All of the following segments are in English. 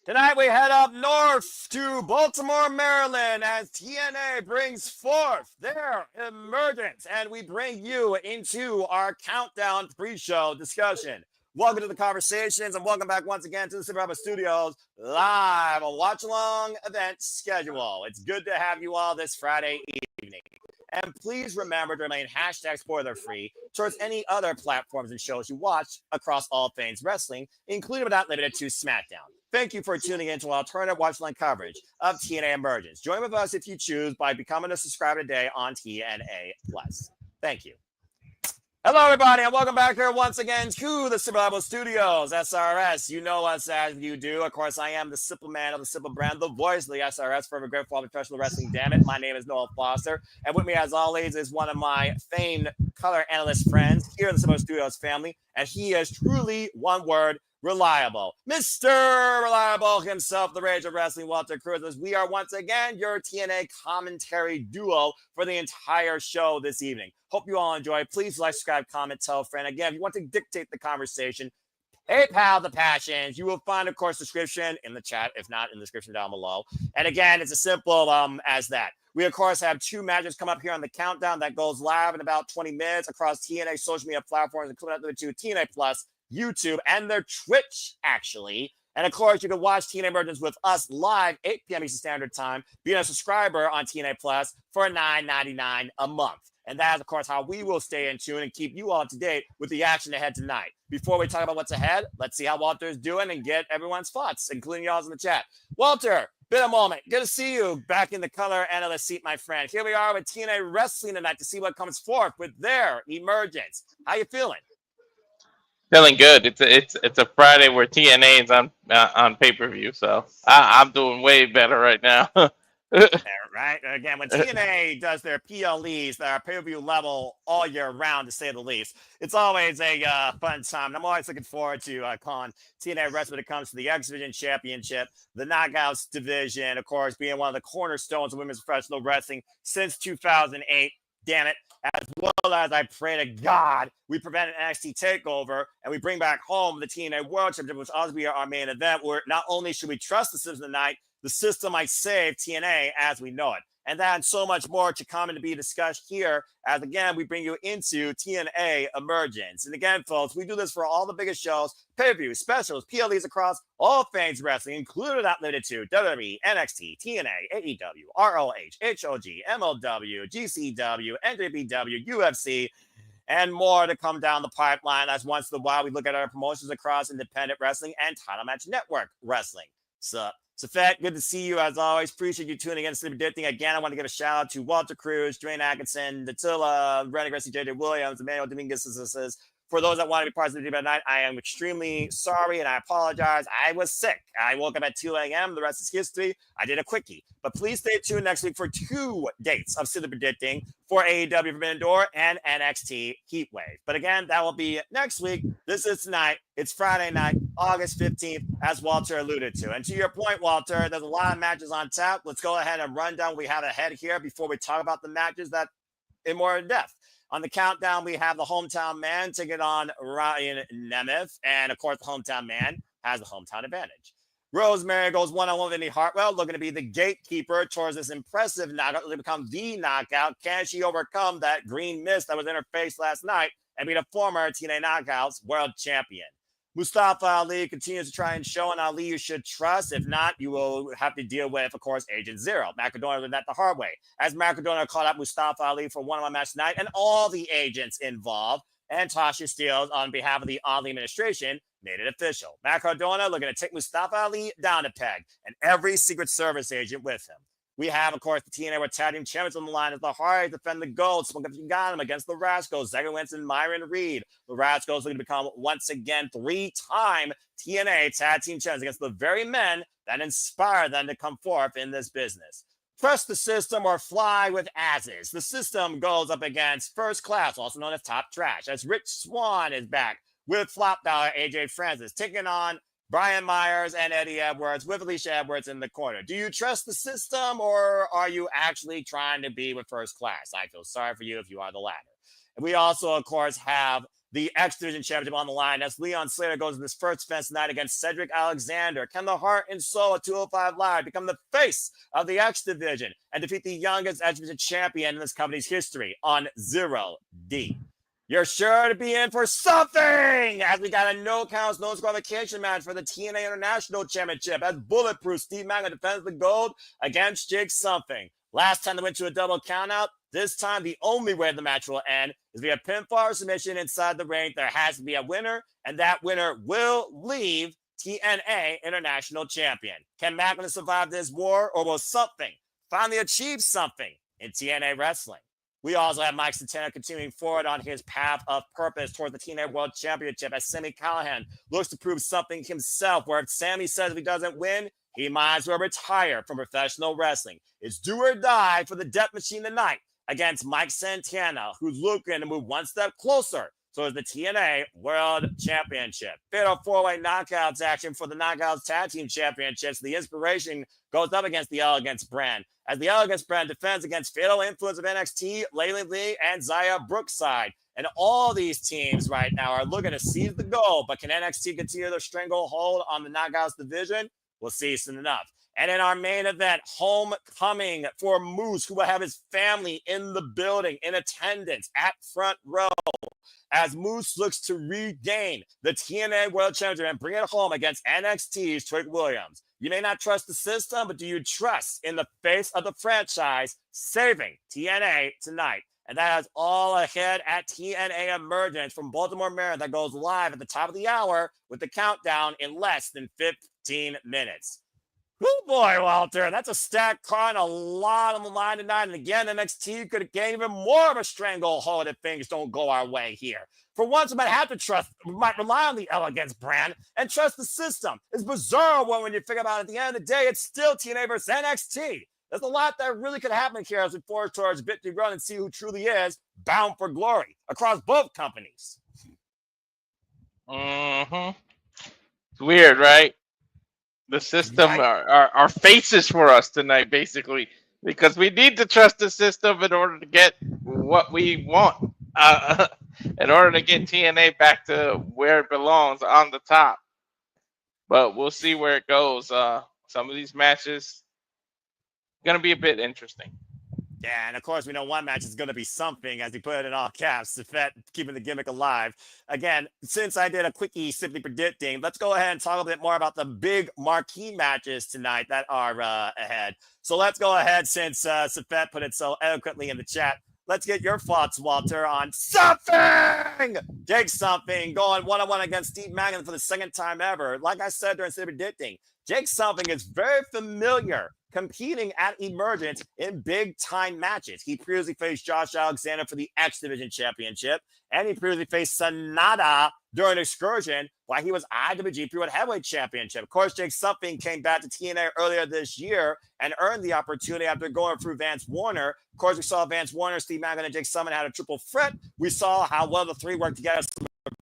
Tonight we head up north to Baltimore, Maryland as TNA brings forth their Emergence, and we bring you into our countdown pre-show discussion. Welcome to the conversations and welcome back once again to the Super Alpha Studios live on Watch Along event schedule. It's good to have you all this Friday evening. And please remember to remain hashtag spoiler free towards any other platforms and shows you watch across all things wrestling, including but not limited to SmackDown. Thank you for tuning in to alternative watch-line coverage of TNA Emergence. Join with us if you choose by becoming a subscriber today on TNA+. Thank you. Hello, everybody, and welcome back here once again to the Super Alpha Studios, SRS. You know us as you do. Of course, I am the simple man of the simple brand, the voice of the SRS, forever grateful for professional wrestling, damn it. My name is Noel Foster, and with me, as always, is one of my famed color analyst friends here in the Super Alpha Studios family, and he is truly, one word, reliable. Mr. Reliable himself, the Rage of Wrestling, Walter Cruz. We are once again your TNA commentary duo for the entire show this evening. Hope you all enjoy. Please like, subscribe, comment, tell a friend. Again, if you want to dictate the conversation, PayPal the passions. You will find, of course, description in the chat, if not in the description down below. And again, it's as simple as that. We, of course, have two matches come up here on the countdown that goes live in about 20 minutes across TNA social media platforms, including the two TNA Plus, YouTube, and their Twitch, actually. And of course, you can watch TNA Emergence with us live, 8 p.m. Eastern Standard Time, being a subscriber on TNA Plus for $9.99 a month. And that is, of course, how we will stay in tune and keep you all up to date with the action ahead tonight. Before we talk about what's ahead, let's see how Walter is doing and get everyone's thoughts, including y'all's in the chat. Walter, been a moment. Good to see you back in the color analyst seat, my friend. Here we are with TNA Wrestling tonight to see what comes forth with their Emergence. How you feeling? Feeling good. It's a Friday where TNA is on pay-per-view, so I'm doing way better right now. Right? Again, when TNA does their PLEs, their pay-per-view level all year round, to say the least, it's always a fun time. And I'm always looking forward to calling TNA wrestling when it comes to the X Division Championship, the Knockouts Division, of course, being one of the cornerstones of women's professional wrestling since 2008. Damn it. As well as I pray to God we prevent an NXT takeover and we bring back home the TNA World Championship, which will be our main event, where not only should we trust the system tonight, the system might save TNA as we know it. And that and so much more to come and to be discussed here as, again, we bring you into TNA Emergence. And again, folks, we do this for all the biggest shows, pay-per-views, specials, PLEs across all things wrestling, including not limited to WWE, NXT, TNA, AEW, ROH, HOG, MLW, GCW, NJPW, UFC, and more to come down the pipeline. As once in a while, we look at our promotions across independent wrestling and Title Match Network wrestling. Safet, good to see you as always. Appreciate you tuning in to Sleepy Ditting. Again, I want to give a shout out to Walter Cruz, Dwayne Atkinson, Datilla, Rennie Gracie, JJ Williams, Emmanuel Dominguez. For those that want to be part of the debate tonight, I am extremely sorry and I apologize. I was sick. I woke up at 2 a.m. The rest is history. I did a quickie. But please stay tuned next week for 2 dates of Sleepy Predicting for AEW Forbidden Door and NXT Heatwave. But again, that will be next week. This is tonight. It's Friday night, August 15th, as Walter alluded to. And to your point, Walter, there's a lot of matches on tap. Let's go ahead and run down what we have ahead here before we talk about the matches that in more depth. On the countdown, we have the hometown man taking on Ryan Nemeth. And, of course, the hometown man has the hometown advantage. Rosemary goes one-on-one with Indy Hartwell, looking to be the gatekeeper towards this impressive knockout to become the knockout. Can she overcome that green mist that was in her face last night and be the former TNA Knockouts world champion? Mustafa Ali continues to try and show an Ali you should trust. If not, you will have to deal with, of course, Agent Zero. Macedonia learned that the hard way, as Macedonia called out Mustafa Ali for one-on-one match tonight, and all the agents involved, and Tasha Steele, on behalf of the Ali administration, made it official. Macedonia looking to take Mustafa Ali down a peg, and every Secret Service agent with him. We have, of course, the TNA World Tag Team Champions on the line as the Hardy defend the gold. Smoke got him against the Rascalz. Zachary, Wentz, and Myron Reed. The Rascalz looking to become, once again, 3-time TNA Tag Team Champions against the very men that inspire them to come forth in this business. Trust the system or fly with asses. The system goes up against First Class, also known as Top Trash, as Rich Swann is back with Flop Dollar AJ Francis, taking on Brian Myers and Eddie Edwards with Alicia Edwards in the corner. Do you trust the system, or are you actually trying to be with first class? I feel sorry for you if you are the latter. And we also, of course, have the X Division Championship on the line as Leon Slater goes in this first defense tonight against Cedric Alexander. Can the Heart and Soul at 205 Live become the face of the X Division and defeat the youngest X Division champion in this company's history on 0D? You're sure to be in for something, as we got a no counts, no disqualification match for the TNA International Championship as Bulletproof Steve Maclin defends the gold against Jake Something. Last time they went to a double countout. This time, the only way the match will end is via pinfall or submission inside the ring. There has to be a winner, and that winner will leave TNA International Champion. Can Maclin survive this war, or will Something finally achieve something in TNA Wrestling? We also have Mike Santana continuing forward on his path of purpose towards the TNA World Championship as Sami Callihan looks to prove something himself, where if Sami says if he doesn't win, he might as well retire from professional wrestling. It's do or die for the Death Machine tonight against Mike Santana, who's looking to move one step closer towards the TNA World Championship. Fatal four-way knockouts action for the Knockouts Tag Team Championships. The Inspiration goes up against the Elegance brand, as the Elegance brand defends against Fatal Influence of NXT, Laylee Lee, and Zaya Brookside. And all these teams right now are looking to seize the goal, but can NXT continue their stranglehold on the Knockouts division? We'll see soon enough. And in our main event, homecoming for Moose, who will have his family in the building, in attendance, at front row, as Moose looks to regain the TNA World Championship and bring it home against NXT's Trick Williams. You may not trust the system, but do you trust in the face of the franchise saving TNA tonight? And that is all ahead at TNA Emergence from Baltimore, Maryland, that goes live at the top of the hour with the countdown in less than 15 minutes. Oh boy, Walter, that's a stacked card and a lot on the line tonight. And again, NXT could gain even more of a stranglehold if things don't go our way here. For once, we might have to trust, we might rely on the Elegance brand and trust the system. It's bizarre when you figure about it. At the end of the day, it's still TNA versus NXT. There's a lot that really could happen here as we forge towards victory run and see who truly is bound for glory across both companies. Mm-hmm. It's weird, right? The system are faces for us tonight, basically, because we need to trust the system in order to get what we want, in order to get TNA back to where it belongs on the top. But we'll see where it goes. Some of these matches going to be a bit interesting. Yeah, and of course, we know one match is going to be something, as he put it in all caps, Safet keeping the gimmick alive. Again, since I did a quickie simply predicting, let's go ahead and talk a bit more about the big marquee matches tonight that are ahead. So let's go ahead, since Safet put it so eloquently in the chat. Let's get your thoughts, Walter, on something! Jake Something going one-on-one against Steve Maclin for the second time ever. Like I said during simply predicting, Jake Something is very familiar competing at Emergence in big-time matches. He previously faced Josh Alexander for the X Division Championship, and he previously faced Sonata during Excursion while he was IWGP World Heavyweight Championship. Of course, Jake Something came back to TNA earlier this year and earned the opportunity after going through Vance Warner. Of course, we saw Vance Warner, Steve Maclin, and Jake Something had a triple threat. We saw how well the three worked together.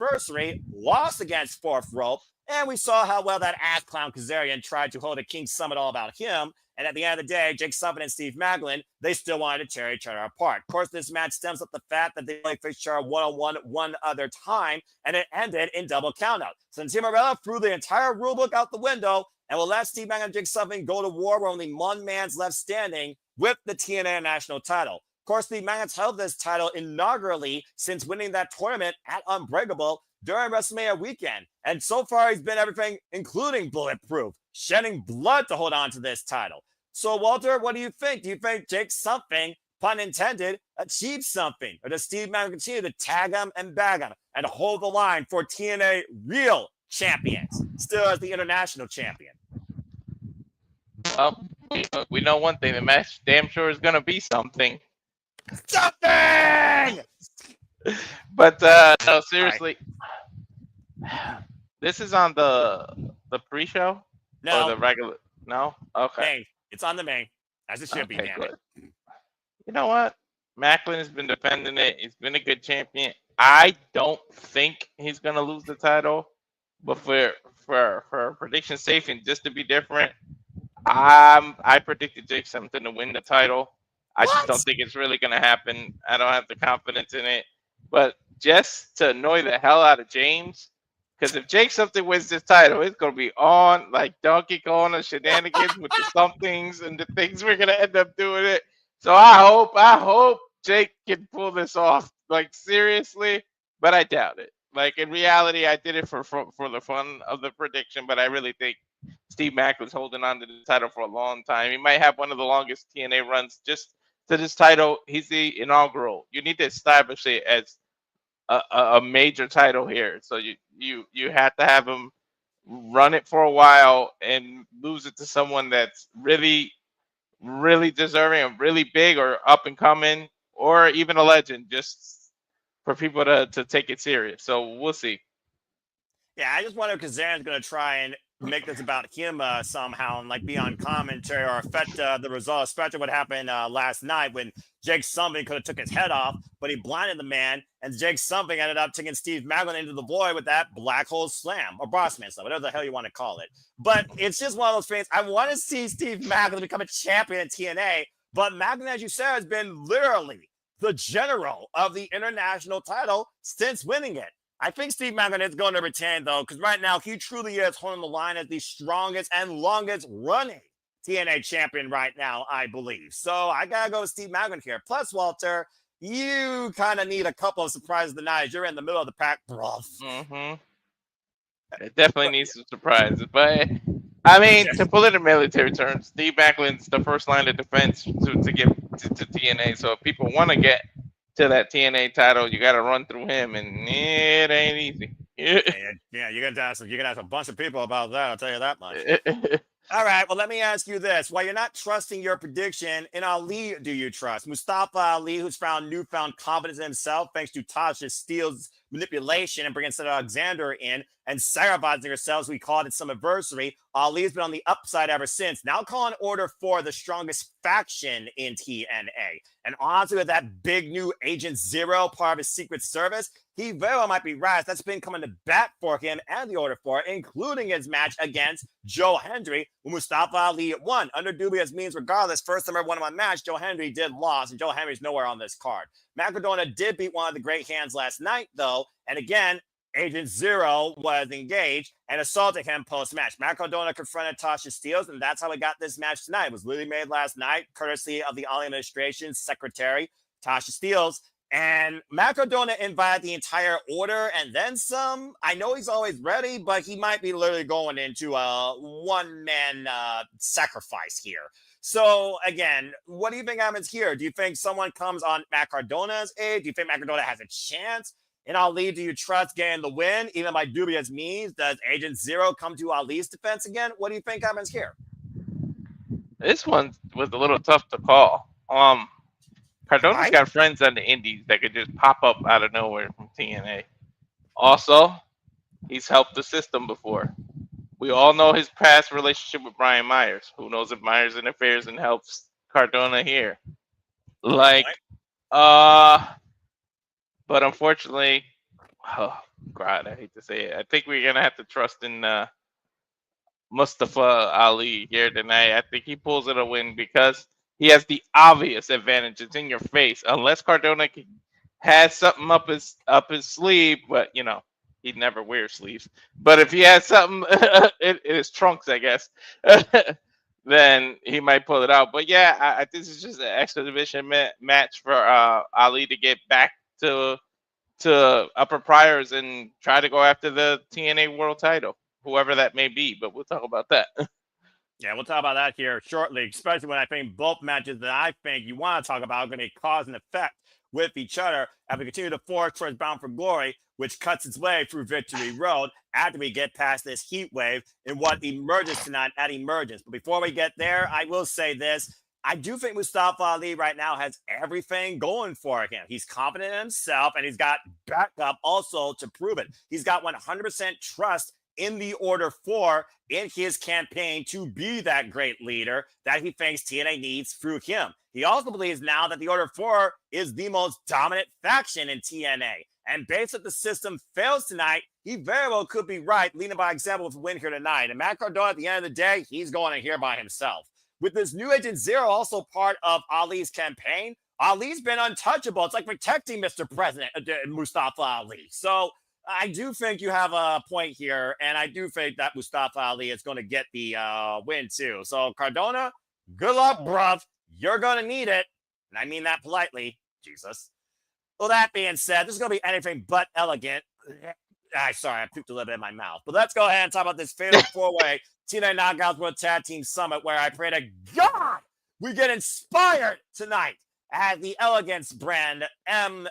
Anniversary, lost against Fourth Rope, and we saw how well that ass clown Kazarian tried to hold a King Summit all about him. And at the end of the day, Jake Something and Steve Maclin, they still wanted to tear each other apart. Of course, this match stems from the fact that they only faced each other one-on-one one other time, and it ended in double countout. So Morella threw the entire rulebook out the window and will let Steve Maclin and Jake Something go to war where only one man's left standing with the TNA national title. Of course, Steve Maclin's held this title inaugurally since winning that tournament at Unbreakable during WrestleMania weekend. And so far, he's been everything, including bulletproof, shedding blood to hold on to this title. So, Walter, what do you think? Do you think Jake Something, pun intended, achieved something? Or does Steve Maclin continue to tag him and bag him and hold the line for TNA real champions, still as the international champion? Well, we know one thing. The match damn sure is going to be something. Something! But, no, seriously. This is on the pre-show? No. Or the regular? No? Okay. Main. It's on the main, as it should be, damn it. You know what? Maclin has been defending it. He's been a good champion. I don't think he's going to lose the title. But for prediction safe and just to be different, I predicted Jake something to win the title. I just don't What? think it's really gonna happen. I don't have the confidence in it. But just to annoy the hell out of James, because if Jake something wins this title, it's gonna be on like Donkey Kong and shenanigans with the somethings and the things we're gonna end up doing it. So I hope Jake can pull this off. Like seriously, but I doubt it. Like in reality, I did it for the fun of the prediction, but I really think Steve Maclin's holding on to the title for a long time. He might have one of the longest TNA runs just to this title. He's the inaugural. You need to establish it as a major title here. So you have to have him run it for a while and lose it to someone that's really really deserving and really big or up and coming or even a legend, just for people to take it serious. So we'll see. Yeah, I just wonder because Zaren's going to try and make this about him somehow and like be on commentary or affect the result, especially what happened last night when Jake Something could have took his head off, but he blinded the man, and Jake Something ended up taking Steve Maclin into the void with that black hole slam or Bossman slam, whatever the hell you want to call it. But it's just one of those things. I want to see Steve Maclin become a champion in TNA, but Maclin, as you said, has been literally the general of the international title since winning it. I think Steve Maclin is going to retain, though, because right now he truly is holding the line as the strongest and longest running TNA champion right now, I believe. So I got to go with Steve Maclin here. Plus, Walter, you kind of need a couple of surprises tonight. You're in the middle of the pack, bro. Mm-hmm. It definitely needs some surprises. But, I mean, to pull it in military terms, Steve Macklin's the first line of defense to get to TNA. So if people want to get to that TNA title, you got to run through him, and it ain't easy. Yeah, you're gonna ask a bunch of people about that. I'll tell you that much. All right, well, let me ask you this: while you're not trusting your prediction, in Ali, do you trust Mustafa Ali, who's found newfound confidence in himself thanks to Tasha Steele's manipulation and bringing Cedric Alexander in and sacrificing herself, as we called it, some adversary? Ali's been on the upside ever since. Now calling order for the strongest faction in TNA. And honestly, with that big new Agent Zero, part of his Secret Service, he very well might be right. That's been coming to bat for him and the order for it, including his match against Joe Hendry, who Mustafa Ali won. Under dubious means, regardless, first time I ever won my match, Joe Hendry did lose, and Joe Hendry's nowhere on this card. Macadona did beat one of the great hands last night, though, and again, Agent Zero was engaged and assaulted him post-match. Macadona confronted Tasha Steele, and that's how we got this match tonight. It was literally made last night, courtesy of the IInspiration secretary, Tasha Steele. And Macadona invited the entire order and then some. I know he's always ready, but he might be literally going into a one-man sacrifice here. So, again, what do you think happens here? Do you think someone comes on Macadona's aid? Do you think Macadona has a chance? In Ali, do you trust getting the win, even by dubious means? Does Agent Zero come to Ali's defense again? What do you think happens here? This one was a little tough to call. Cardona's got friends on the indies that could just pop up out of nowhere from TNA. Also, he's helped the system before. We all know his past relationship with Brian Myers. Who knows if Myers interferes and helps Cardona here? But unfortunately, oh God, I hate to say it. I think we're gonna have to trust in Mustafa Ali here tonight. I think he pulls it a win because he has the obvious advantage. It's in your face. Unless Cardona has something up his sleeve, but you know he'd never wear sleeves. But if he has something in his trunks, I guess, then he might pull it out. But yeah, I this is just an exhibition match for Ali to get back to upper priors and try to go after the TNA World Title, whoever that may be. But we'll talk about that. Yeah, we'll talk about that here shortly, especially when I think both matches that I think you want to talk about are going to cause an effect with each other as we continue to forge towards Bound for Glory, which cuts its way through Victory Road after we get past this heat wave in what emerges tonight at Emergence. But before we get there, I will say this. I do think Mustafa Ali right now has everything going for him. He's confident in himself, and he's got backup also to prove it. He's got 100% trust in the Order 4 in his campaign to be that great leader that he thinks TNA needs through him. He also believes now that the Order 4 is the most dominant faction in TNA. And based if the system fails tonight, he very well could be right, leading by example with a win here tonight. And Matt Cardona, at the end of the day, he's going in here by himself. With this new Agent Zero also part of Ali's campaign, Ali's been untouchable. It's like protecting Mr. President, Mustafa Ali. So I do think you have a point here, and I do think that Mustafa Ali is going to get the win too. So Cardona, good luck, bruv. You're going to need it. And I mean that politely. Jesus. Well, that being said, this is going to be anything but elegant. Sorry, I pooped a little bit in my mouth. But let's go ahead and talk about this fatal four-way TNA Knockouts World Tag Team Summit, where I pray to God we get inspired tonight as the Elegance brand, and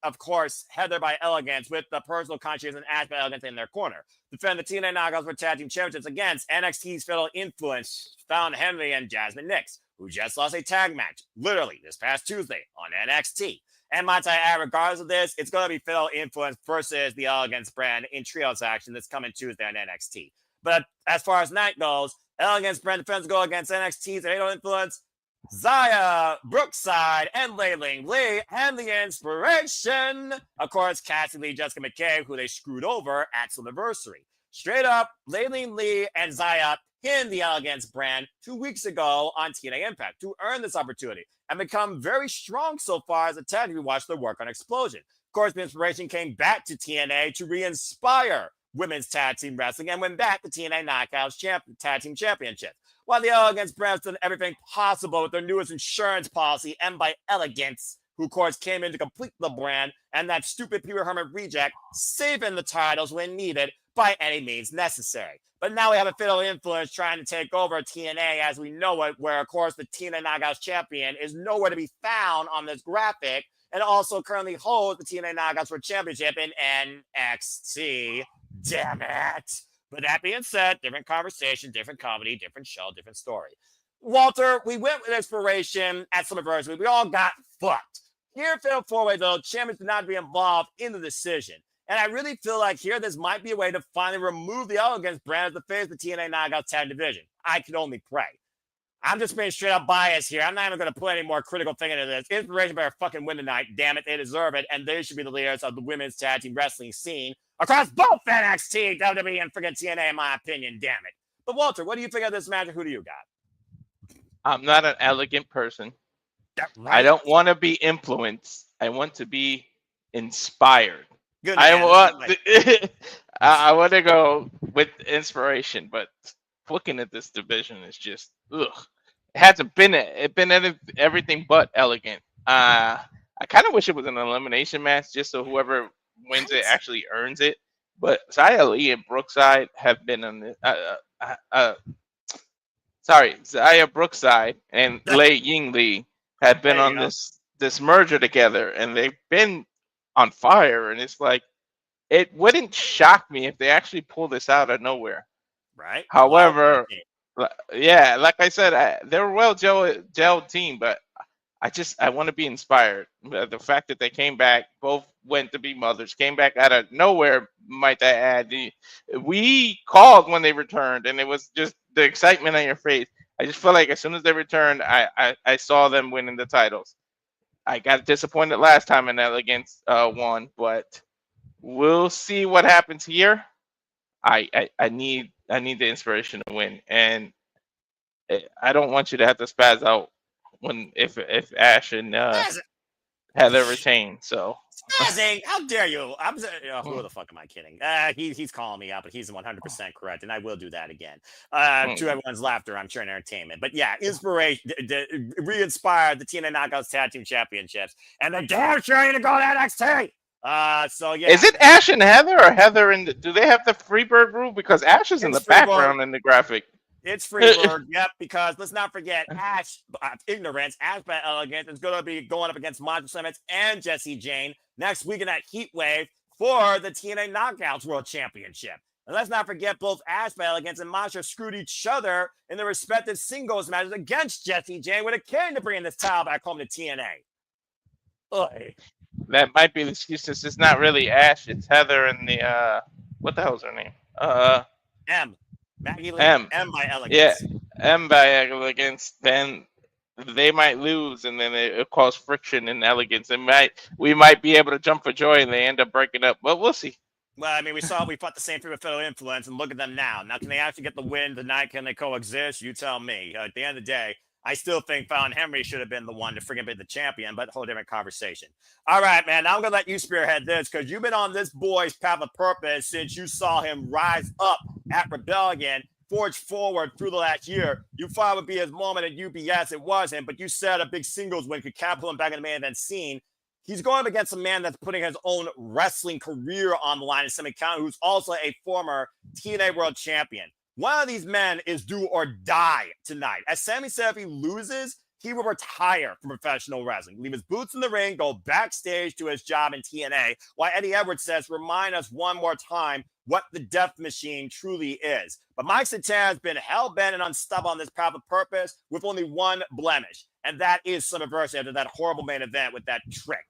of course, Heather by Elegance, with the personal conscience and Ash by Elegance in their corner. Defend the TNA Knockouts World Tag Team Championships against NXT's fatal influence, Fallon, Henley, and Jazmyn Nix, who just lost a tag match, literally, this past Tuesday on NXT. And might I add, regardless of this, it's going to be Fatal Influence versus the Elegance brand in trios action that's coming Tuesday on NXT. But as far as night goes, Elegance brand defense go against NXT's Fatal Influence, Zaya, Brookside, and Yǐng Lee, and the Inspiration. Of course, Cassie Lee, Jessica McKay, who they screwed over at Slammiversary. Straight up, Yǐng Lee and Zaya pinned the Elegance brand 2 weeks ago on TNA Impact to earn this opportunity and become very strong so far as a tag team. We watched their work on Explosion. Of course, the Inspiration came back to TNA to re-inspire women's tag team wrestling and win back the TNA Knockouts Tag Team Championship. While the Elegance brand's done everything possible with their newest insurance policy, M by Elegance, who of course came in to complete the brand, and that stupid Peter Herman reject, saving the titles when needed by any means necessary. But now we have a Fatal Influence trying to take over TNA as we know it, where, of course, the TNA Knockouts champion is nowhere to be found on this graphic and also currently holds the TNA Knockouts World Championship in NXT. Damn it. But that being said, different conversation, different comedy, different show, different story. Walter, we went with Inspiration at Slammiversary. We all got fucked. Here, Fatal 4-Way, though, champions did not be involved in the decision. And I really feel like here, this might be a way to finally remove the Elegance brand as the face of the TNA Knockouts Tag Division. I can only pray. I'm just being straight up biased here. I'm not even going to put any more critical thing into this. Inspiration better fucking win tonight. Damn it, they deserve it. And they should be the leaders of the women's tag team wrestling scene across both NXT, WWE, and freaking TNA, in my opinion. Damn it. But Walter, what do you think of this match? Who do you got? I'm not an elegant person. Right. I don't want to be influenced. I want to be inspired. Good I want to go with Inspiration, but looking at this division is just ugh. It hasn't been everything but elegant. I kind of wish it was an elimination match, just so whoever wins it actually earns it. But Zaya Lee and Brookside have been on the Zaya Brookside and Yǐng Lee have been on this merger together, and they've been on fire. And it's like, it wouldn't shock me if they actually pull this out of nowhere. Right. However, yeah, like I said, they're a well-gelled team, but I want to be inspired. The fact that they came back, both went to be mothers, came back out of nowhere, might I add. We called when they returned, and it was just the excitement on your face. I just feel like as soon as they returned, I saw them winning the titles. I got disappointed last time in Elegance won, but we'll see what happens here. I need the Inspiration to win, and I don't want you to have to spaz out if Ash and Heather retain. So spazzing? How dare you? Who the fuck am I kidding? He's calling me out, but he's 100% correct, and I will do that again. To everyone's laughter, I'm sure, and entertainment. But yeah, Inspiration re-inspired the TNA Knockouts Tag Team Championships, and they're damn sure going to go to NXT. So yeah. Is it Ash and Heather, or Heather and do they have the Freebird rule? Because Ash is in the background in the graphic. It's Freebird, yep, because let's not forget Ash, Ignorance, Ash by Elegance is going to be going up against Monster Simmons and Jessie Jane next week in that heat wave for the TNA Knockouts World Championship. And let's not forget both Ash by Elegance and Monster screwed each other in their respective singles matches against Jessie Jane when it came to bringing this title back home to TNA. Oy. That might be the excuse. It's not really Ash, it's Heather and the what the hell's her name? M. Maggie Lee. M by Elegance. Yeah, M by Elegance. Then they might lose, and then it cause friction in Elegance. We might be able to jump for joy, and they end up breaking up. But we'll see. Well, I mean, we fought the same thing with Federal Influence, and look at them now. Now, can they actually get the win tonight? Can they coexist? You tell me. At the end of the day, I still think Fallon Henry should have been the one to freaking be the champion, but whole different conversation. All right, man. Now I'm gonna let you spearhead this because you've been on this boy's path of purpose since you saw him rise up at Rebellion, forge forward through the last year. You thought it would be his moment at UBS. It wasn't, but you said a big singles win could catapult him back in the main event scene. He's going up against a man that's putting his own wrestling career on the line in Sami Callihan, who's also a former TNA World Champion. One of these men is do or die tonight. As Sami said, if he loses, he will retire from professional wrestling, leave his boots in the ring, go backstage to his job in TNA, while Eddie Edwards says, remind us one more time what the Death Machine truly is. But Mike Santana has been hell-bent and unstable on this path of purpose with only one blemish, and that is Slammiversary after that horrible main event with that trick.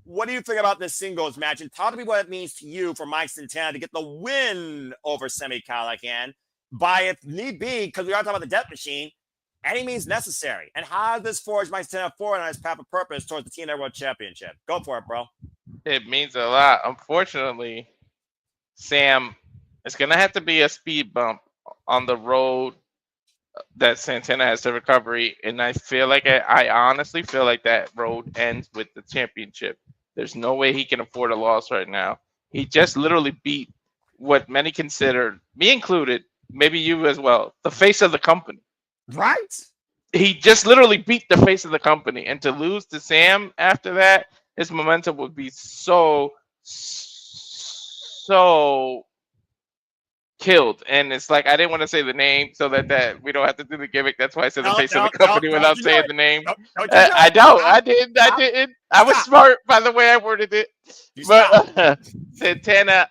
What do you think about this singles match? And talk to me what it means to you for Mike Santana to get the win over Sami Callihan by, if need be, because we are talking about the Death Machine, any means necessary. And how does this forge Mike Santana forward on his path of purpose towards the TNA World Championship? Go for it, bro. It means a lot. Unfortunately, Sam, it's going to have to be a speed bump on the road that Santana has to recovery. And I feel like I honestly feel like that road ends with the championship. There's no way he can afford a loss right now. He just literally beat what many consider, me included, maybe you as well, the face of the company. Right? He just literally beat the face of the company. And to lose to Sam after that, his momentum would be so killed. And it's like, I didn't want to say the name so that we don't have to do the gimmick. That's why I said the face of the company without saying the name. I didn't. I was smart by the way I worded it. But Santana,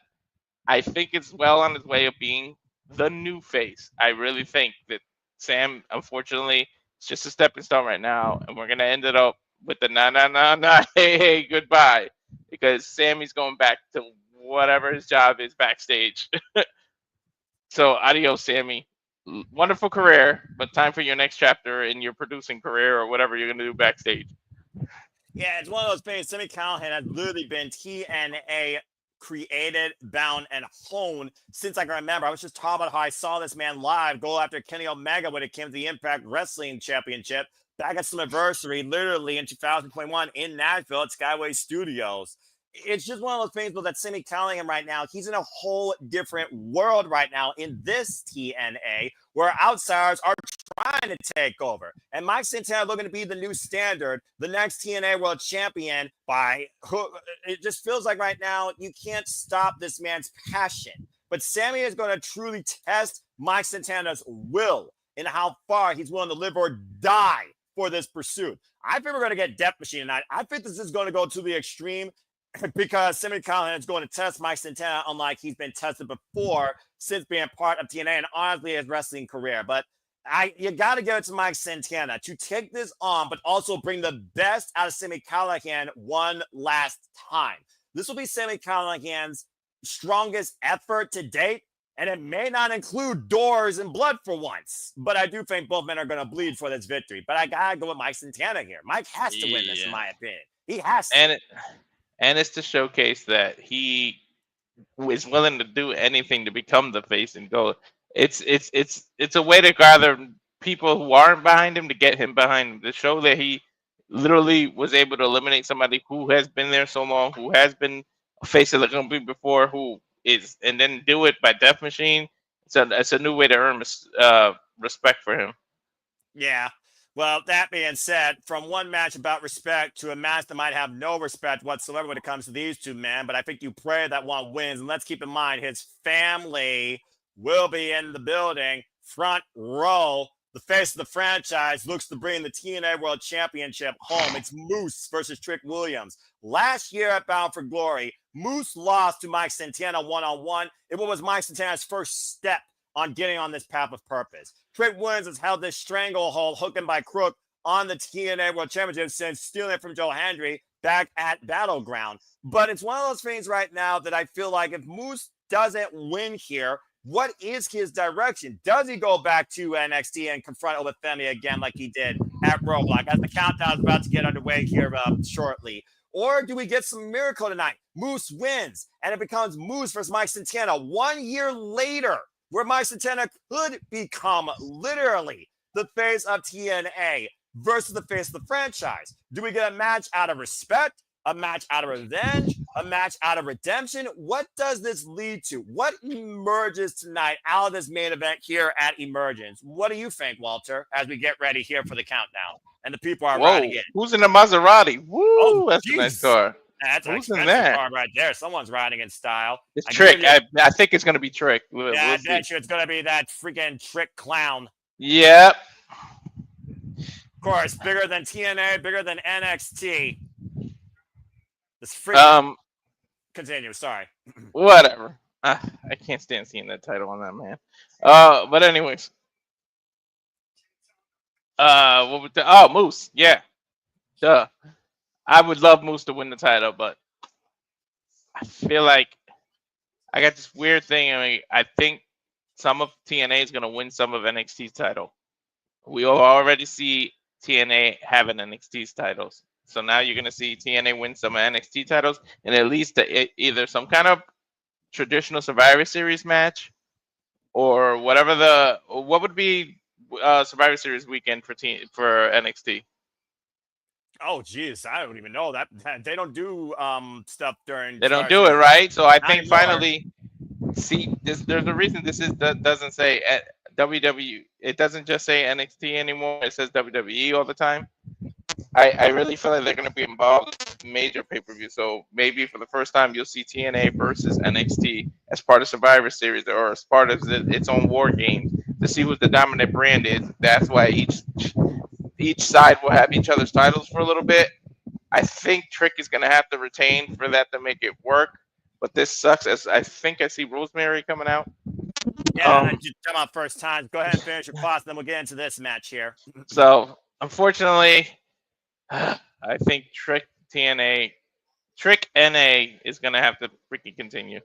I think it's well on his way of being the new face. I really think that Sam, unfortunately, it's just a stepping stone right now. And we're going to end it up with the nah, hey, goodbye. Because Sammy's going back to whatever his job is backstage. So, adios, Sami. Wonderful career, but time for your next chapter in your producing career or whatever you're going to do backstage. Yeah, it's one of those things. Sami Callihan has literally been TNA created, bound, and honed since I can remember. I was just talking about how I saw this man live go after Kenny Omega when it came to the Impact Wrestling Championship back at Slammiversary, literally in 2021 in Nashville at Skyway Studios. It's just one of those things that Sami Callihan right now, he's in a whole different world right now in this TNA where outsiders are trying to take over. And Mike Santana looking to be the new standard, the next TNA World Champion it just feels like right now you can't stop this man's passion. But Sami is going to truly test Mike Santana's will and how far he's willing to live or die for this pursuit. I think we're going to get Death Machine tonight. I think this is going to go to the extreme because Sami Callihan is going to test Mike Santana unlike he's been tested before since being part of TNA and honestly his wrestling career. But you got to give it to Mike Santana to take this on, but also bring the best out of Sami Callihan one last time. This will be Sami Callihan's strongest effort to date, and it may not include doors and blood for once. But I do think both men are going to bleed for this victory. But I got to go with Mike Santana here. Mike has to win this, in my opinion. He has to. And it's to showcase that he is willing to do anything to become the face and go. It's a way to gather people who aren't behind him to get him behind him, to show that he literally was able to eliminate somebody who has been there so long, who has been a face of the company before, and then do it by Death Machine. It's a new way to earn respect for him. Yeah. Well, that being said, from one match about respect to a match that might have no respect whatsoever when it comes to these two men, but I think you pray that one wins. And let's keep in mind, his family will be in the building, front row. The face of the franchise looks to bring the TNA World Championship home. It's Moose versus Trick Williams. Last year at Bound for Glory, Moose lost to Mike Santana one-on-one. It was Mike Santana's first step on getting on this path of purpose. Trick Williams has held this stranglehold, hook and by crook, on the TNA World Championship since stealing it from Joe Hendry back at Battleground. But it's one of those things right now that I feel like if Moose doesn't win here, what is his direction? Does he go back to NXT and confront Olafemi again like he did at Roadblock as the countdown is about to get underway here shortly? Or do we get some miracle tonight? Moose wins, and it becomes Moose versus Mike Santana 1 year later, where Mike Santana could become literally the face of TNA versus the face of the franchise. Do we get a match out of respect, a match out of revenge, a match out of redemption? What does this lead to? What emerges tonight out of this main event here at Emergence? What do you think, Walter, as we get ready here for the countdown and the people are riding in? Who's in the Maserati? Woo, Oh, that's a nice car. That's an Who's in expensive that? car right there. Someone's riding in style. It's Trick. I think it's going to be Trick. We'll I see. bet you it's going to be that freaking Trick clown. Yep. Of course, bigger than TNA, bigger than NXT. This freaking... Continue, sorry. Whatever. I can't stand seeing that title on that man. But anyways. What was the... Moose. Yeah. Duh. I would love Moose to win the title, but I feel like I got this weird thing. I mean, I think some of TNA is going to win some of NXT's title. We already see TNA having NXT's titles. So now you're going to see TNA win some NXT titles, and at least either some kind of traditional Survivor Series match or whatever what would be Survivor Series weekend for NXT. Oh, geez, I don't even know that they don't do stuff during. They don't do it, right? So I think finally, see, there's a reason that doesn't say WWE. It doesn't just say NXT anymore. It says WWE all the time. I really feel like they're going to be involved in major pay-per-view. So maybe for the first time, you'll see TNA versus NXT as part of Survivor Series or as part of its own war game to see what the dominant brand is. That's why each side will have each other's titles for a little bit. I think Trick is going to have to retain for that to make it work. But this sucks, as I think I see Rosemary coming out. Yeah, just come out first time. Go ahead and finish your thoughts, then we'll get into this match here. So, unfortunately, I think Trick NA is going to have to freaking continue.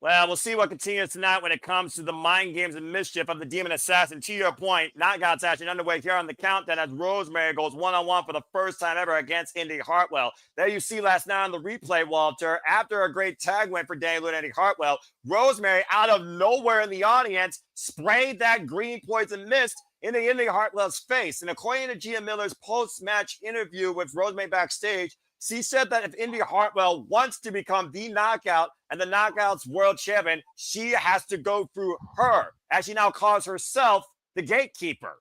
Well, we'll see what continues tonight when it comes to the mind games and mischief of the Demon Assassin. To your point, knockouts action underway here on the countdown as Rosemary goes one-on-one for the first time ever against Indy Hartwell. There you see last night on the replay, Walter, after a great tag win for Daniel and Indy Hartwell, Rosemary out of nowhere in the audience sprayed that green poison mist into Indy Hartwell's face. And according to Gia Miller's post-match interview with Rosemary backstage, she said that if Indy Hartwell wants to become the knockout and the knockouts world champion, she has to go through her, as she now calls herself the gatekeeper.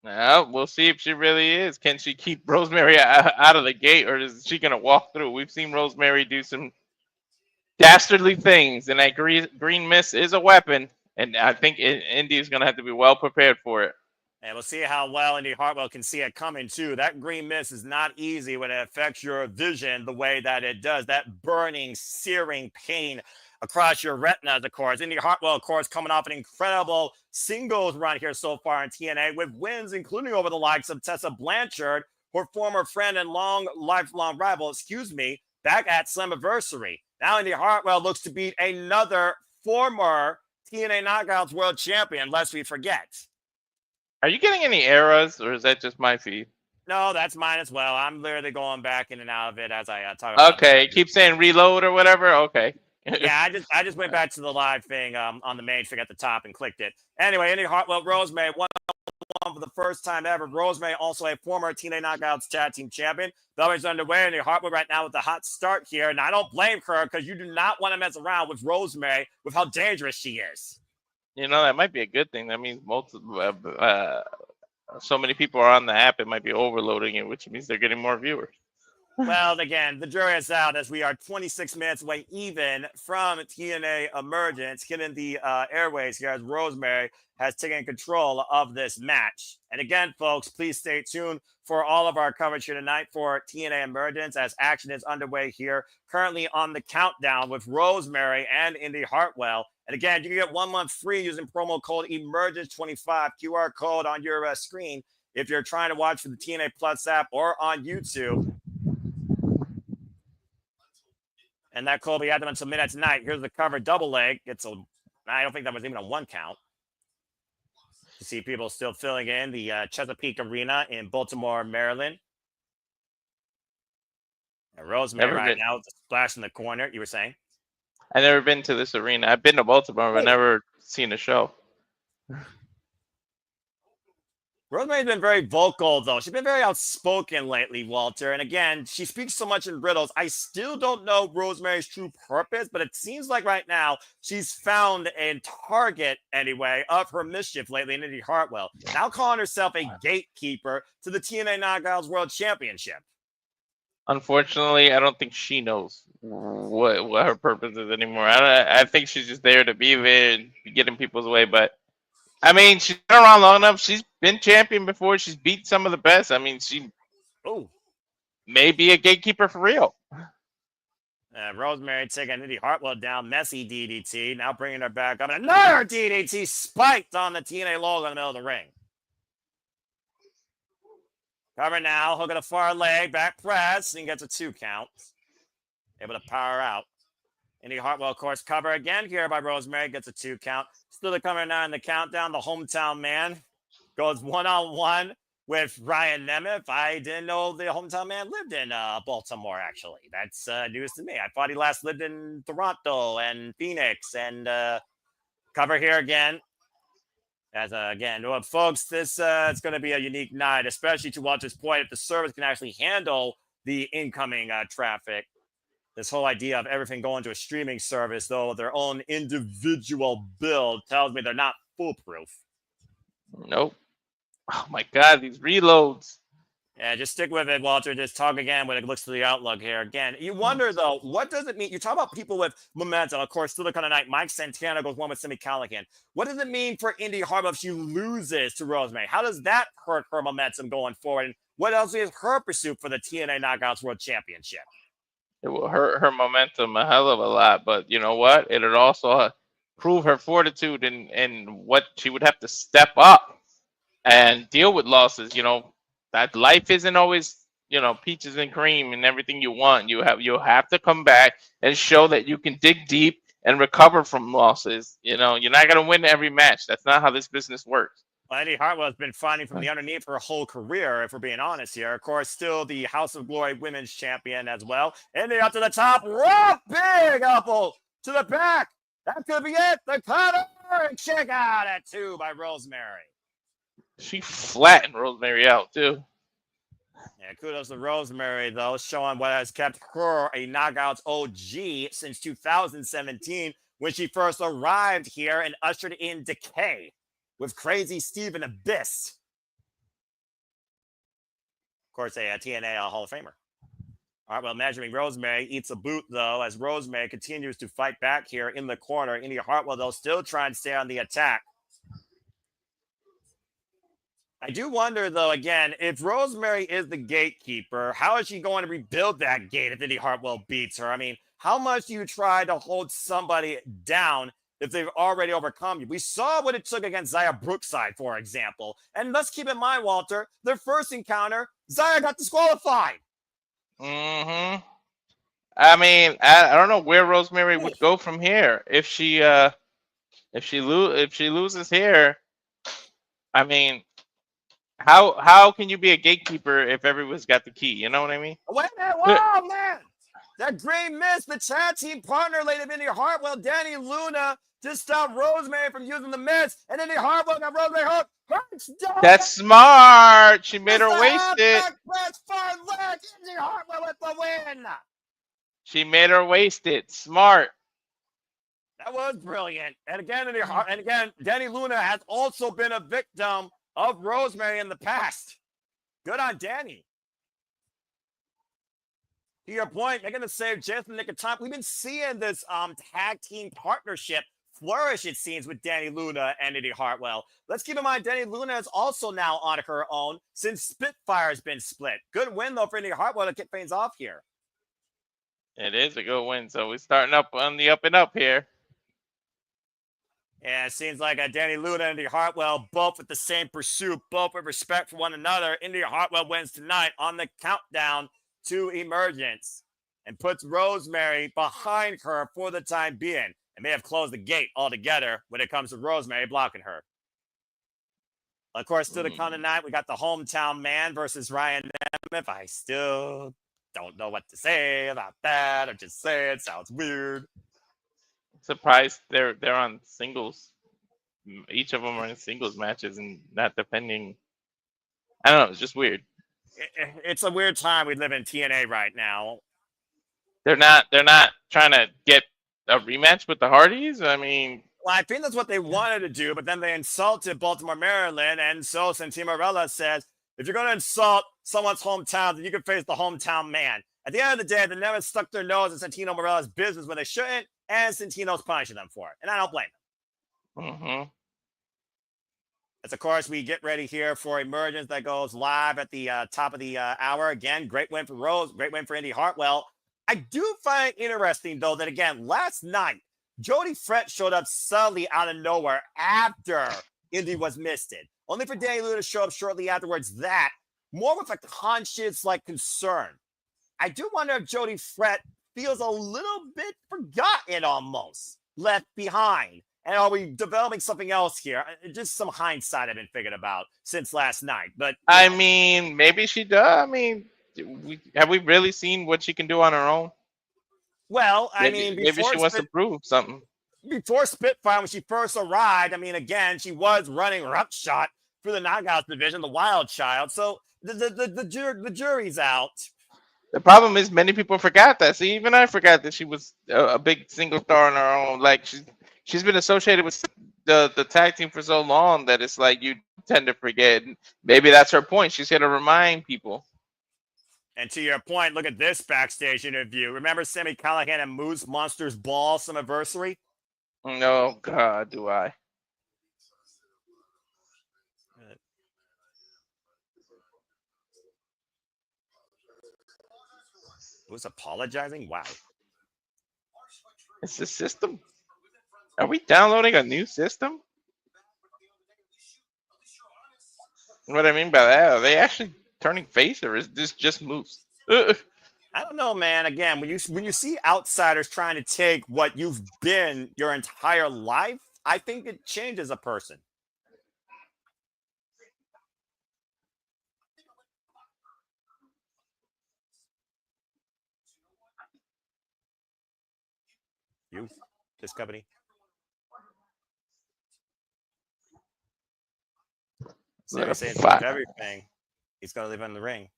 Well, we'll see if she really is. Can she keep Rosemary out of the gate, or is she going to walk through? We've seen Rosemary do some dastardly things, and that green mist is a weapon, and I think Indy is going to have to be well prepared for it. And we'll see how well Indy Hartwell can see it coming, too. That green mist is not easy when it affects your vision the way that it does. That burning, searing pain across your retinas, of course. Indy Hartwell, of course, coming off an incredible singles run here so far in TNA with wins, including over the likes of Tessa Blanchard, her former friend and lifelong rival, back at Slammiversary. Now Indy Hartwell looks to beat another former TNA Knockouts world champion, lest we forget. Are you getting any errors, or is that just my feed? No, that's mine as well. I'm literally going back in and out of it as I talk about it. Keep saying reload or whatever? Okay. Yeah, I just went back to the live thing on the main thing at the top and clicked it. Anyway, Indy Hartwell, Rosemary, one for the first time ever. Rosemary, also a former TNA Knockouts Tag Team Champion. The other's underway. Indy Hartwell right now with the hot start here. And I don't blame her because you do not want to mess around with Rosemary with how dangerous she is. You know, that might be a good thing. That means so many people are on the app, it might be overloading it, which means they're getting more viewers. Well, again, the jury is out as we are 26 minutes away even from TNA Emergence, hitting the airways here as Rosemary has taken control of this match. And again, folks, please stay tuned for all of our coverage here tonight for TNA Emergence as action is underway here, currently on the countdown with Rosemary and Indy Hartwell. And again, you can get 1 month free using promo code Emergence25, QR code on your screen if you're trying to watch for the TNA Plus app or on YouTube. And that code will be active until midnight tonight. Here's the cover double leg. I don't think that was even a one count. You see people still filling in the Chesapeake Arena in Baltimore, Maryland. And Rosemary Never right been. now with the splash in the corner. You were saying? I never been to this arena. I've been to Baltimore, but Oh. never seen a show. Rosemary's been very vocal, though. She's been very outspoken lately, Walter. And again, she speaks so much in riddles. I still don't know Rosemary's true purpose, but it seems like right now she's found a target, anyway, of her mischief lately in Indy Hartwell. Now calling herself a gatekeeper to the TNA Knockouts World Championship. Unfortunately, I don't think she knows what her purpose is anymore. I think she's just there to be there and be getting people's way. But I mean, she's been around long enough. She's been champion before. She's beat some of the best. I mean, she may be a gatekeeper for real. Rosemary taking Indy Hartwell down. Messy DDT. Now bringing her back up. And another DDT spiked on the TNA logo in the middle of the ring. Cover now. Hook of the far leg. Back press. And gets a 2 count. Able to power out. Indy Hartwell, of course, cover again here by Rosemary. Gets a 2 count. Still the cover now in the countdown. The hometown man goes one-on-one with Ryan Nemeth. I didn't know the hometown man lived in Baltimore, actually. That's news to me. I thought he last lived in Toronto and Phoenix. And cover here again. As again, well, folks, this it's going to be a unique night, especially to Walter's point, if the service can actually handle the incoming traffic. This whole idea of everything going to a streaming service, though their own individual build tells me they're not foolproof. Nope. Oh my God, these reloads. Yeah, just stick with it, Walter. Just talk again when it looks to the outlook here. Again, you wonder, though, what does it mean? You talk about people with momentum. Of course, still the kind of night. Mike Santana goes one with Sami Callihan. What does it mean for Indy Hartwell if she loses to Rosemary? How does that hurt her momentum going forward? And what else is her pursuit for the TNA Knockouts World Championship? It will hurt her momentum a hell of a lot, but you know what? It'll also prove her fortitude and what she would have to step up and deal with losses. You know, that life isn't always, you know, peaches and cream and everything you want. You'll have to come back and show that you can dig deep and recover from losses. You know, you're not gonna win every match. That's not how this business works. Well, Indy Hartwell has been fighting from the underneath her whole career, if we're being honest here. Of course, still the House of Glory Women's Champion as well. Indy up to the top. Rough, big elbow to the back. That could be it. The cutter and check out at 2 by Rosemary. She flattened Rosemary out too. Yeah, kudos to Rosemary, though, showing what has kept her a Knockouts OG since 2017 when she first arrived here and ushered in Decay with Crazy Steve Abyss. Of course, a TNA Hall of Famer. All right, well, imagining Rosemary eats a boot, though, as Rosemary continues to fight back here in the corner. Indy Hartwell, though, still trying to stay on the attack. I do wonder, though, again, if Rosemary is the gatekeeper, how is she going to rebuild that gate if Indy Hartwell beats her? I mean, how much do you try to hold somebody down if they've already overcome you? We saw what it took against Xia Brookside, for example. And let's keep in mind, Walter, their first encounter, Xia got disqualified. I mean, I don't know where Rosemary would go from here if she loses here. I mean, how can you be a gatekeeper if everyone's got the key? You know what I mean? Wait a minute, whoa, man! That great miss, the tag team partner late of Indy Hartwell, Danny Luna, to stop Rosemary from using the miss, and Indy Hartwell got Rosemary hooked. That's smart. She made her waste it. Press far leg. Indy Hartwell with the win. She made her waste it. Smart. That was brilliant. And again, Danny Luna has also been a victim of Rosemary in the past. Good on Danny. To your point, making the save just in the nick of time. We've been seeing this tag team partnership flourish, it seems, with Danny Luna and Indy Hartwell. Let's keep in mind, Danny Luna is also now on her own since Spitfire has been split. Good win, though, for Indy Hartwell to kick things off here. It is a good win, so we're starting up on the up and up here. Yeah, it seems like Danny Luna and Indy Hartwell both with the same pursuit, both with respect for one another. Indy Hartwell wins tonight on the countdown to Emergence and puts Rosemary behind her for the time being. And may have closed the gate altogether when it comes to Rosemary blocking her. Of course, still to come tonight, we got the hometown man versus Ryan Nemeth. I still don't know what to say about that. I'm just saying it sounds weird. Surprised they're on singles. Each of them are in singles matches and not defending. I don't know. It's just weird. It's a weird time we live in TNA right now. They're not trying to get a rematch with the Hardys. I mean, well, I think that's what they wanted to do, but then they insulted Baltimore, Maryland, and so Santana says, if you're going to insult someone's hometown, then you can face the hometown man. At the end of the day, the Nemeth stuck their nose in Santino Marella's business when they shouldn't, and Santino's punishing them for it. And I don't blame them. Mm-hmm. As, of course, we get ready here for Emergence that goes live at the top of the hour. Again, great win for Rose, great win for Indy Hartwell. I do find it interesting, though, that, again, last night, Jody Fret showed up suddenly out of nowhere after Indy was misted. Only for Danny Luna to show up shortly afterwards. That, more with a conscious, concern. I do wonder if Jody Fret feels a little bit forgotten almost, left behind. And are we developing something else here? Just some hindsight I've been thinking about since last night. But I mean, maybe she does. I mean, have we really seen what she can do on her own? Well, maybe she wants to prove something. Before Spitfire, when she first arrived, again, she was running roughshod through the Knockouts division, the Wild Child. So the jury's out. The problem is many people forgot that. See, even I forgot that she was a big single star on her own. Like she's been associated with the tag team for so long that it's like you tend to forget. Maybe that's her point. She's here to remind people. And to your point, look at this backstage interview. Remember Sami Callihan and Moose Monsters Ball anniversary? No, God, do I. Who's apologizing? Wow. It's the system. Are we downloading a new system? What I mean by that, are they actually turning face, or is this just Moose? I don't know, man. Again, when you see outsiders trying to take what you've been your entire life, I think it changes a person. You, this company. Sami saying everything. He's got to live in the ring.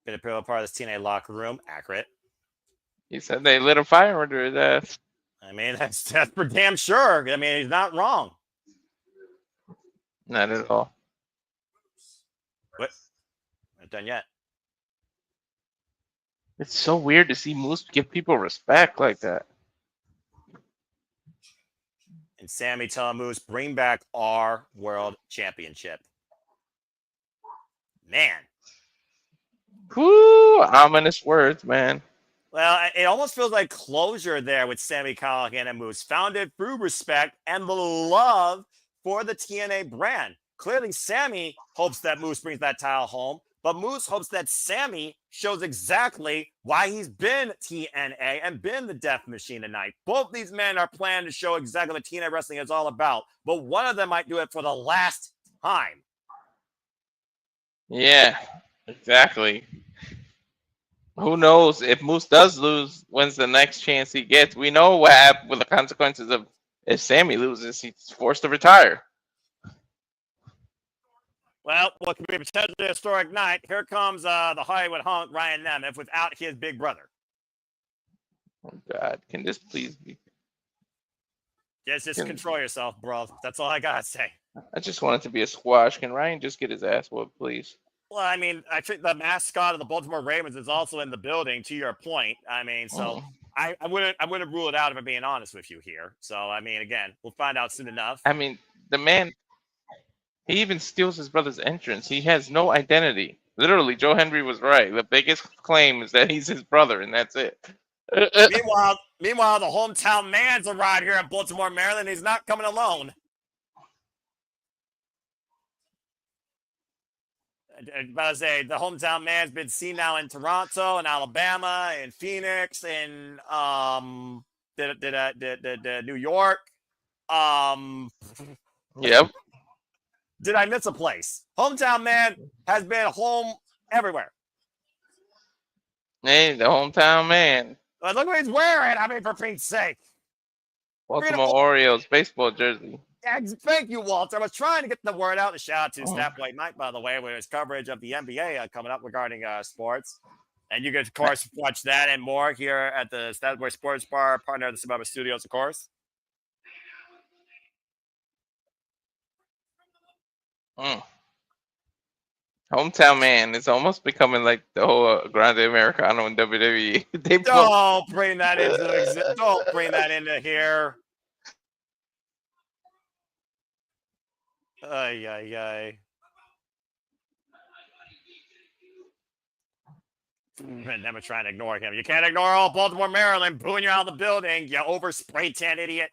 Been a pivotal part of this TNA locker room. Accurate. He said they lit a fire under his ass. That's for damn sure. He's not wrong. Not at all. What? Not done yet. It's so weird to see Moose give people respect like that. And Sami telling Moose, bring back our world championship. Man. Whoo, ominous words, man. Well, it almost feels like closure there with Sami Callihan and Moose, founded through respect and the love for the TNA brand. Clearly, Sami hopes that Moose brings that title home, but Moose hopes that Sami shows exactly why he's been TNA and been the Death Machine tonight. Both these men are planning to show exactly what TNA wrestling is all about, but one of them might do it for the last time. Yeah, exactly. Who knows if Moose does lose? When's the next chance he gets? We know what happened with the consequences of if Sami loses, he's forced to retire. Well, what could be a potentially historic night? Here comes the Hollywood hunk, Ryan Nemeth, without his big brother. Oh, God. Can this please be? Just control yourself, bro. That's all I got to say. I just want it to be a squash. Can Ryan just get his ass whooped, please? Well, I think the mascot of the Baltimore Ravens is also in the building, to your point. So I wouldn't rule it out if I'm being honest with you here. So, again, we'll find out soon enough. The man... He even steals his brother's entrance. He has no identity. Literally, Joe Henry was right. The biggest claim is that he's his brother, and that's it. Meanwhile, the hometown man's arrived here in Baltimore, Maryland. He's not coming alone. About to say, the hometown man's been seen now in Toronto, in Alabama, in Phoenix, in New York. Yep. did I miss a place? Hometown man has been home everywhere. Hey, the hometown man. But look what he's wearing. I mean, for Pete's sake. Baltimore Orioles baseball jersey. Yeah, thank you, Walter. I was trying to get the word out. A shout out to Stat Boy Mike, by the way, with his coverage of the NBA coming up regarding sports. And you can, of course, watch that and more here at the Stat Boy Sports Bar, partner of the Suburban Studios, of course. Hometown man is almost becoming like the whole Grande Americano in WWE. Don't bring that into Don't bring that into here. Ay, ay, ay. Never trying to ignore him. You can't ignore all Baltimore, Maryland booing you out of the building. You over spray tan idiot.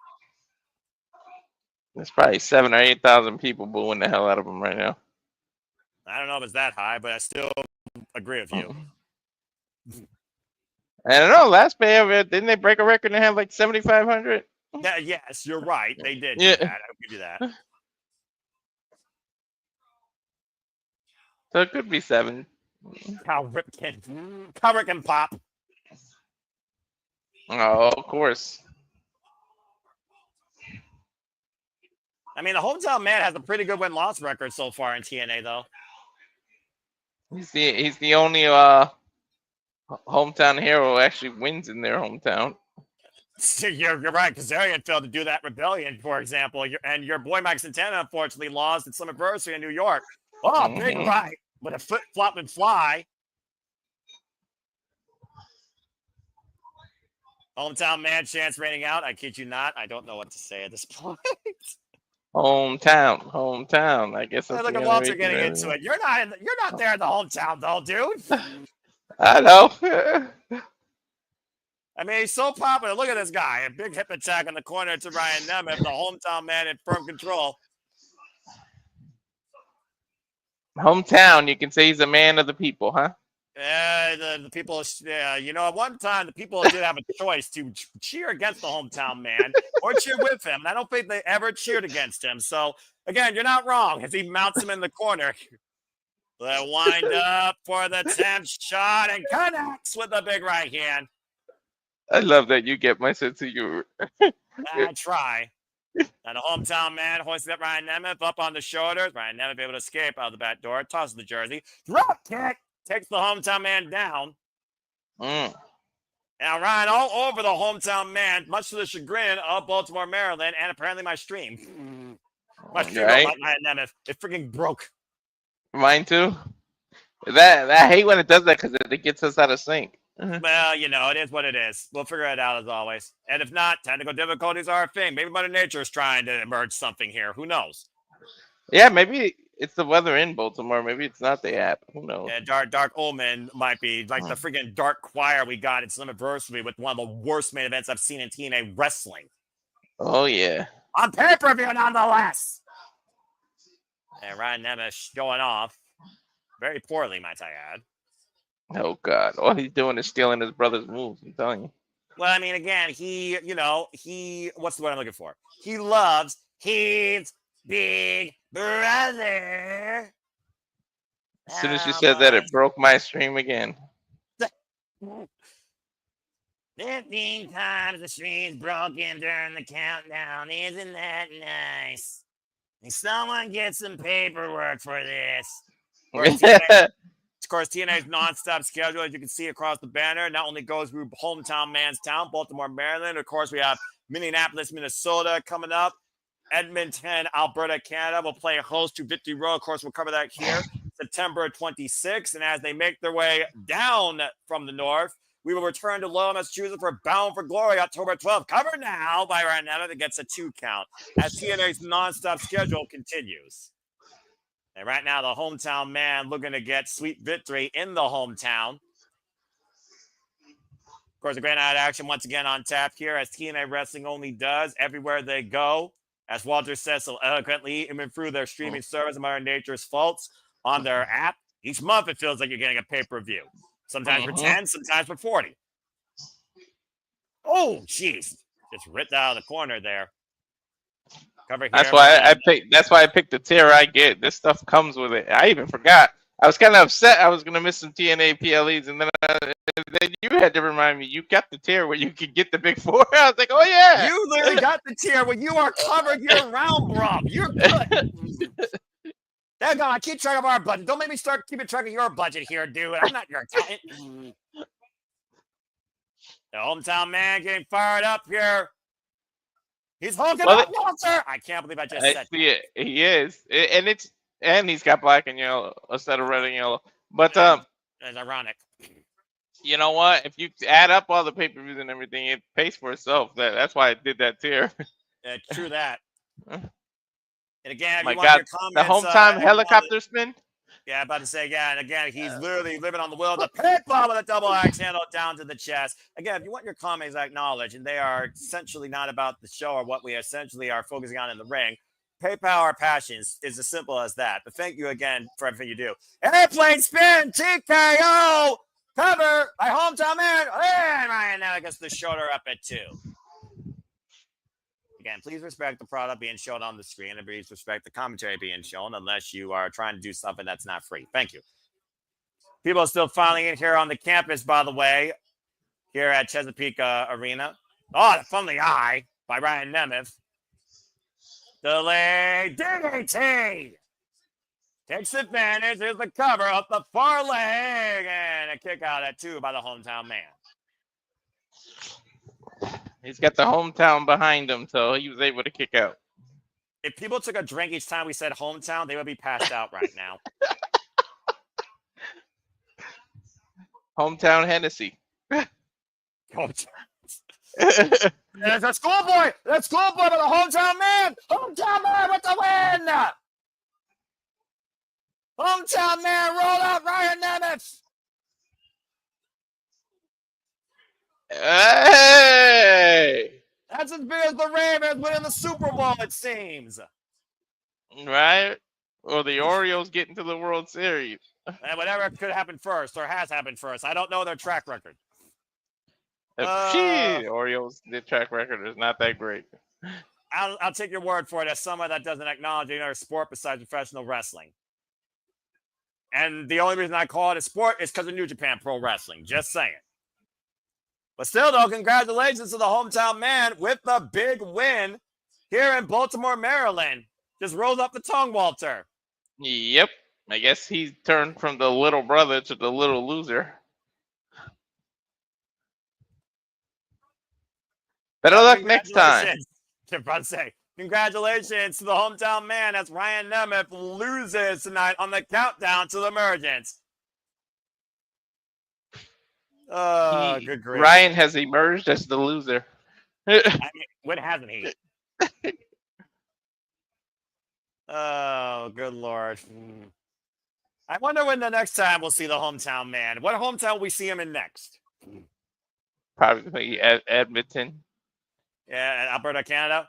There's probably 7,000 or 8,000 people booing the hell out of him right now. I don't know if it's that high, but I still agree with you. I don't know. Last pay, didn't they break a record and have like 7,500? Yes, you're right. They did. Yeah. Do that. I'll give you that. So it could be 7. How Ripken pop. Oh, of course. I mean, the hometown man has a pretty good win-loss record so far in TNA, though. He's the only hometown hero who actually wins in their hometown. You're right. Kazarian failed to do that rebellion, for example. And your boy Mike Santana, unfortunately, lost at Summerversary in New York. Oh, big right. With a flip-flop and fly. Hometown man chance raining out. I kid you not. I don't know what to say at this point. Hometown. I guess that's look at Walter getting into it. You're not there in the hometown, though, dude. I know. I mean, he's so popular. Look at this guy. A big hip attack in the corner to Ryan Nemeth, the hometown man in firm control. Hometown, you can say he's a man of the people, huh? The people, at one time, the people did have a choice to cheer against the hometown man or cheer with him. And I don't think they ever cheered against him. So, again, you're not wrong as he mounts him in the corner. The wind up for the 10th shot and connects with the big right hand. I love that you get my sense of humor. I try. Now the hometown man hoists up Ryan Nemeth up on the shoulders. Ryan Nemeth able to escape out of the back door, tosses the jersey. Drop kick. Takes the hometown man down. Now Ryan all over the hometown man, much to the chagrin of Baltimore, Maryland, and apparently my stream. My stream don't like Ryan Nemeth. It freaking broke. Mine too. I hate when it does that because it gets us out of sync. Well, it is what it is. We'll figure it out as always. And if not, technical difficulties are a thing. Maybe Mother Nature is trying to emerge something here. Who knows? Yeah, maybe it's the weather in Baltimore. Maybe it's not the app. Who knows? Yeah, Dark Omen might be like the freaking Dark Choir we got at Summerversary with one of the worst main events I've seen in TNA wrestling. Oh, yeah. On pay-per-view, nonetheless. And Ryan Nemeth going off very poorly, might I add. Oh, God. All he's doing is stealing his brother's moves, I'm telling you. Well, I mean, again, what's the word I'm looking for? He loves his big brother. As soon as you said that, it broke my stream again. 15 times the stream's broken during the countdown. Isn't that nice? And someone get some paperwork for this. Of course, TNA's non-stop schedule, as you can see across the banner, not only goes through hometown man's town, Baltimore, Maryland. Of course, we have Minneapolis, Minnesota coming up. Edmonton, Alberta, Canada will play host to Victory Road. Of course, we'll cover that here September 26th. And as they make their way down from the north, we will return to Lowell, Massachusetts for Bound for Glory October 12th. Covered now by Ryan Nemeth that gets a 2 count as TNA's nonstop schedule continues. And right now, the hometown man looking to get sweet victory in the hometown. Of course, a great night action once again on tap here as TNA Wrestling only does everywhere they go. As Walter says so eloquently, even through their streaming service, Modern Nature's faults on their app. Each month, it feels like you're getting a pay-per-view. Sometimes for 10, sometimes for 40. Oh, jeez. Just ripped out of the corner there. Cover here. That's why I picked. That's why I picked the tier I get. This stuff comes with it. I even forgot. I was kind of upset. I was gonna miss some TNA PLEs, and then you had to remind me. You got the tier where you could get the big four. I was like, oh yeah. You literally got the tier when you are covered year round, bro. You're good. Daggone, I keep track of our budget. Don't make me start keeping track of your budget here, dude. I'm not your accountant. The hometown man getting fired up here. He's hulking up, Walter. I can't believe I just said that. He is. And he's got black and yellow instead of red and yellow. But it's ironic. You know what? If you add up all the pay-per-views and everything, it pays for itself. That's why I did that tier. True that. And again, if my you want God, your comments, the hometown helicopter spin. Yeah, about to say again. Again, he's literally living on the will. The pit bomb with a double axe handle down to the chest. Again, if you want your comments acknowledged, and they are essentially not about the show or what we essentially are focusing on in the ring, PayPal or passions is as simple as that. But thank you again for everything you do. Airplane spin, TKO, cover by hometown man. And Ryan now gets the shoulder up at 2. Again, please respect the product being shown on the screen and please respect the commentary being shown unless you are trying to do something that's not free. Thank you. People are still filing in here on the campus, by the way, here at Chesapeake Arena. Oh, the Friendly Eye by Ryan Nemeth. Delayed DDT. Takes advantage. Here's the cover up the far leg and a kick out at 2 by the hometown man. He's got the hometown behind him, so he was able to kick out. If people took a drink each time we said hometown, they would be passed out right now. Hometown Hennessy. That's a schoolboy. That's schoolboy by the hometown man. Hometown man with the win. Hometown man roll out Ryan Nemeth. Hey! That's as big as the Ravens winning the Super Bowl, it seems. Right? Or the Orioles getting to the World Series. And whatever could happen first or has happened first. I don't know their track record. The Orioles, their track record is not that great. I'll take your word for it as someone that doesn't acknowledge any other sport besides professional wrestling. And the only reason I call it a sport is because of New Japan Pro Wrestling. Just saying. But still, though, congratulations to the hometown man with the big win here in Baltimore, Maryland. Just rolled up the tongue, Walter. Yep. I guess he turned from the little brother to the little loser. Better luck next time. I'm about to say, congratulations to the hometown man as Ryan Nemeth loses tonight on the countdown to the Emergence. Good grief. Ryan has emerged as the loser. I mean, when hasn't he? Oh, good Lord. I wonder when the next time we'll see the hometown man. What hometown will we see him in next? Probably Edmonton. Yeah, Alberta, Canada.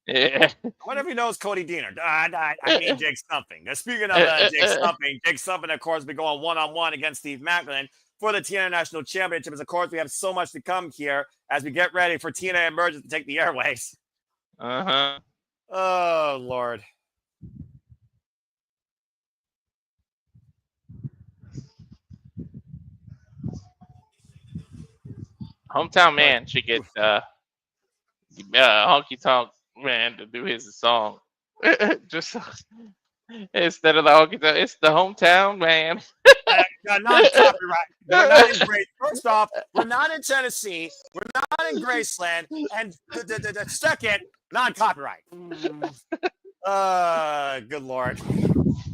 Yeah. I wonder if he knows Cody Deaner. I mean Jake Stumping. Speaking of Jake Stumping, of course, be going one-on-one against Steve Maclin for the TNA National Championship. As of course, we have so much to come here as we get ready for TNA Emergence to take the airways. Uh-huh. Oh, Lord. Hometown man should get Honky Tonk Man to do his song. Just instead of the Honky Tonk, it's the hometown man. Non-copyright. We're not in First off, we're not in Tennessee. We're not in Graceland. And the second, non-copyright. Good Lord.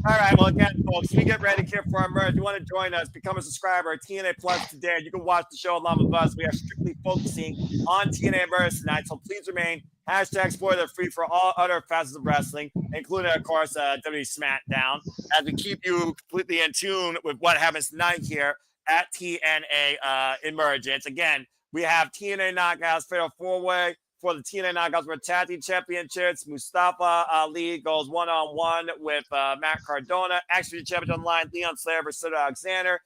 All right, well, again, folks, we get ready here for our merge. If you want to join us, become a subscriber at TNA Plus today. You can watch the show along with us. We are strictly focusing on TNA Emergence tonight, so please remain #spoiler free for all other facets of wrestling, including, of course, WWE SmackDown, as we keep you completely in tune with what happens tonight here at TNA Emergence. Again, we have TNA Knockouts Fatal 4-Way. For the TNA Knockouts World Tag Team Championships, Mustafa Ali goes one-on-one with Matt Cardona. Actually, Championship Online, Leon Slater versus Cedric Alexander.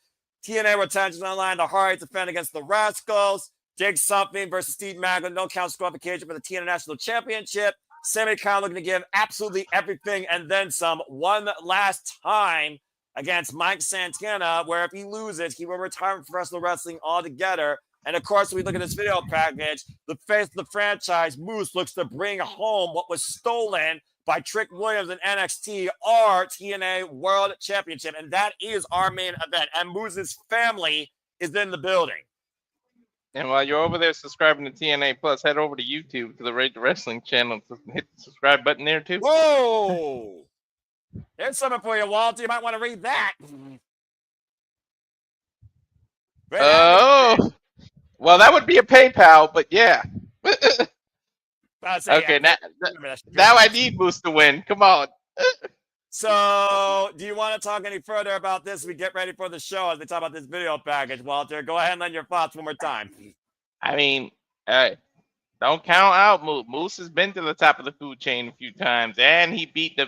TNA World Tag Team Online, the Hardy defend against the Rascalz. Jake Something versus Steve Maclin. No count disqualification for the TNA National Championship. Sami kind of looking to give absolutely everything and then some one last time against Mike Santana, where if he loses, he will retire from professional wrestling altogether. And of course, when we look at this video package, the face of the franchise, Moose, looks to bring home what was stolen by Trick Williams and NXT, our TNA World Championship. And that is our main event. And Moose's family is in the building. And while you're over there subscribing to TNA Plus, head over to YouTube to the Rage Wrestling channel to hit the subscribe button there too. Whoa! There's something for you, Walter. You might want to read that. Oh, well, that would be a PayPal, but yeah. Okay, now I need Moose to win. Come on. So, do you want to talk any further about this? We get ready for the show as we talk about this video package, Walter. Go ahead and lend your thoughts one more time. I mean, don't count out Moose. Moose has been to the top of the food chain a few times, and he beat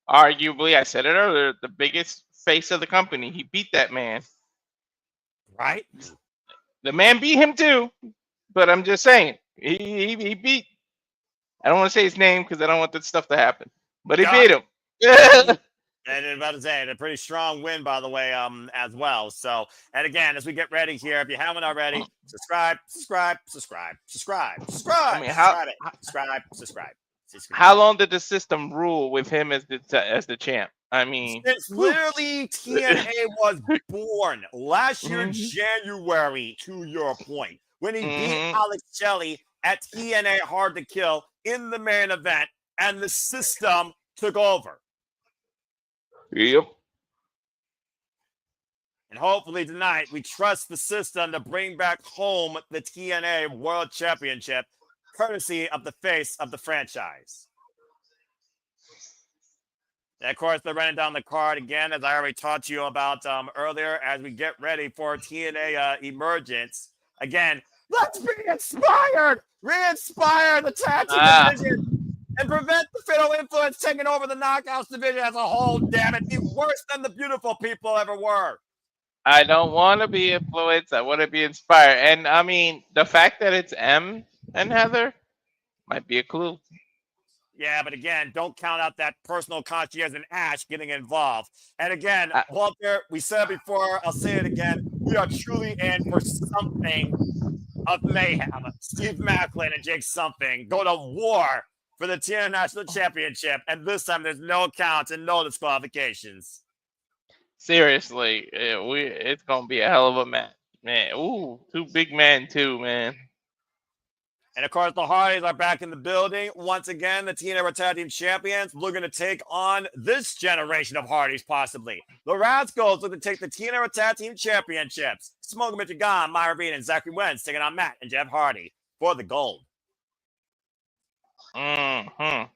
arguably, I said it earlier, the biggest face of the company. He beat that man. Right? The man beat him too, but I'm just saying, he beat. I don't want to say his name because I don't want that stuff to happen, but he beat him. And I'm about to say, a pretty strong win, by the way, as well. So, and again, as we get ready here, if you haven't already, subscribe. I mean, subscribe. How long did the system rule with him as the champ? I mean, since literally TNA was born last year, January, to your point, when he beat Alex Shelley at TNA Hard to Kill in the main event, and the system took over. Yep. And hopefully tonight we trust the system to bring back home the TNA World Championship, courtesy of the face of the franchise. And of course, they're running down the card again, as I already talked to you about earlier, as we get ready for TNA Emergence. Again, let's be inspired! Re-inspire the tag team division! And prevent the fatal influence taking over the knockouts division as a whole, damn it. Be worse than the beautiful people ever were. I don't want to be influenced. I want to be inspired. And I mean, the fact that it's M and Heather might be a clue. Yeah, but again, don't count out that personal concierge and Ash getting involved. And again, Walter, we said it before, I'll say it again. We are truly in for something of mayhem. Steve Maclin and Jake Something go to war for the TNA National Championship, and this time there's no counts and no disqualifications. Seriously, it's gonna be a hell of a match, man. Ooh, two big men too, man. And of course, the Hardys are back in the building once again. The TNA Tag Team Champions looking to take on this generation of Hardys, possibly. The Rascalz looking to take the TNA Tag Team Championships. Smoking Mr. Gone, Myron, and Zachary Wentz taking on Matt and Jeff Hardy for the gold. And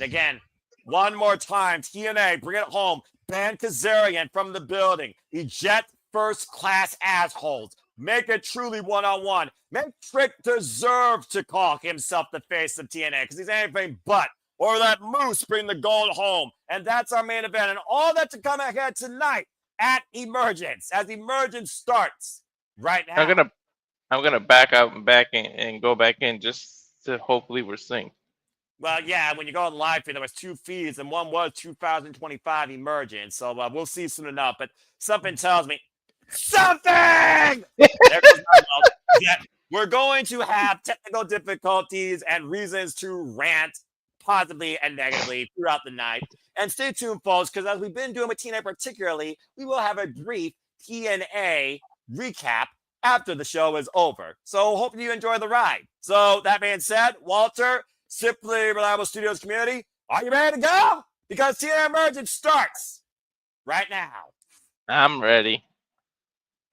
again, one more time, TNA, bring it home. Ban Kazarian from the building. Eject first-class assholes. Make it truly one-on-one. Make Trick deserve to call himself the face of TNA because he's anything but. Or let Moose bring the gold home. And that's our main event. And all that to come ahead tonight at Emergence as Emergence starts right now. I'm gonna back out and back in and go back in just to hopefully we're synced. Well, yeah, when you go on live feed, there was 2 feeds, and one was 2025 Emergence. So we'll see soon enough. But something tells me, something! We're going to have technical difficulties and reasons to rant positively and negatively throughout the night. And stay tuned, folks, because as we've been doing with TNA particularly, we will have a brief TNA recap after the show is over. So hope you enjoy the ride. So that being said, Walter, Simply Reliable Studios community, are you ready to go? Because TNA Emergence starts right now. I'm ready.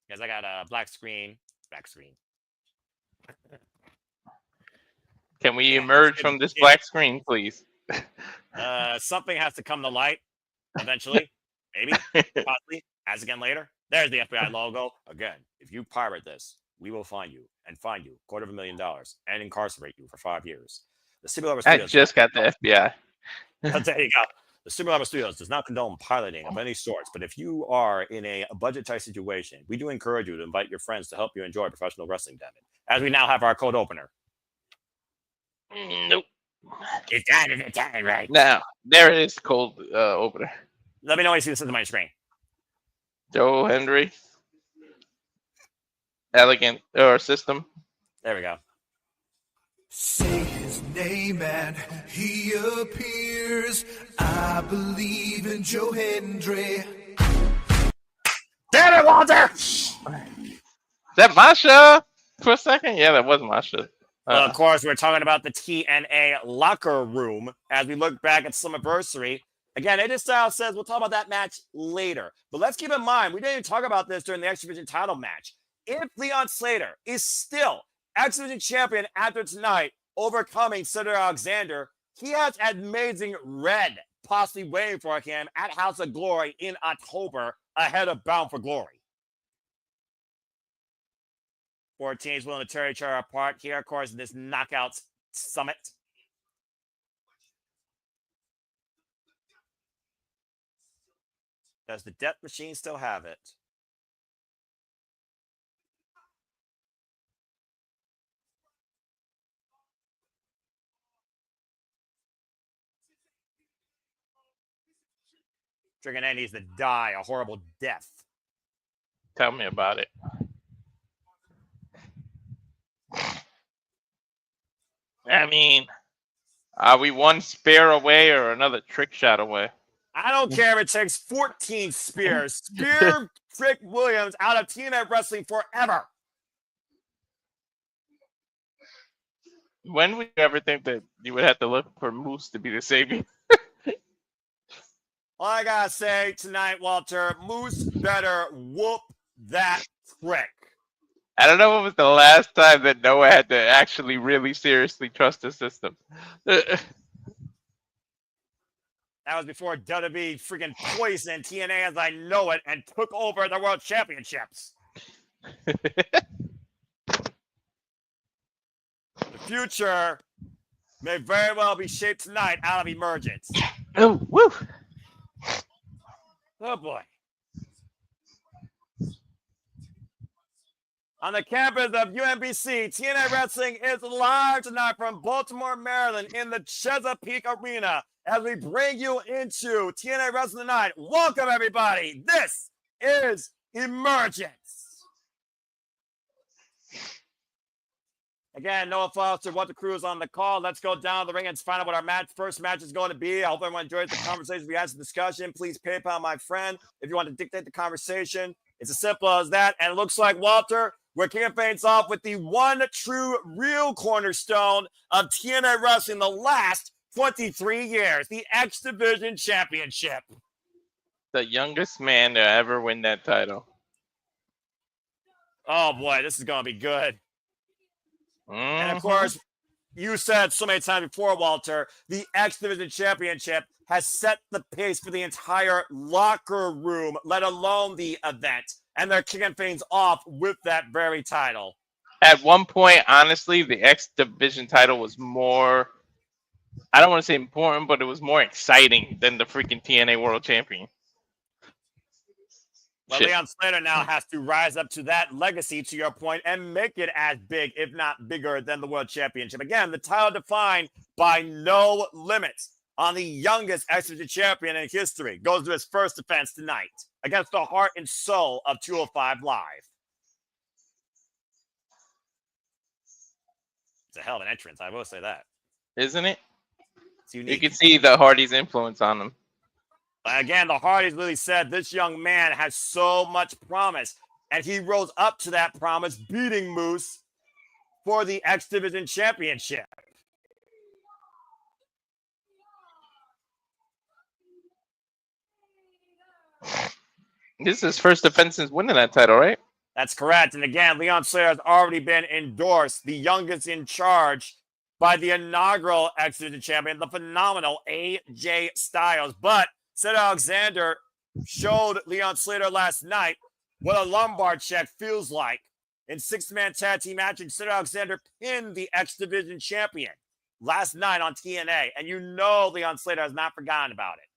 Because I got a black screen. Can we emerge from this black screen, please? Something has to come to light eventually. Maybe. Possibly. As again later. There's the FBI logo. Again, if you pirate this, we will find you and find you $250,000 and incarcerate you for 5 years. The Simulator Studios. I just got the FBI. There you go. The Simulator Studios does not condone piloting of any sorts, but if you are in a budget-tight situation, we do encourage you to invite your friends to help you enjoy professional wrestling, damn it. As we now have our code opener. Nope. It's time, right? Now, there it is, cold opener. Let me know when you see this on my screen. Joe Henry. Elegant or system. There we go. Say his name and he appears. I believe in Joe Hendry. Damn it, Walter! Is that Masha for a second? Yeah, that was Masha. Well, of course, we're talking about the TNA locker room as we look back at Slammiversary. Again, AJ Styles says we'll talk about that match later. But let's keep in mind, we didn't even talk about this during the X Division title match. If Leon Slater is still X Division champion after tonight, overcoming Cedric Alexander, he has amazing red possibly waiting for him at House of Glory in October ahead of Bound for Glory. 4 teams willing to tear each other apart here, of course, in this Knockouts Summit. Does the Death Machine still have it? Dragon A needs to die a horrible death. Tell me about it. I mean, are we one spear away or another trick shot away? I don't care if it takes 14 spears. Spear Trick Williams out of TNA Wrestling forever. When would you ever think that you would have to look for Moose to be the savior? All I gotta say tonight, Walter, Moose better whoop that trick. I don't know when was the last time that Noah had to actually really seriously trust the system. That was before WWE freaking poisoned TNA as I know it and took over the World Championships. The future may very well be shaped tonight out of Emergence. Oh, woo! Oh boy. On the campus of UMBC, TNA Wrestling is live tonight from Baltimore, Maryland in the Chesapeake Arena as we bring you into TNA Wrestling tonight. Welcome, everybody. This is Emergence. Again, Noah Foster, what the Cruz on the call. Let's go down the ring and find out what our first match is going to be. I hope everyone enjoys the conversation. We had some discussion. Please PayPal my friend if you want to dictate the conversation. It's as simple as that. And it looks like, Walter, we're kicking things off with the one true real cornerstone of TNA Wrestling the last 23 years, the X Division Championship. The youngest man to ever win that title. Oh, boy, this is going to be good. Mm-hmm. And, of course, you said so many times before, Walter, the X Division Championship has set the pace for the entire locker room, let alone the event. And they're kicking things off with that very title. At one point, honestly, the X Division title was more, I don't want to say important, but it was more exciting than the freaking TNA World Champion. Well, Leon Slater now has to rise up to that legacy, to your point, and make it as big, if not bigger, than the World Championship. Again, the title defined by no limits on the youngest X Division champion in history. Goes to his first defense tonight against the heart and soul of 205 Live. It's a hell of an entrance, I will say that. Isn't it? It's unique. You can see the Hardy's influence on him. Again, the Hardys really said this young man has so much promise, and he rose up to that promise, beating Moose for the X Division Championship. This is his first defense since winning that title, right? That's correct. And again, Leon Slater has already been endorsed, the youngest in charge, by the inaugural X Division champion, the phenomenal AJ Styles. But Cedric Alexander showed Leon Slater last night what a lumbar check feels like. In six-man tag team matching, Cedric Alexander pinned the X Division champion last night on TNA. And you know Leon Slater has not forgotten about it.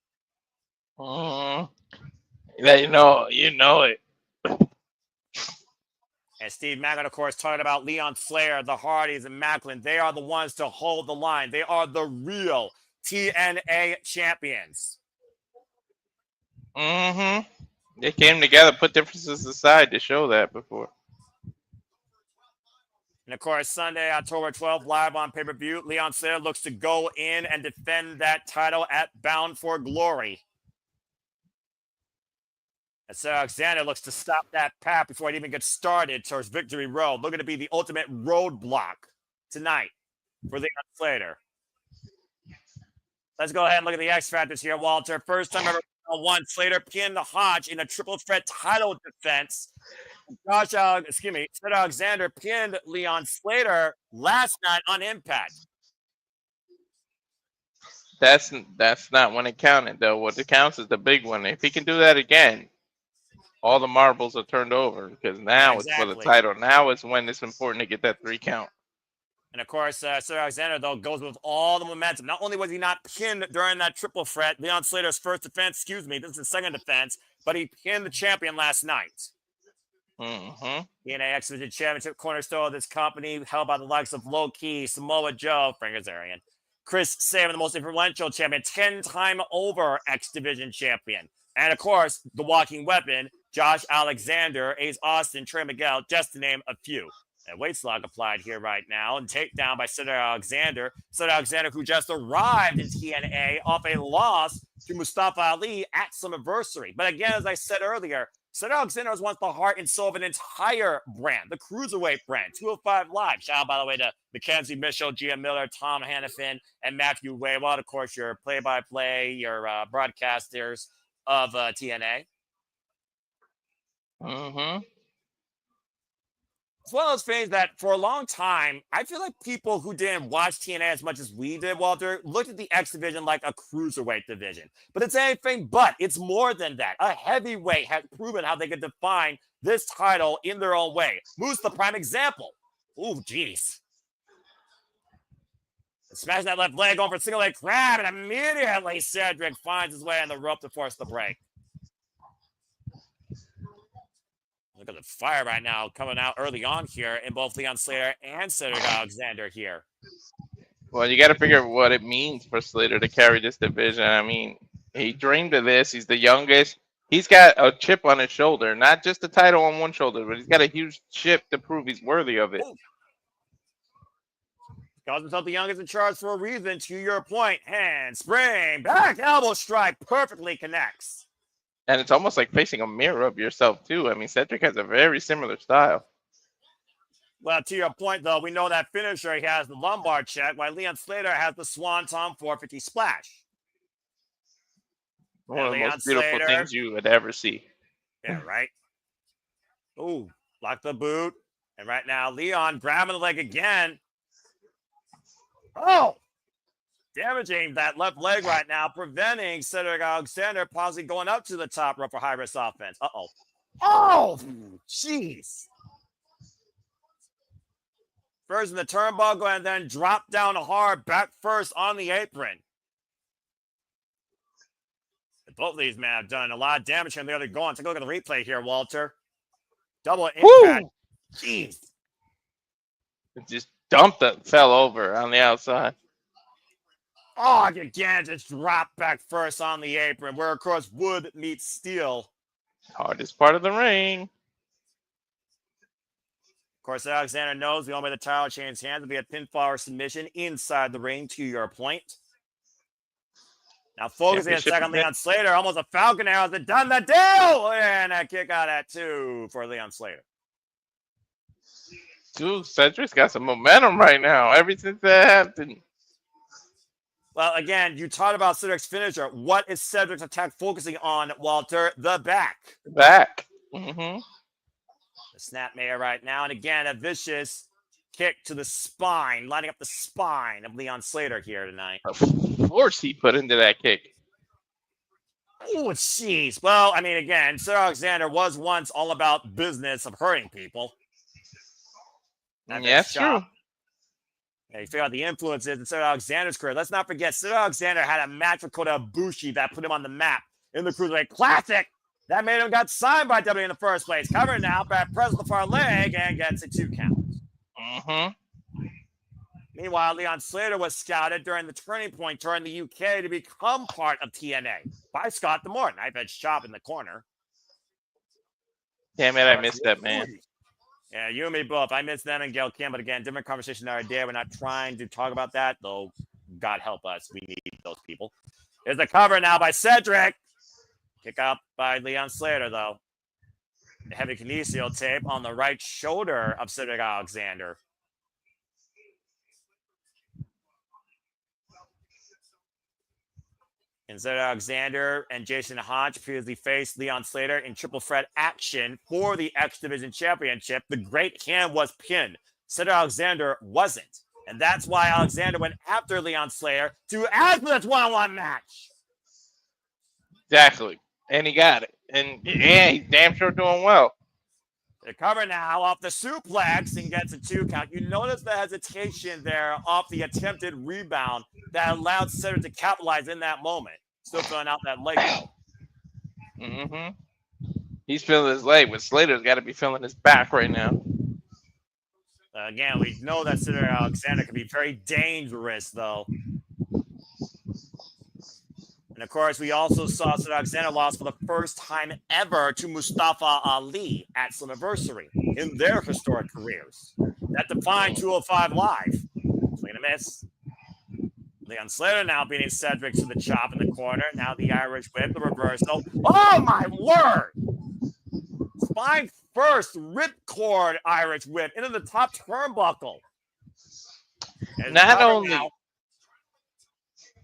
Yeah, you know it. And Steve Maclin, of course, talking about Leon Flair, the Hardys, and Maclin. They are the ones to hold the line. They are the real TNA champions. They came together, put differences aside to show that before. And of course, Sunday, October 12th, live on pay-per-view, Leon Slater looks to go in and defend that title at Bound for Glory. And so Alexander looks to stop that path before it even gets started towards Victory Road. Looking to be the ultimate roadblock tonight for Leon Slater. Let's go ahead and look at the X Factors here, Walter. First time ever won. Slater pinned Hodge in a triple threat title defense. Slater Alexander pinned Leon Slater last night on Impact. That's not when it counted, though. What counts is the big one. If he can do that again, all the marbles are turned over because now it's for the title. Now is when it's important to get that 3 count. And of course, Slater Alexander, though, goes with all the momentum. Not only was he not pinned during that triple threat, Leon Slater's first defense, this is his second defense, but he pinned the champion last night. TNA X Division Championship cornerstone of this company, held by the likes of Low Key, Samoa Joe, Frank Kazarian, Chris Sabin, the most influential champion, 10-time over X Division champion. And of course, the walking weapon, Josh Alexander, Ace Austin, Trey Miguel, just to name a few. And weight slog applied here right now, and takedown by Slater Alexander. Slater Alexander, who just arrived in TNA off a loss to Mustafa Ali at Summiversary. But again, as I said earlier, Slater Alexander was once the heart and soul of an entire brand, the Cruiserweight brand, 205 Live. Shout out, by the way, to Mackenzie Mitchell, Gia Miller, Tom Hannafin, and Matthew Waywald. Of course, your play-by-play, your broadcasters of TNA. It's one of those things that for a long time, I feel like people who didn't watch TNA as much as we did, Walter, looked at the X division like a cruiserweight division. But it's anything but. It's more than that. A heavyweight has proven how they could define this title in their own way. Moose, the prime example. Ooh, jeez. Smash that left leg over a single leg grab, and immediately Cedric finds his way on the rope to force the break. Look at the fire right now coming out early on here in both Leon Slater and Cedric Alexander here. Well, you got to figure out what it means for Slater to carry this division. I mean, he dreamed of this. He's the youngest. He's got a chip on his shoulder, not just the title on one shoulder, but he's got a huge chip to prove he's worthy of it. Calls himself the youngest in charge for a reason. To your point, handspring, back elbow strike perfectly connects. And it's almost like facing a mirror of yourself, too. I mean, Cedric has a very similar style. Well, to your point, though, we know that finisher, he has the lumbar check, while Leon Slater has the Swanton 450 splash. One of the most beautiful things you would ever see. Yeah, right? Ooh, block the boot. And right now, Leon grabbing the leg again. Oh! Damaging that left leg right now, preventing Cedric Alexander possibly going up to the top rope for high-risk offense. Uh-oh. Oh, jeez. First in the turnbuckle and then drop down hard, back first on the apron. Both of these men have done a lot of damage here, and they're going. Take a look at the replay here, Walter. Double impact. Woo! Jeez. It just dumped it, fell over on the outside. Oh, again, just drop back first on the apron, where, of course, wood meets steel. Hardest part of the ring. Of course, Alexander knows the only way the title changes hands will be a pinfall or submission inside the ring, to your point. Now focusing a second on Leon Slater, almost a Falcon Arrow has done the deal! And a kick out at 2 for Leon Slater. Dude, Cedric's got some momentum right now, ever since that happened. Well, again, you talked about Cedric's finisher. What is Cedric's attack focusing on, Walter? The back. The back. The snapmare right now. And again, a vicious kick to the spine, lining up the spine of Leon Slater here tonight. Of course he put into that kick. Oh, jeez. Well, I mean, again, Cedric Alexander was once all about business of hurting people. Yeah, that's true. Yeah, you figure out the influences in Cedric Alexander's career. Let's not forget, Cedric Alexander had a match with Kota Ibushi that put him on the map in the Cruiserweight Classic. That made him got signed by WWE in the first place. Covered now, back presses the far leg and gets a 2 count. Meanwhile, Leon Slater was scouted during the Turning Point tour in the UK to become part of TNA by Scott D'Amore. Knife edge chop in the corner. Damn it, I missed that, man. Yeah, you and me both. I missed them and Gail Kim, but again, different conversation the other day. We're not trying to talk about that, though. God help us. We need those people. There's a cover now by Cedric. Kick out by Leon Slater, though. The heavy kinesio tape on the right shoulder of Cedric Alexander. And Cedric Alexander and Jason Hodge previously faced Leon Slater in triple threat action for the X Division Championship. The Great Hand was pinned. Cedric Alexander wasn't. And that's why Alexander went after Leon Slater to add for this one-on-one match. Exactly. And he got it. And yeah, he's damn sure doing well. The cover now off the suplex and gets a 2 count. You notice the hesitation there off the attempted rebound that allowed Cedric to capitalize in that moment. Still filling out that leg though. He's feeling his leg, but Slater's got to be feeling his back right now. Again, we know that Cedric Alexander can be very dangerous, though. And of course, we also saw Cedric Alexander lost for the first time ever to Mustafa Ali at Slammiversary in their historic careers. That defined 205 Live. Swing and a miss. Leon Slater now beating Cedric to the chop in the corner. Now the Irish whip, the reversal. Oh my word! Spine first, ripcord Irish whip into the top turnbuckle.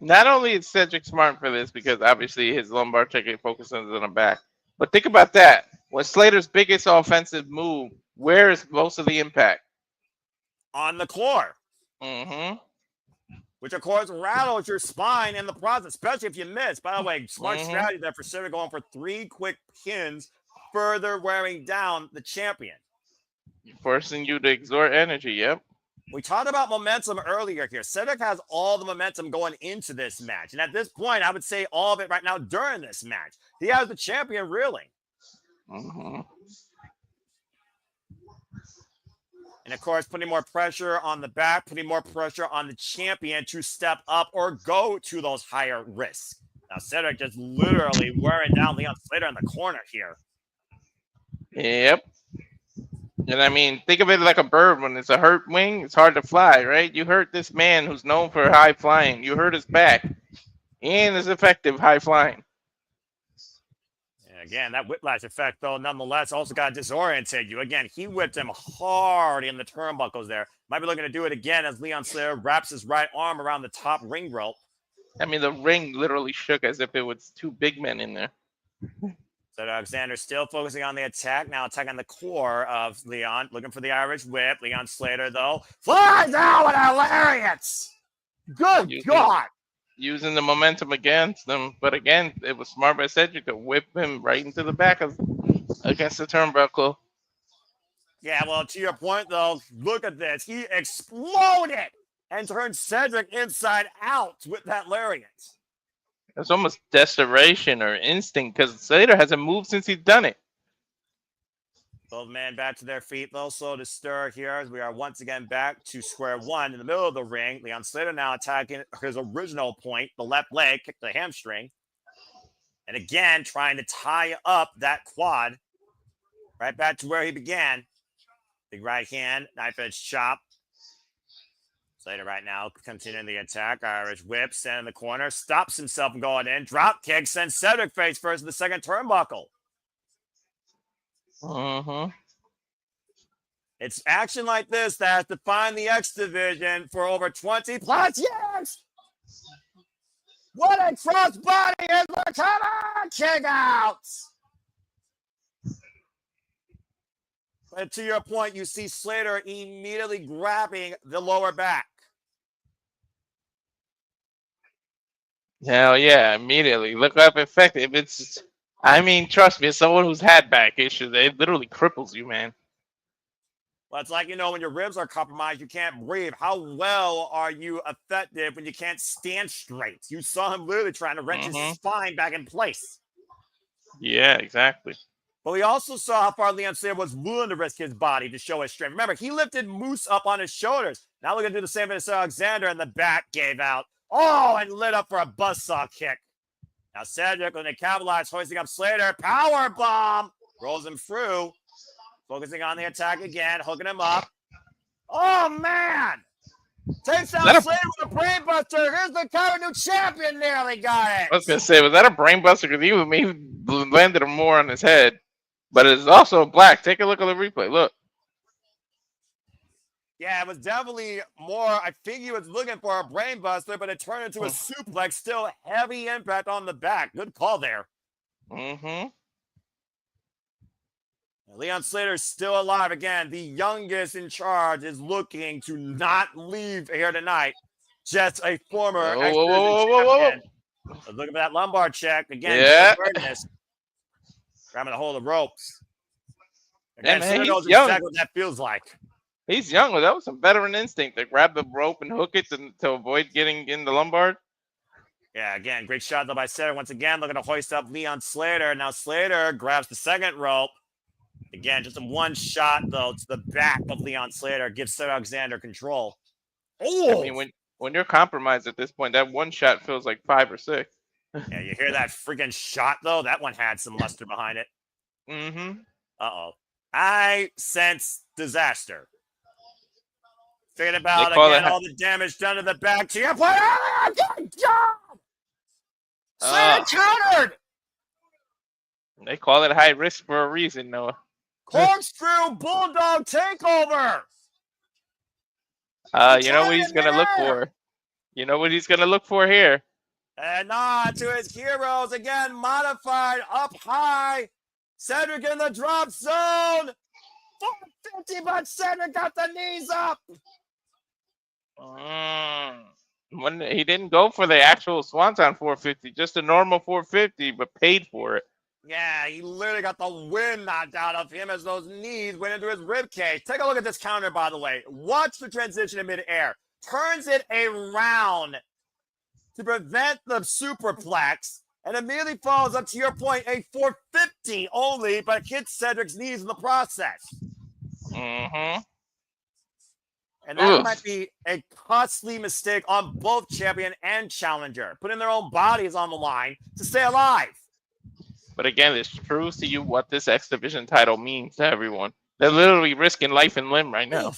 Not only is Cedric smart for this because obviously his lumbar check focuses on the back, but think about that. When Slater's biggest offensive move, where is most of the impact? On the core. Which, of course, rattles your spine in the process, especially if you miss. By the way, smart strategy there for Cedric going for 3 quick pins, further wearing down the champion. Forcing you to exert energy, yep. We talked about momentum earlier here. Cedric has all the momentum going into this match. And at this point, I would say all of it right now during this match. He has the champion reeling. And, of course, putting more pressure on the back, putting more pressure on the champion to step up or go to those higher risks. Now, Cedric just literally wearing down Leon Slater in the corner here. Yep. And I mean, think of it like a bird. When it's a hurt wing, it's hard to fly, right? You hurt this man who's known for high flying. You hurt his back. And his effective high flying. And again, that whiplash effect, though, nonetheless, also got to disorient you. Again, he whipped him hard in the turnbuckles there. Might be looking to do it again as Leon Slater wraps his right arm around the top ring rope. I mean, the ring literally shook as if it was 2 big men in there. So Alexander still focusing on the attack. Now attacking the core of Leon. Looking for the Irish whip. Leon Slater, though, flies out with a lariat. Good God. Using the momentum against them. But again, it was smart by Cedric to whip him right into the back against the turnbuckle. Yeah, well, to your point, though, look at this. He exploded and turned Cedric inside out with that lariat. It's almost desperation or instinct because Slater hasn't moved since he's done it. Both men back to their feet, though, slow to stir here as we are once again back to square one in the middle of the ring. Leon Slater now attacking his original point, the left leg, kick the hamstring. And again, trying to tie up that quad right back to where he began. Big right hand, knife edge chop. Slater right now continuing the attack. Irish whip, stand in the corner, stops himself from going in. Drop kick, sends Cedric face first in the second turnbuckle. It's action like this that has defined the X Division for over 20 plus years. What a crossbody is the cover! Kick out! But to your point, you see Slater immediately grabbing the lower back. Hell yeah, immediately. Look up effective. I mean, trust me, as someone who's had back issues, it literally cripples you, man. Well, it's like, when your ribs are compromised, you can't breathe. How well are you effective when you can't stand straight? You saw him literally trying to wrench his spine back in place. Yeah, exactly. But we also saw how far Leon Slater was willing to risk his body to show his strength. Remember, he lifted Moose up on his shoulders. Now we're going to do the same as Alexander, and the back gave out. Oh, and lit up for a buzzsaw kick. Now Cedric, when they capitalize, hoisting up Slater. Power bomb. Rolls him through. Focusing on the attack again, hooking him up. Oh, man. Takes down Slater with a brainbuster. Here's the current new champion. Nearly got it. I was going to say, was that a brainbuster? Because he landed him more on his head. But it's also black. Take a look at the replay. Look. Yeah, it was definitely more. I think he was looking for a brainbuster, but it turned into a suplex. Still heavy impact on the back. Good call there. Mm-hmm. Leon Slater's still alive. Again, the youngest in charge is looking to not leave here tonight. Just a former champion. Looking for that lumbar check. Again, yeah. Grabbing a hold of ropes. Again, man, he's knows young. exactly what that feels like. He's young. Well, that was some veteran instinct to grab the rope and hook it to avoid getting in the lumbar. Yeah, again, great shot though by Slater. Once again, looking to hoist up Leon Slater. Now Slater grabs the second rope. Again, just a one shot though to the back of Leon Slater. Gives Cedric Alexander control. Oh! I mean, when you're compromised at this point, that one shot feels like 5 or 6. Yeah, you hear that freaking shot though? That one had some luster behind it. Mm-hmm. Uh-oh. I sense disaster. Figured about again all the damage done to the back. To your player. Good job! Slater countered! They call it high risk for a reason, Noah. Corkscrew Bulldog takeover! You know what he's going to look for. You know what he's going to look for here. And on to his heroes again, modified up high. Cedric in the drop zone. 450, but Cedric got the knees up. When he didn't go for the actual Swanton 450, just a normal 450, but paid for it. Yeah, he literally got the wind knocked out of him as those knees went into his ribcage. Take a look at this counter, by the way. Watch the transition in midair. Turns it around to prevent the superplex, and immediately falls up to your point, a 450 only, but hits Cedric's knees in the process. Mm-hmm. And that might be a costly mistake on both champion and challenger, putting their own bodies on the line to stay alive. But again, this proves to you what this X Division title means to everyone. They're literally risking life and limb right now.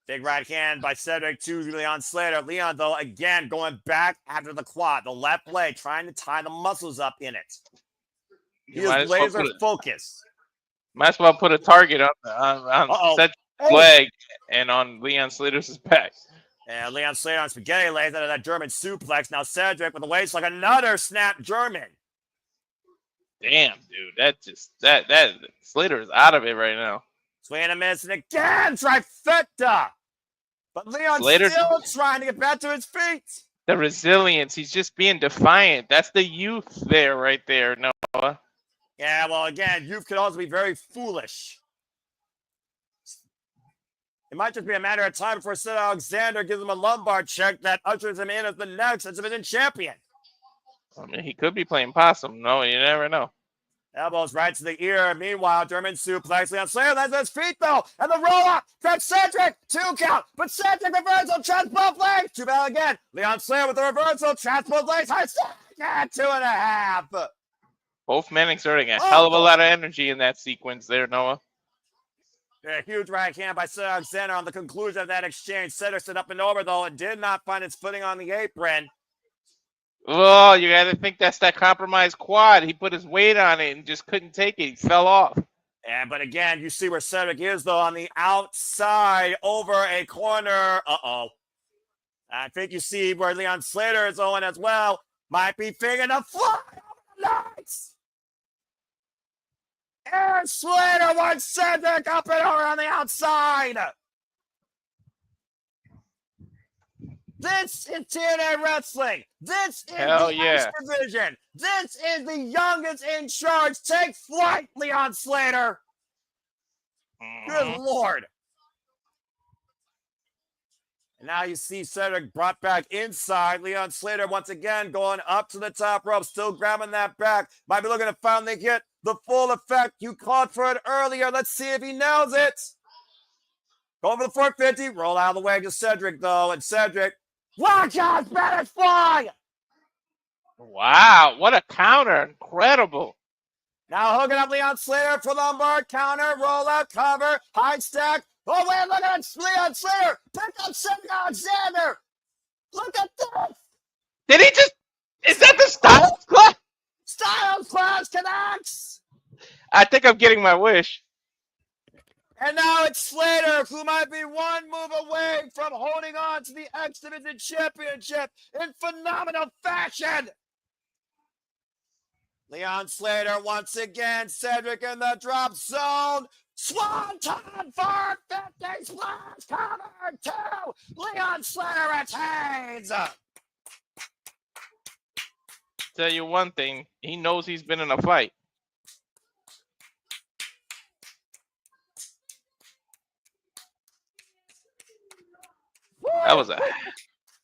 Big right hand by Cedric to Leon Slater. Leon, though, again, going back after the quad. The left leg, trying to tie the muscles up in it. He is laser focused. Might as well put a target on Cedric's leg and on Leon Slater's back. And Leon Slater on spaghetti legs out of that German suplex. Now Cedric with the waist like another snap German. Damn, dude. That Slater is out of it right now. Swing and miss, and again, trifecta. But Leon's still trying to get back to his feet. The resilience. He's just being defiant. That's the youth there, right there, Noah. Yeah, well, again, youth could also be very foolish. It might just be a matter of time before Cedric Alexander gives him a lumbar check that ushers him in as the next X Division champion. I mean, he could be playing possum. No, you never know. Elbows right to the ear. Meanwhile, German suplex. Leon Slater lands on his feet, though. And the roll-up. That's Cedric. 2 count. But Cedric reversal. Traps both legs. Too bad again. Leon Slater with the reversal. Traps both legs. High 2.5. Both men exerting a hell of a lot of energy in that sequence there, Noah. A huge right hand by Cedric Alexander on the conclusion of that exchange. Cedric stood up and over, though, and did not find his footing on the apron. Oh, you got to think that's that compromised quad. He put his weight on it and just couldn't take it. He fell off. Yeah, but again, you see where Cedric is, though, on the outside over a corner. Uh-oh. I think you see where Leon Slater is going as well. Might be figuring to fly over the lights. And Slater wants Cedric up and over on the outside. This is TNA Wrestling. This is the X Division. This is the youngest in charge. Take flight, Leon Slater. Good Lord. And now you see Cedric brought back inside. Leon Slater once again going up to the top rope, still grabbing that back. Might be looking to finally get the full effect. You called for it earlier. Let's see if he nails it. Going for the 450. Roll out of the way to Cedric, though. And Cedric, watch out, Spanish fly! Wow, what a counter. Incredible. Now hooking up Leon Slater for Lombard counter, roll out, cover, high stack. Oh, wait, look at Leon Slater. Pick up Cedric Alexander. Look at this. Did he just... Is that the Styles Clash? Styles Clash connects. I think I'm getting my wish. And now it's Slater, who might be one move away from holding on to the X Division Championship in phenomenal fashion. Leon Slater once again, Cedric in the drop zone. Swanton for 50 splash cover 2. Leon Slater retains. Tell you one thing, he knows he's been in a fight. That was a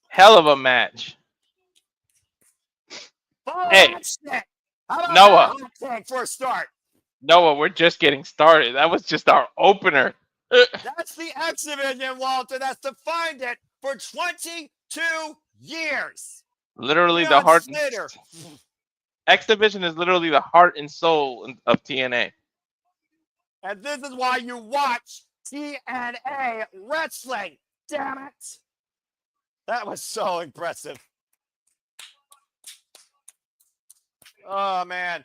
hell of a match. Hey, Noah. For a start. Noah, we're just getting started. That was just our opener. That's the X Division, Walter. That's defined it for 22 years. Literally the heart. X Division is literally the heart and soul of TNA. And this is why you watch TNA wrestling. Damn it. That was so impressive. Oh, man.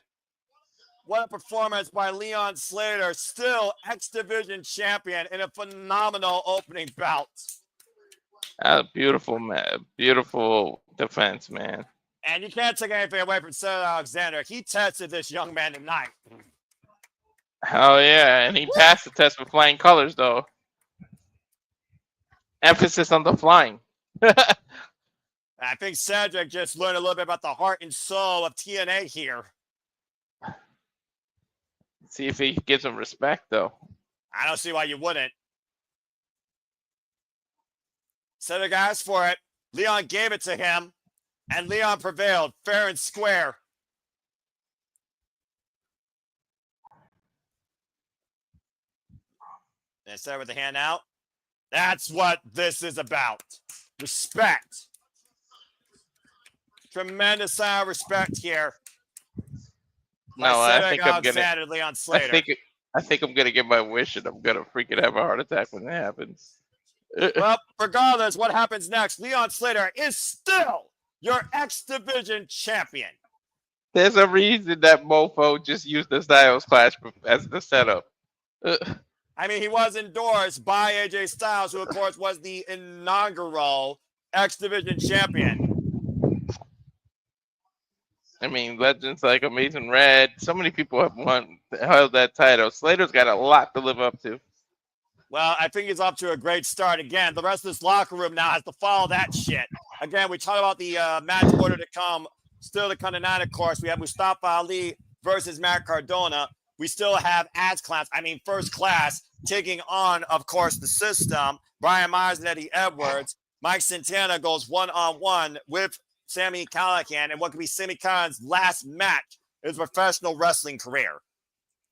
What a performance by Leon Slater, still X Division champion in a phenomenal opening bout. Beautiful, man. Beautiful defense, man. And you can't take anything away from Cedric Alexander. He tested this young man tonight. Oh, yeah. And he passed the test with flying colors, though. Emphasis on the flying. I think Cedric just learned a little bit about the heart and soul of TNA here. See if he gives him respect, though. I don't see why you wouldn't. Cedric asked for it. Leon gave it to him. And Leon prevailed, fair and square. And start with the hand out. That's what this is about. Respect. Tremendous sign of respect here. No, I think I'm gonna. Leon Slater. I think I'm gonna get my wish, and I'm gonna freaking have a heart attack when it happens. Well, regardless, what happens next? Leon Slater is still your X Division champion. There's a reason that mofo just used the Styles Clash as the setup. I mean, he was endorsed by AJ Styles, who, of course, was the inaugural X Division champion. I mean, legends like Amazing Red, so many people have held that title. Slater's got a lot to live up to. Well, I think he's off to a great start. Again, the rest of this locker room now has to follow that shit. Again, we talked about the match order to come. Still to come tonight, of course. We have Mustafa Ali versus Matt Cardona. We still have First Class taking on, of course, the System. Brian Myers and Eddie Edwards. Mike Santana goes one-on-one with Sami Callihan, and what could be Sami Callihan's last match in his professional wrestling career.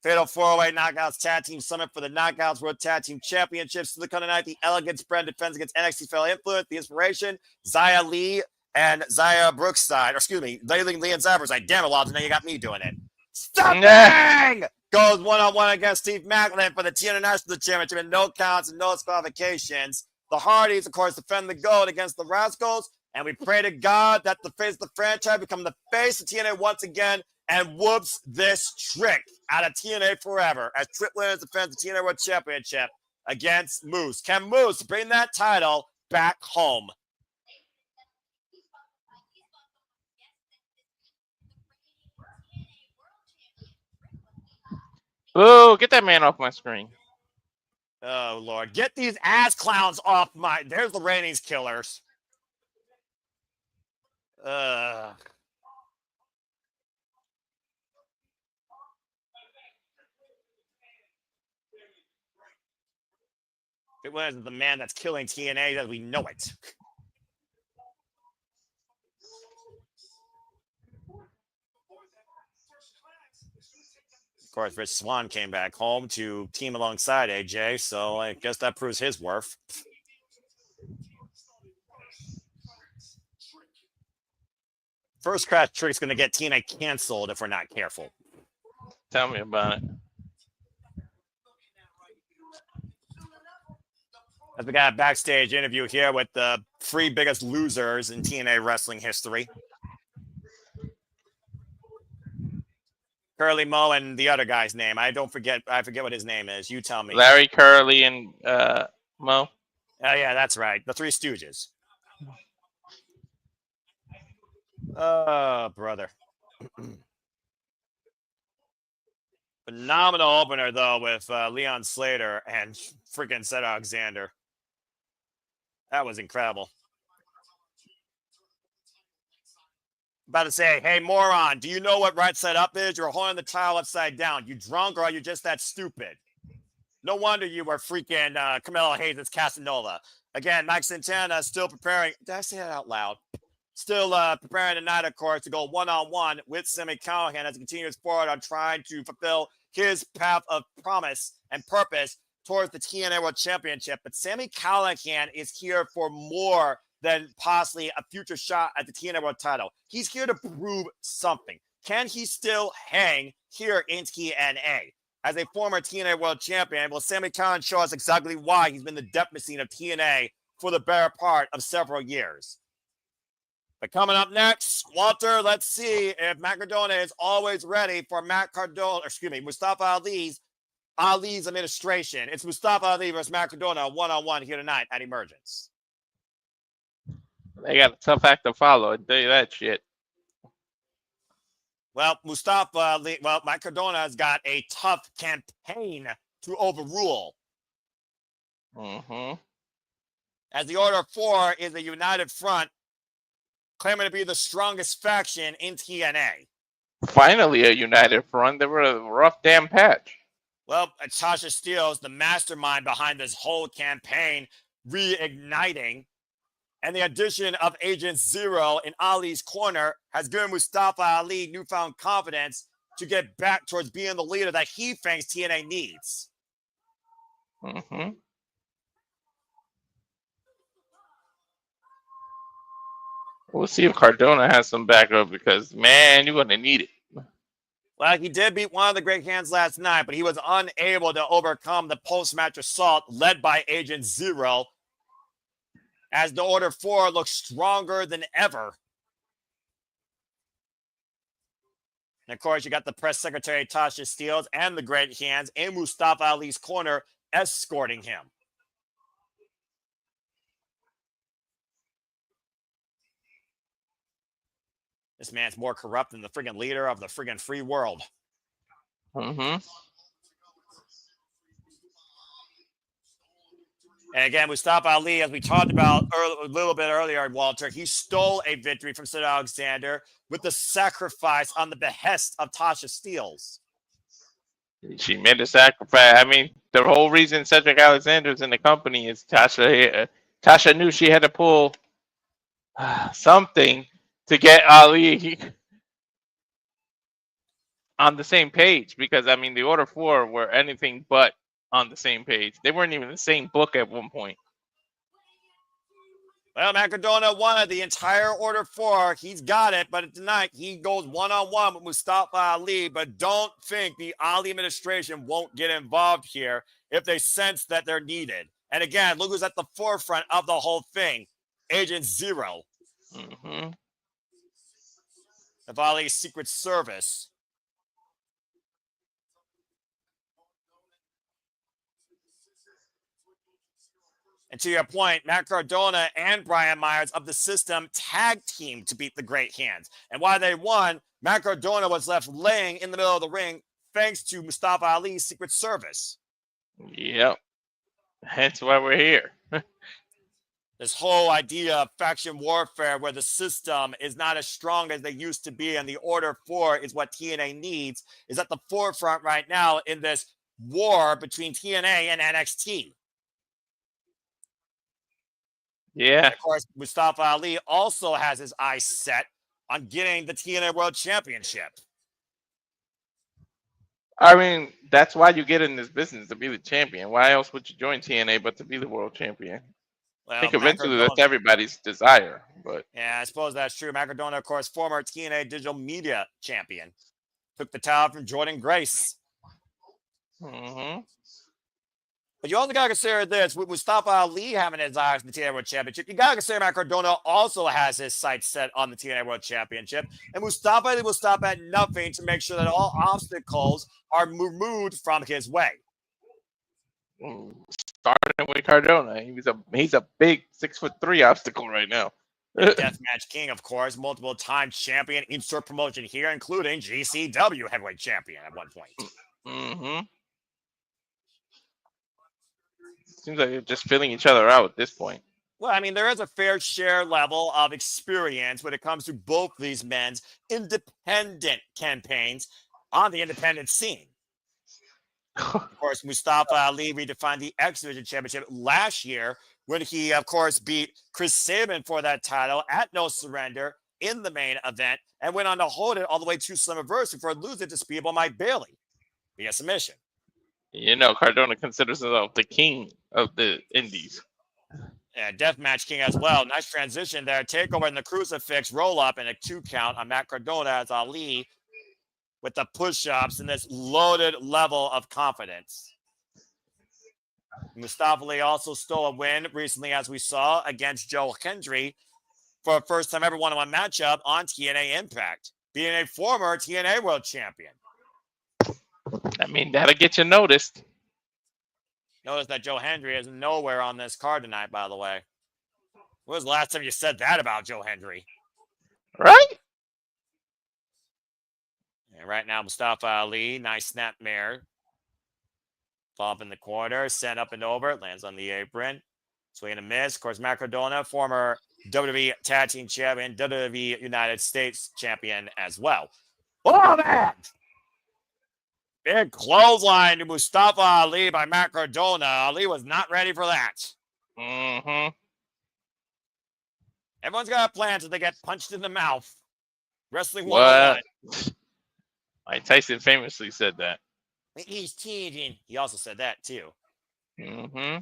Fatal 4-Way Knockouts Tag Team Summit for the Knockouts World Tag Team Championships. To the tonight, the Elegance brand defends against NXT Fatal Influence, the Inspiration, Zia Lee, and Zia Brookside. Or excuse me, Lee and Zavers. Damn it, Walter, now you got me doing it. Stopping! Goes one-on-one against Steve Maclin for the TNA National Championship in no counts and no disqualifications. The Hardys, of course, defend the gold against the Rascalz. And we pray to God that the face of the franchise become the face of TNA once again and whoops this trick out of TNA forever as Trip Williams defends the TNA World Championship against Moose. Can Moose bring that title back home? Oh, get that man off my screen. Oh, Lord. Get these ass clowns off my... There's the ratings killers. It was the man that's killing TNA as we know it. Of course, Rich Swann came back home to team alongside AJ, so I guess that proves his worth. First crash trick's going to get TNA canceled if we're not careful. Tell me about it. As we got a backstage interview here with the three biggest losers in TNA wrestling history. Curly Mo and the other guy's name. I forget what his name is. You tell me. Larry, Curly, and Mo. Oh, yeah, that's right. The Three Stooges. Oh, brother. Phenomenal opener, though, with Leon Slater and freaking Cedric Alexander. That was incredible. About to say, hey, moron, do you know what right side up is? You're holding the towel upside down. You drunk or are you just that stupid? No wonder you were freaking Carmelo Hayes' Casanova. Again, Mike Santana still preparing. Did I say that out loud? Still preparing tonight, of course, to go one-on-one with Sami Callihan as he continues forward on trying to fulfill his path of promise and purpose towards the TNA World Championship. But Sami Callihan is here for more than possibly a future shot at the TNA World title. He's here to prove something. Can he still hang here in TNA? As a former TNA World Champion, will Sami Callihan show us exactly why he's been the death machine of TNA for the better part of several years? But coming up next, Walter, let's see if Matt Cardona is always ready for Mustafa Ali's administration. It's Mustafa Ali versus Matt Cardona one-on-one here tonight at Emergence. They got a tough act to follow. I tell you that shit. Well, Matt Cardona has got a tough campaign to overrule. Mm-hmm. As the Order of 4 is a united front, claiming to be the strongest faction in TNA. Finally, a united front. They were a rough damn patch. Well, Tasha Steele's the mastermind behind this whole campaign, reigniting. And the addition of Agent Zero in Ali's corner has given Mustafa Ali newfound confidence to get back towards being the leader that he thinks TNA needs. Mm-hmm. We'll see if Cardona has some backup because, man, you're going to need it. Well, he did beat one of the Great Hands last night, but he was unable to overcome the post-match assault led by Agent Zero, as the Order 4 looks stronger than ever. And of course, you got the press secretary Tasha Steele and the Great Hands in Mustafa Ali's corner escorting him. This man's more corrupt than the friggin' leader of the friggin' free world. Mm-hmm. And again, Mustafa Ali, as we talked about a little bit earlier, Walter, he stole a victory from Cedric Alexander with the sacrifice on the behest of Tasha Steele. She made a sacrifice. I mean, the whole reason Cedric Alexander's in the company is Tasha. Tasha knew she had to pull something to get Ali on the same page, because I mean the Order 4 were anything but on the same page. They weren't even the same book at one point. Well, Matt Cardona won the entire Order 4. He's got it, but tonight he goes one-on-one with Mustafa Ali. But don't think the Ali administration won't get involved here if they sense that they're needed. And again, look who's at the forefront of the whole thing. Agent Zero. Mm-hmm. Of Ali's Secret Service. And to your point, Matt Cardona and Brian Myers of the System tag team to beat the Great Hands. And while they won, Matt Cardona was left laying in the middle of the ring thanks to Mustafa Ali's Secret Service. Yep. That's why we're here. This whole idea of faction warfare where the System is not as strong as they used to be and the Order 4 is what TNA needs is at the forefront right now in this war between TNA and NXT. Yeah. And of course, Mustafa Ali also has his eyes set on getting the TNA World Championship. I mean, that's why you get in this business, to be the champion. Why else would you join TNA but to be the world champion? I Well, think eventually that's everybody's desire, but yeah, I suppose that's true. Macardona, of course, former TNA digital media champion, took the title from Jordan Grace. mm-hmm. But you also got to consider this, with Mustafa Ali having his eyes on the TNA World Championship, you got to consider Macardona also has his sights set on the TNA World Championship. And Mustafa Ali will stop at nothing to make sure that all obstacles are removed from his way. Starting with Cardona, he's a big 6'3" obstacle right now. Deathmatch King, of course, multiple-time champion, insert promotion here, including GCW heavyweight champion at one point. Mm-hmm. Seems like they're just filling each other out at this point. Well, I mean, there is a fair share level of experience when it comes to both these men's independent campaigns on the independent scene. Of course, Mustafa Ali redefined the X Division Championship last year when he, of course, beat Chris Sabin for that title at No Surrender in the main event and went on to hold it all the way to Slammiversary before losing to Speedball Mike Bailey via submission. You know, Cardona considers himself the king of the indies. Yeah, Deathmatch King as well. Nice transition there. Takeover in the crucifix, roll up, and a 2 count on Matt Cardona as Ali with the push-ups and this loaded level of confidence. Mustafa Ali also stole a win recently, as we saw, against Joe Hendry for a first-time ever one-on-one matchup on TNA Impact, being a former TNA World Champion. I mean, that'll get you noticed. Notice that Joe Hendry is nowhere on this card tonight, by the way. When was the last time you said that about Joe Hendry? Right? And right now, Mustafa Ali, nice snapmare. Fall up in the corner, sent up and over, lands on the apron. Swing and a miss. Of course, Matt Cardona, former WWE Tag Team Champion, WWE United States Champion as well. Oh, man! Big clothesline to Mustafa Ali by Matt Cardona. Ali was not ready for that. Mm-hmm. Everyone's got a plan until they get punched in the mouth. Wrestling What? 101. Mike Tyson famously said that. He's teasing. He also said that, too. Mm-hmm.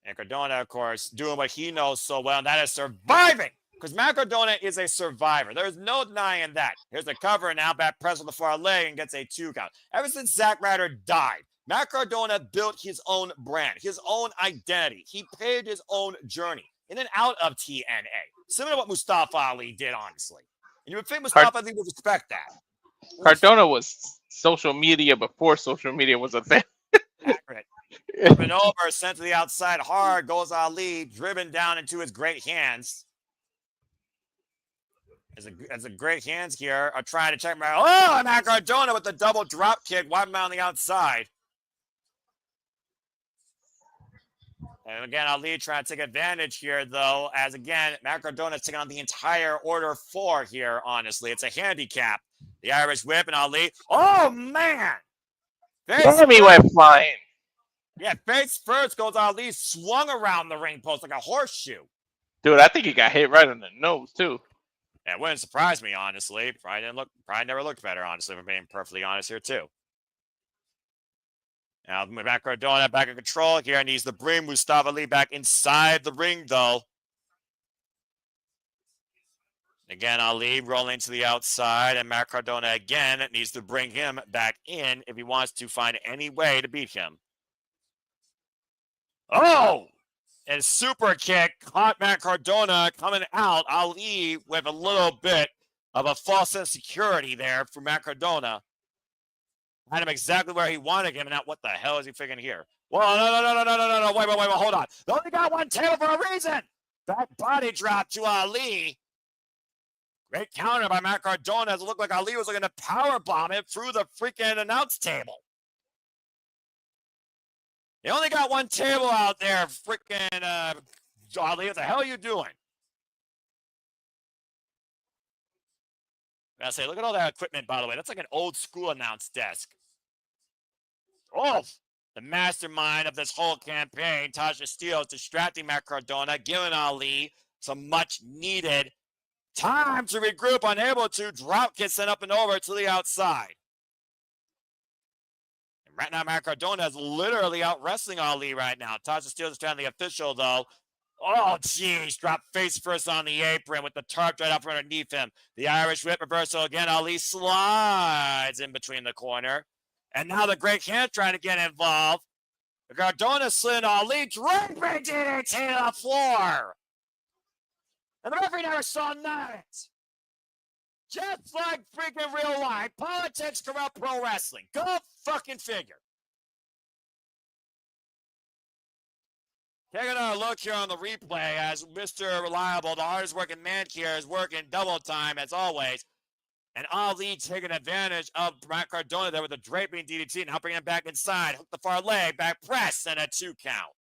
And Cardona, of course, doing what he knows so well, and that is surviving. Because Matt Cardona is a survivor. There's no denying that. Here's the cover now, back press on the far leg and gets a 2 count. Ever since Zack Ryder died, Matt Cardona built his own brand, his own identity. He paved his own journey in and out of TNA. Similar to what Mustafa Ali did, honestly. And you would think Mustafa Ali would respect that. Cardona was social media before social media was a thing. Accurate. Driven over, sent to the outside hard, goes Ali, driven down into his great hands. As a great hands here are trying to check my. Oh, Matt Cardona with the double drop kick, wiping him on the outside. And again, Ali trying to take advantage here, though, as again, Matt Cardona is taking on the entire Order 4 here, honestly. It's a handicap. The Irish whip and Ali. Oh, man! Sami went flying. Yeah, face first goes Ali, swung around the ring post like a horseshoe. Dude, I think he got hit right on the nose, too. Yeah, it wouldn't surprise me, honestly. Probably never looked better, honestly, if I'm being perfectly honest here, too. Now, Matt Cardona back in control here, needs to bring Mustafa Ali back inside the ring, though. Again, Ali rolling to the outside, and Matt Cardona again needs to bring him back in if he wants to find any way to beat him. Oh! And super kick caught Matt Cardona coming out. Ali with a little bit of a false sense of security there for Matt Cardona. Had him exactly where he wanted him, and now what the hell is he figuring here? Whoa, no, wait, hold on. They only got one table for a reason. Back body drop to Ali. Great counter by Matt Cardona as it looked like Ali was looking to powerbomb it through the freaking announce table. They only got one table out there, freaking Ali. What the hell are you doing? I say, look at all that equipment, by the way. That's like an old school announce desk. Oh, the mastermind of this whole campaign, Tasha Steele, distracting Matt Cardona, giving Ali some much-needed time to regroup, unable to. Drought gets sent up and over to the outside. And right now, Matt Cardona is literally out wrestling Ali right now. Tasha Steele is trying the official, though. Oh, jeez. Dropped face first on the apron with the tarp right up underneath him. The Irish whip reversal again. Ali slides in between the corner. And now the Great Hand trying to get involved. Cardona slid Ali, draping DDT to the floor. And the referee never saw that. Just like freaking real life, politics corrupt pro wrestling. Go fucking figure. Taking a look here on the replay as Mr. Reliable, the hardest working man here, is working double time as always. And Ali taking advantage of Matt Cardona there with a draping DDT. Now bringing him back inside. Hook the far leg, back press, and a 2 count.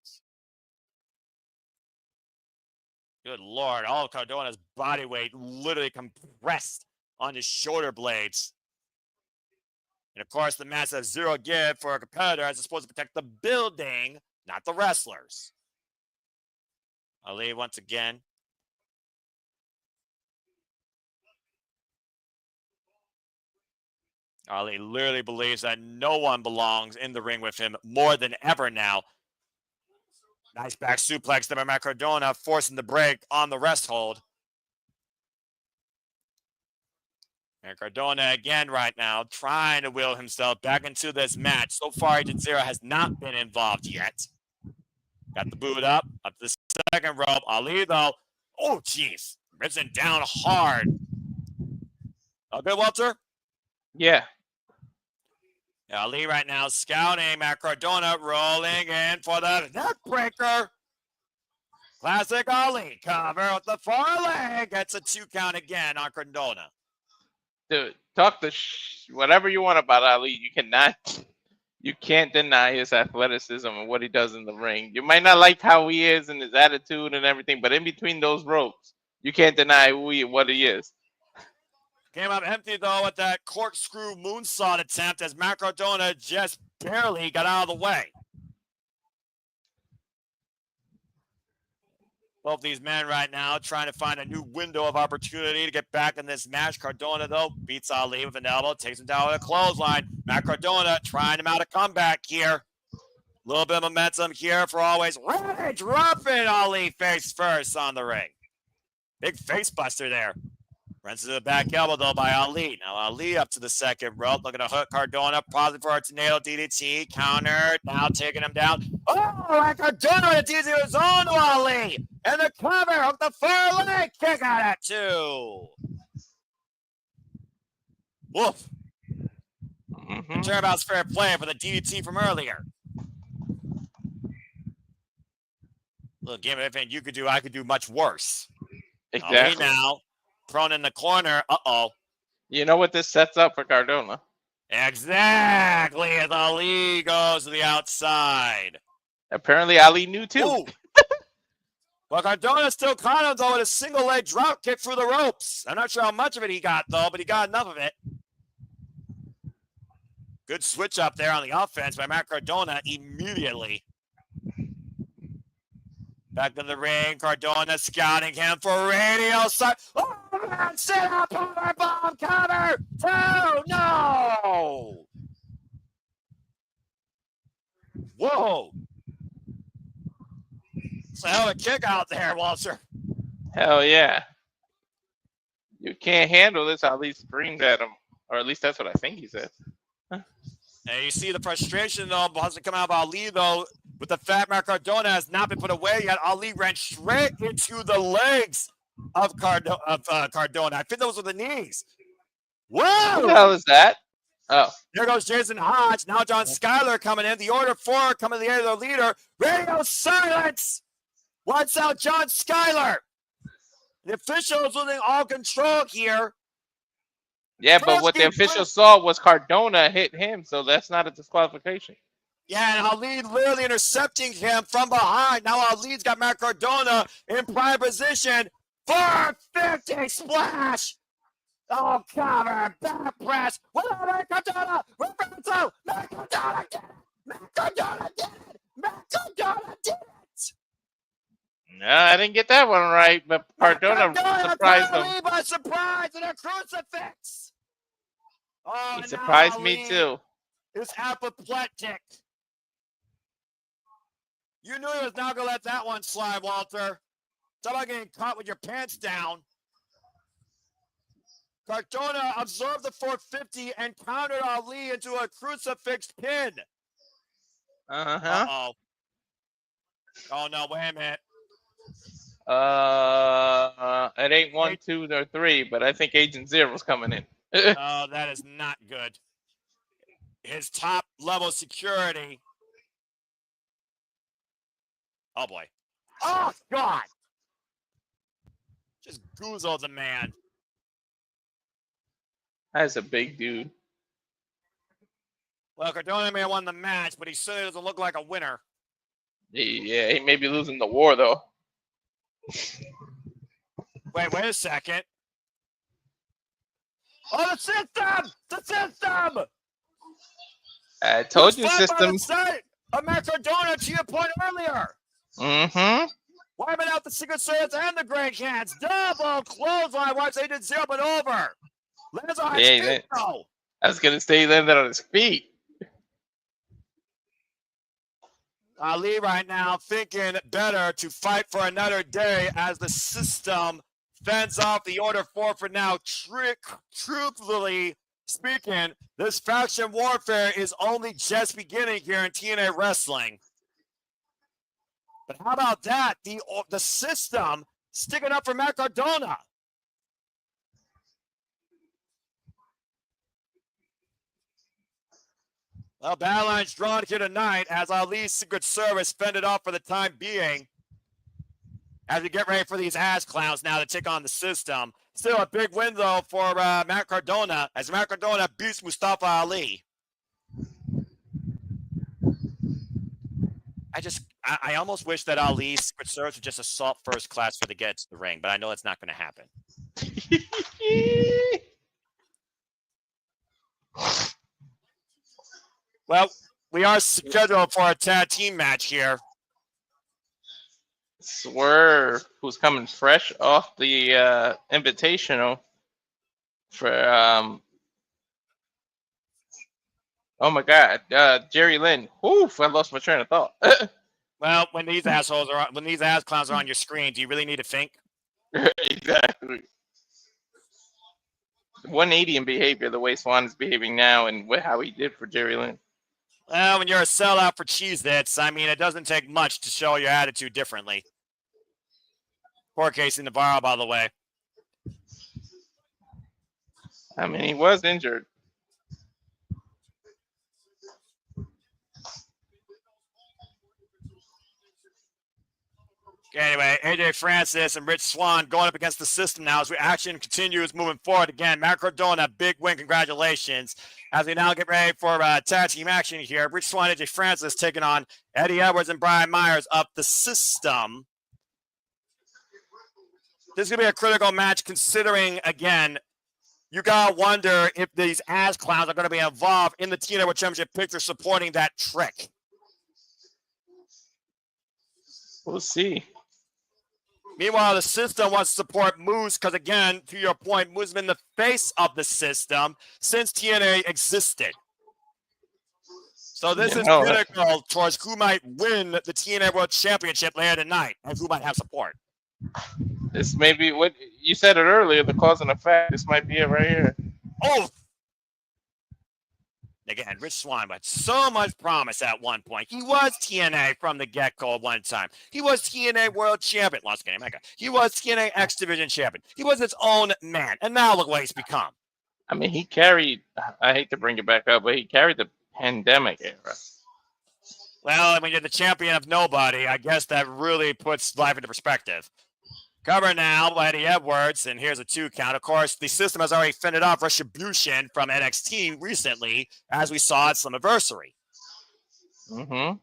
Good Lord. All of Cardona's body weight literally compressed on his shoulder blades. And of course, the match has zero give for a competitor as it's supposed to protect the building, not the wrestlers. Ali once again. Ali literally believes that no one belongs in the ring with him more than ever now. Nice back suplex to Matt Cardona, forcing the break on the rest hold. And Cardona again right now trying to will himself back into this match. So far, Agent Zero has not been involved yet. Got the boot up to the second rope. Ali, though, oh, jeez, risen down hard. Okay, Walter? Yeah. Ali right now scouting Matt Cardona, rolling in for the neck breaker. Classic Ali cover with the far leg. Gets a 2 count again on Cardona. Dude, talk whatever you want about Ali. You can't deny his athleticism and what he does in the ring. You might not like how he is and his attitude and everything, but in between those ropes, you can't deny what he is. Came up empty, though, with that corkscrew moonsault attempt as Matt Cardona just barely got out of the way. Both these men right now trying to find a new window of opportunity to get back in this match. Cardona, though, beats Ali with an elbow, takes him down with a clothesline. Matt Cardona trying to mount a comeback here. A little bit of momentum here for always really dropping Ali face first on the ring. Big face buster there. Runs to the back elbow, though, by Ali. Now Ali up to the second rope, looking to hook Cardona, pausing for a tornado DDT. Counter, now taking him down. Oh, and Cardona with a DDT of his own to Ali. And the cover, hook the far leg, kick out at 2. Woof. Mm-hmm. Turnabout's fair play for the DDT from earlier. Little game of anything you could do, I could do much worse. Exactly. Ali now. Thrown in the corner. Uh-oh. You know what this sets up for Cardona? Exactly. As Ali goes to the outside. Apparently, Ali knew too. Well, Cardona still caught him, though, with a single leg drop kick through the ropes. I'm not sure how much of it he got, though, but he got enough of it. Good switch up there on the offense by Matt Cardona immediately. Back in the ring, Cardona scouting him for radio side. Oh, man, sit up, powerbomb, cover. 2, no. Whoa. It's a hell of a kick out there, Walter. Hell yeah. You can't handle this. Ali screamed at him. Or at least that's what I think he said. And you see the frustration, though, doesn't come out of Ali, though. With the fat Matt Cardona has not been put away yet. Ali ran straight into the legs of Cardona. I think those were the knees. Whoa! What the hell is that? Oh. There goes Jason Hodge. Now John Schuyler coming in. The order 4 coming to the end of the leader. Radio silence. Watch out, John Schuyler. The officials losing all control here. Yeah, but what the officials saw was Cardona hit him, so that's not a disqualification. Yeah, and Ali literally intercepting him from behind. Now Ali's got Matt Cardona in prime position. 450 splash. Oh, cover, back press. Matt Cardona, reversal. Matt Cardona, Matt Cardona did it! Matt Cardona did it! No, I didn't get that one right, but Cardona Cardona surprised caught him. Ali by surprise in a crucifix! Oh, He and surprised now me Ali too. is apoplectic. You knew he was not going to let that one slide, Walter. Talk about getting caught with your pants down. Cardona absorbed the 450 and countered Ali into a crucifix pin. Uh-huh. Uh-oh. Oh, no, wait a minute. It ain't 1, 2, or 3, but I think Agent Zero's coming in. Oh, that is not good. His top level security. Oh, boy. Oh, God. Just goozled the man. That's a big dude. Well, Cardona may have won the match, but he certainly doesn't look like a winner. He may be losing the war, though. Wait a second. Oh, the system! The system! I told you, system. system. Matt Cardona, to your point earlier. Mm-hmm. Wiping out the Secret Service and the Great Chance. Double clothesline wipes Agent Zero, but over. Lands on his feet, though. I was going to say he landed on his feet. Ali right now thinking better to fight for another day as the system fends off the Order 4 for now. Truthfully speaking, this faction warfare is only just beginning here in TNA Wrestling. But how about that? The system sticking up for Matt Cardona. Well, battle line's drawn here tonight as Ali's Secret Service fended off for the time being. As we get ready for these ass clowns now to take on the system. Still a big win, though, for Matt Cardona as Matt Cardona beats Mustafa Ali. I almost wish that Ali's Secret Service would just assault first class for the get to the ring, but I know it's not going to happen. Well, we are scheduled for a tag team match here. Swerve, who's coming fresh off the invitational for oh my God, Jerry Lynn. Oof, I lost my train of thought. Well, when these ass clowns are on your screen, do you really need to think? Exactly. 180 in behavior, the way Swan is behaving now, and how he did for Jerry Lynn. Well, when you're a sellout for Cheez-Its, I mean, it doesn't take much to show your attitude differently. Poor Casey Navarro, by the way. I mean, he was injured. Anyway, AJ Francis and Rich Swann going up against the system now as we action continues moving forward. Again, Matt Cardona, big win. Congratulations. As we now get ready for tag team action here. Rich Swann and AJ Francis taking on Eddie Edwards and Brian Myers of the system. This is going to be a critical match considering, again, you got to wonder if these ass clowns are going to be involved in the TNA World Championship picture supporting that trick. We'll see. Meanwhile, the system wants to support Moose because, again, to your point, Moose has been the face of the system since TNA existed. So this is critical towards who might win the TNA World Championship later tonight and who might have support. This may be what you said it earlier, the cause and effect. This might be it right here. Oh! Again, Rich Swann had so much promise at one point. He was TNA from the get-go at one time. He was TNA World Champion. Lost game. He was TNA X Division Champion. He was his own man. And now look what he's become. I mean, he carried, I hate to bring it back up, but he carried the pandemic era. Well, when you're the champion of nobody, I guess that really puts life into perspective. Cover now by Eddie Edwards, and here's a 2 count. Of course, the system has already fended off Retribution from NXT recently, as we saw at Slammiversary. Mm-hmm. And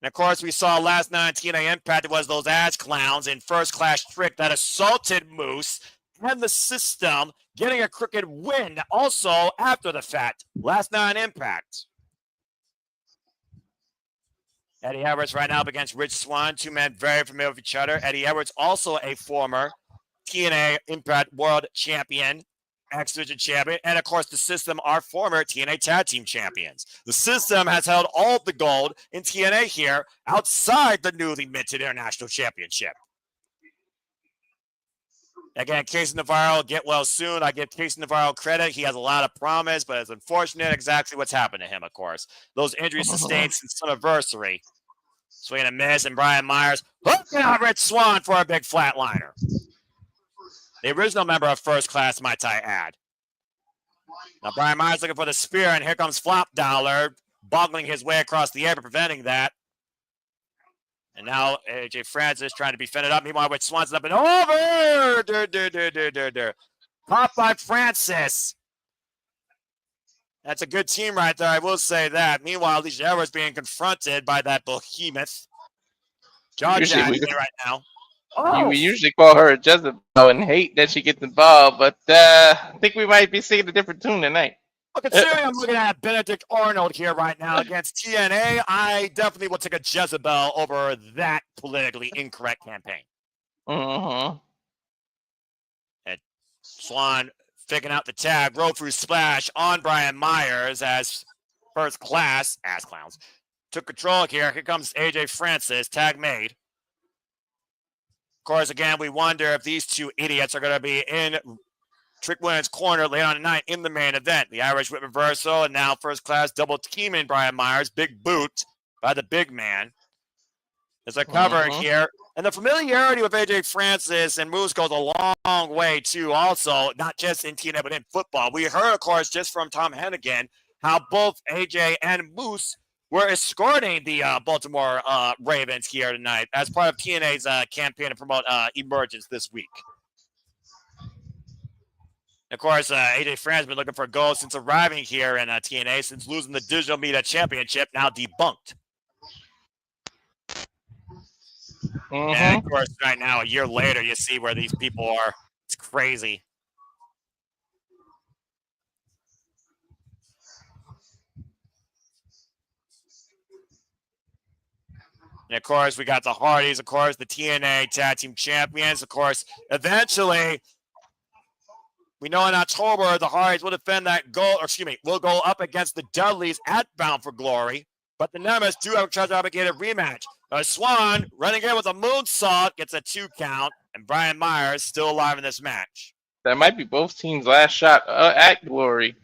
of course, we saw last night on TNA Impact, it was those ass clowns in First Class Trick that assaulted Moose and the system getting a crooked win also after the fact. Last night on Impact. Eddie Edwards right now up against Rich Swann. Two men very familiar with each other. Eddie Edwards also a former TNA Impact World Champion, X-Division Champion, and of course the System are former TNA Tag Team Champions. The System has held all of the gold in TNA here outside the newly minted International Championship. Again, Casey Navarro, get well soon. I give Casey Navarro credit. He has a lot of promise, but it's unfortunate exactly what's happened to him, of course. Those injuries sustained since anniversary. Swing and miss, and Brian Myers hooking out Rich Swann for a big flatliner. The original member of First Class, might I add. Now, Brian Myers looking for the spear, and here comes Flop Dollar, boggling his way across the air, but preventing that. And now AJ Francis trying to be fended up. Meanwhile, Rich Swann's up and over. Caught by Francis. That's a good team right there, I will say that. Meanwhile, Alicia Edwards being confronted by that behemoth. John Jackson right now. Oh. We usually call her a Jezebel and hate that she gets involved, but I think we might be singing a different tune tonight. Well, considering I'm looking at Benedict Arnold here right now against TNA, I definitely will take a Jezebel over that politically incorrect campaign. Mm-hmm. And Swann figuring out the tag, roll through splash on Brian Myers as First Class, ass clowns, took control here. Here comes AJ Francis, tag made. Of course, again, we wonder if these two idiots are going to be in Trick Williams' corner later on tonight in the main event. The Irish whip reversal, and now First Class double teaming Brian Myers. Big boot by the big man. There's a cover here. And the familiarity with AJ Francis and Moose goes a long way, too, also, not just in TNA, but in football. We heard, of course, just from Tom Hennigan, how both AJ and Moose were escorting the Baltimore Ravens here tonight as part of TNA's campaign to promote Emergence this week. Of course, AJ Francis has been looking for gold since arriving here in TNA, since losing the Digital Media Championship, now debunked. And, of course, right now, a year later, you see where these people are. It's crazy. And, of course, we got the Hardys, of course, the TNA Tag Team Champions. Of course, eventually, we know in October, the Hardys will defend that goal, will go up against the Dudleys at Bound for Glory. But the Nemeth do have a charge-obligated rematch. Swann running in with a moonsault, gets a 2 count, and Brian Myers still alive in this match. That might be both teams' last shot at Glory.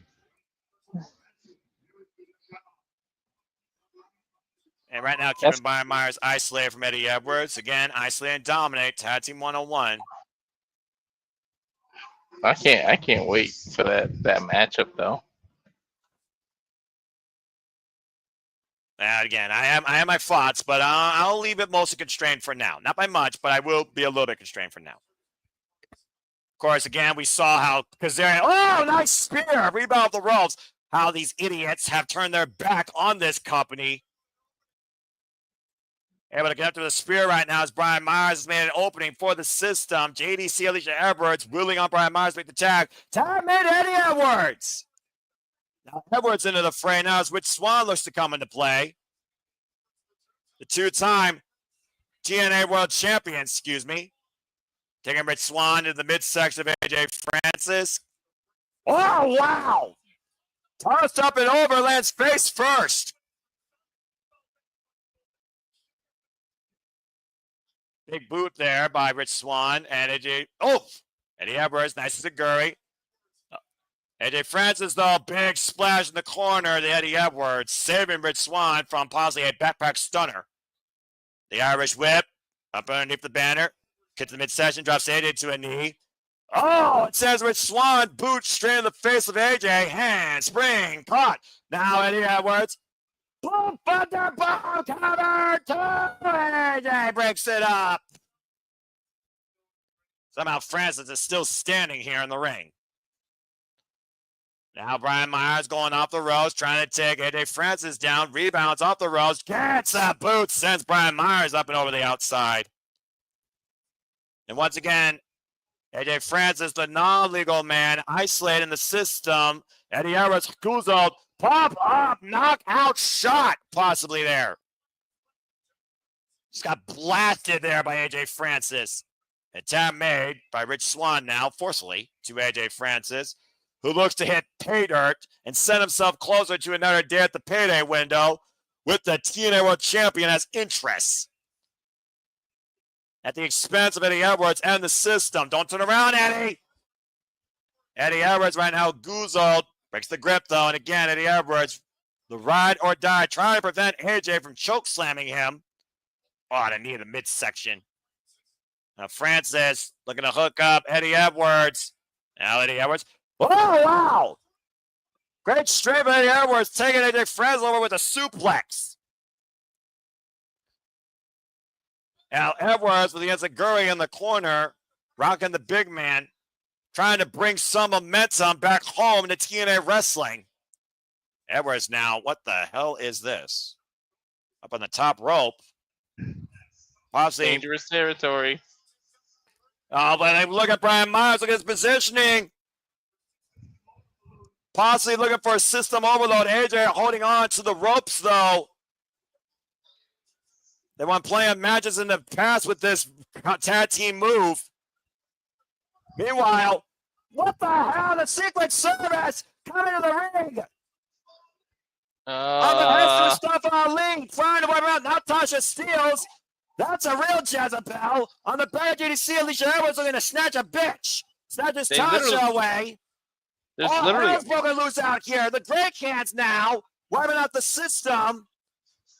And right now, keeping Brian Myers isolated from Eddie Edwards. Again, isolate and dominate. Tag Team 101. I can't wait for that matchup though. Again, I have my thoughts, but I'll leave it mostly constrained for now. Not by much, but I will be a little bit constrained for now. Of course, again, we saw how Kazarian, nice spear, rebound the ropes. How these idiots have turned their back on this company. Able to get up to the spear right now as Brian Myers has made an opening for the system. JDC Alicia Edwards wheeling on Brian Myers to make the tag. Tag made Eddie Edwards. Now Edwards into the fray now as Rich Swann looks to come into play. The two-time TNA World Champion, Taking Rich Swann into the midsection of AJ Francis. Oh, wow. Tossed up and over, lands face first. Big boot there by Rich Swann and AJ. Eddie Edwards, nice as a Gurry. AJ Francis, though, big splash in the corner to Eddie Edwards, saving Rich Swann from possibly a backpack stunner. The Irish whip up underneath the banner. Kick to the midsection, drops AJ to a knee. It says Rich Swann, boot straight in the face of AJ. Hand, spring, caught. Now Eddie Edwards. Boom, thunderbolt, cover, 2, and AJ breaks it up. Somehow Francis is still standing here in the ring. Now Brian Myers going off the ropes, trying to take AJ Francis down, rebounds off the ropes, gets a boot, sends Brian Myers up and over the outside. And once again, AJ Francis, the non-legal man, isolated in the system. Eddie Edwards, Guzzo, pop up, knockout shot, possibly there. Just got blasted there by AJ Francis. Attack made by Rich Swann now, forcefully, to AJ Francis, who looks to hit pay dirt and set himself closer to another day at the payday window with the TNA World Champion as interests. At the expense of Eddie Edwards and the system. Don't turn around, Eddie. Eddie Edwards right now, Guzzo breaks the grip, though. And again, Eddie Edwards, the ride or die, trying to prevent AJ from choke slamming him. Oh, the knee in the midsection. Now Francis looking to hook up Eddie Edwards. Now Eddie Edwards. Oh, wow. Great straight by Eddie Edwards, taking AJ Francis over with a suplex. Now Edwards with the Zachary in the corner, rocking the big man, trying to bring some momentum back home to TNA Wrestling. Edwards now, what the hell is this? Up on the top rope. Possibly Dangerous territory. Oh, but look at Brian Myers, look at his positioning. Possibly looking for a system overload. AJ holding on to the ropes, though. They want playing matches in the past with this tag team move. Meanwhile, what the hell? The Secret Service coming to the ring. On the head of Mustafa Ali, trying to wipe out Natasha Steeles. That's a real Jezebel. On the back, you see Alicia Edwards looking to snatch a bitch. Snatch his Tasha away. There's Oh, literally hell's broken loose out here. The Great Cans now wiping out the system.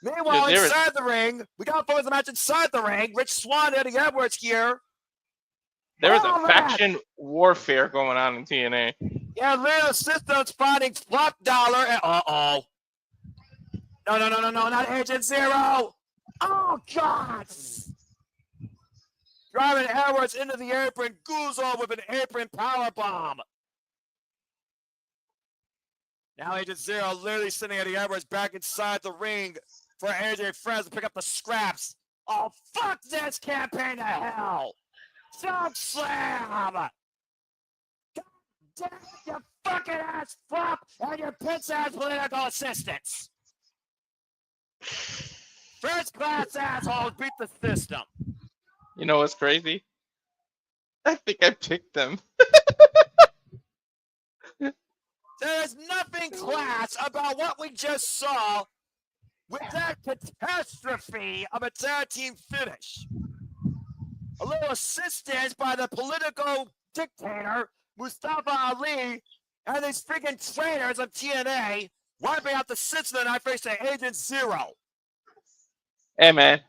Meanwhile, inside the ring, we got focus the match inside the ring. Rich Swann, Eddie Edwards here. There is a faction warfare going on in TNA. Yeah, Little System's fighting Flop Dollar. And, uh-oh. No, not Agent Zero. Oh, God. Driving Edwards into the apron. Guzzo with an apron powerbomb. Now Agent Zero literally sending Eddie Edwards back inside the ring for AJ Francis to pick up the scraps. Oh, fuck this campaign to hell. Choke slam. God damn it, you fucking ass flop and your bitch ass political assistants. First class assholes beat the system. You know what's crazy? I think I picked them. There's nothing class about what we just saw with that catastrophe of a tag team finish. A little assistance by the political dictator, Mustafa Ali, and these freaking trainers of TNA wiping out the system I faced Agent Zero. Hey, man.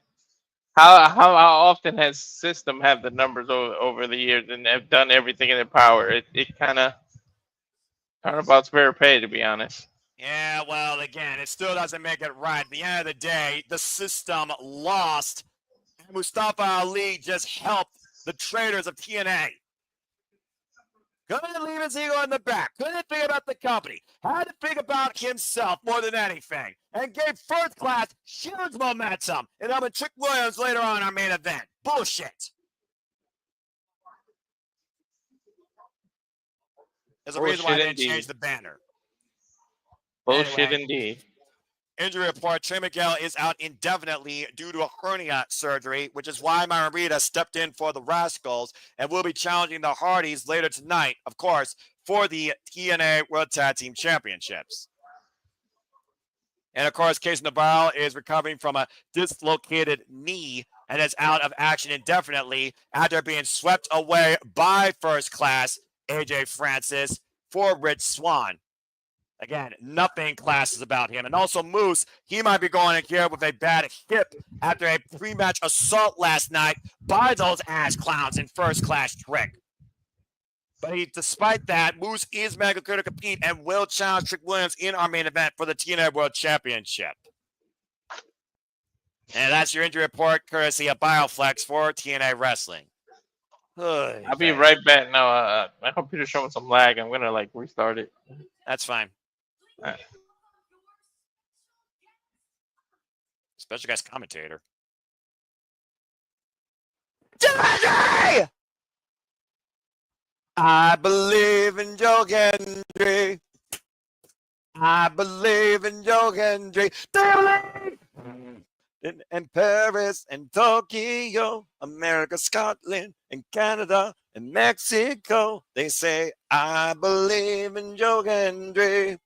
How often has System have the numbers over the years and have done everything in their power? It kind of about fair pay, to be honest. Yeah, well, again, it still doesn't make it right. At the end of the day, the system lost. Mustafa Ali just helped the traders of TNA. Couldn't leave his ego in the back. Couldn't think about the company. Had to think about himself more than anything. And gave First Class huge momentum. And I'm with Trick Williams later on in our main event. Bullshit. There's a reason why I didn't change the banner. Bullshit anyway, indeed. Injury report, Trey Miguel is out indefinitely due to a hernia surgery, which is why Myron Rita stepped in for the Rascalz and will be challenging the Hardys later tonight, of course, for the TNA World Tag Team Championships. And, of course, Casey Navarro is recovering from a dislocated knee and is out of action indefinitely after being swept away by First Class AJ Francis for Rich Swann. Again, nothing classes about him. And also Moose, he might be going in here with a bad hip after a pre-match assault last night by those ass clowns in First Class Trick. But despite that, Moose is mega clear to compete and will challenge Trick Williams in our main event for the TNA World Championship. And that's your injury report, courtesy of Bioflex for TNA Wrestling. I'll be right back now. My computer's showing some lag. I'm gonna restart it. That's fine. All right. Special guest commentator. Jazmyn! I believe in Joe Hendry. I believe in Joe Hendry. In Paris and Tokyo, America, Scotland, and Canada, and Mexico, they say, I believe in Joe Hendry.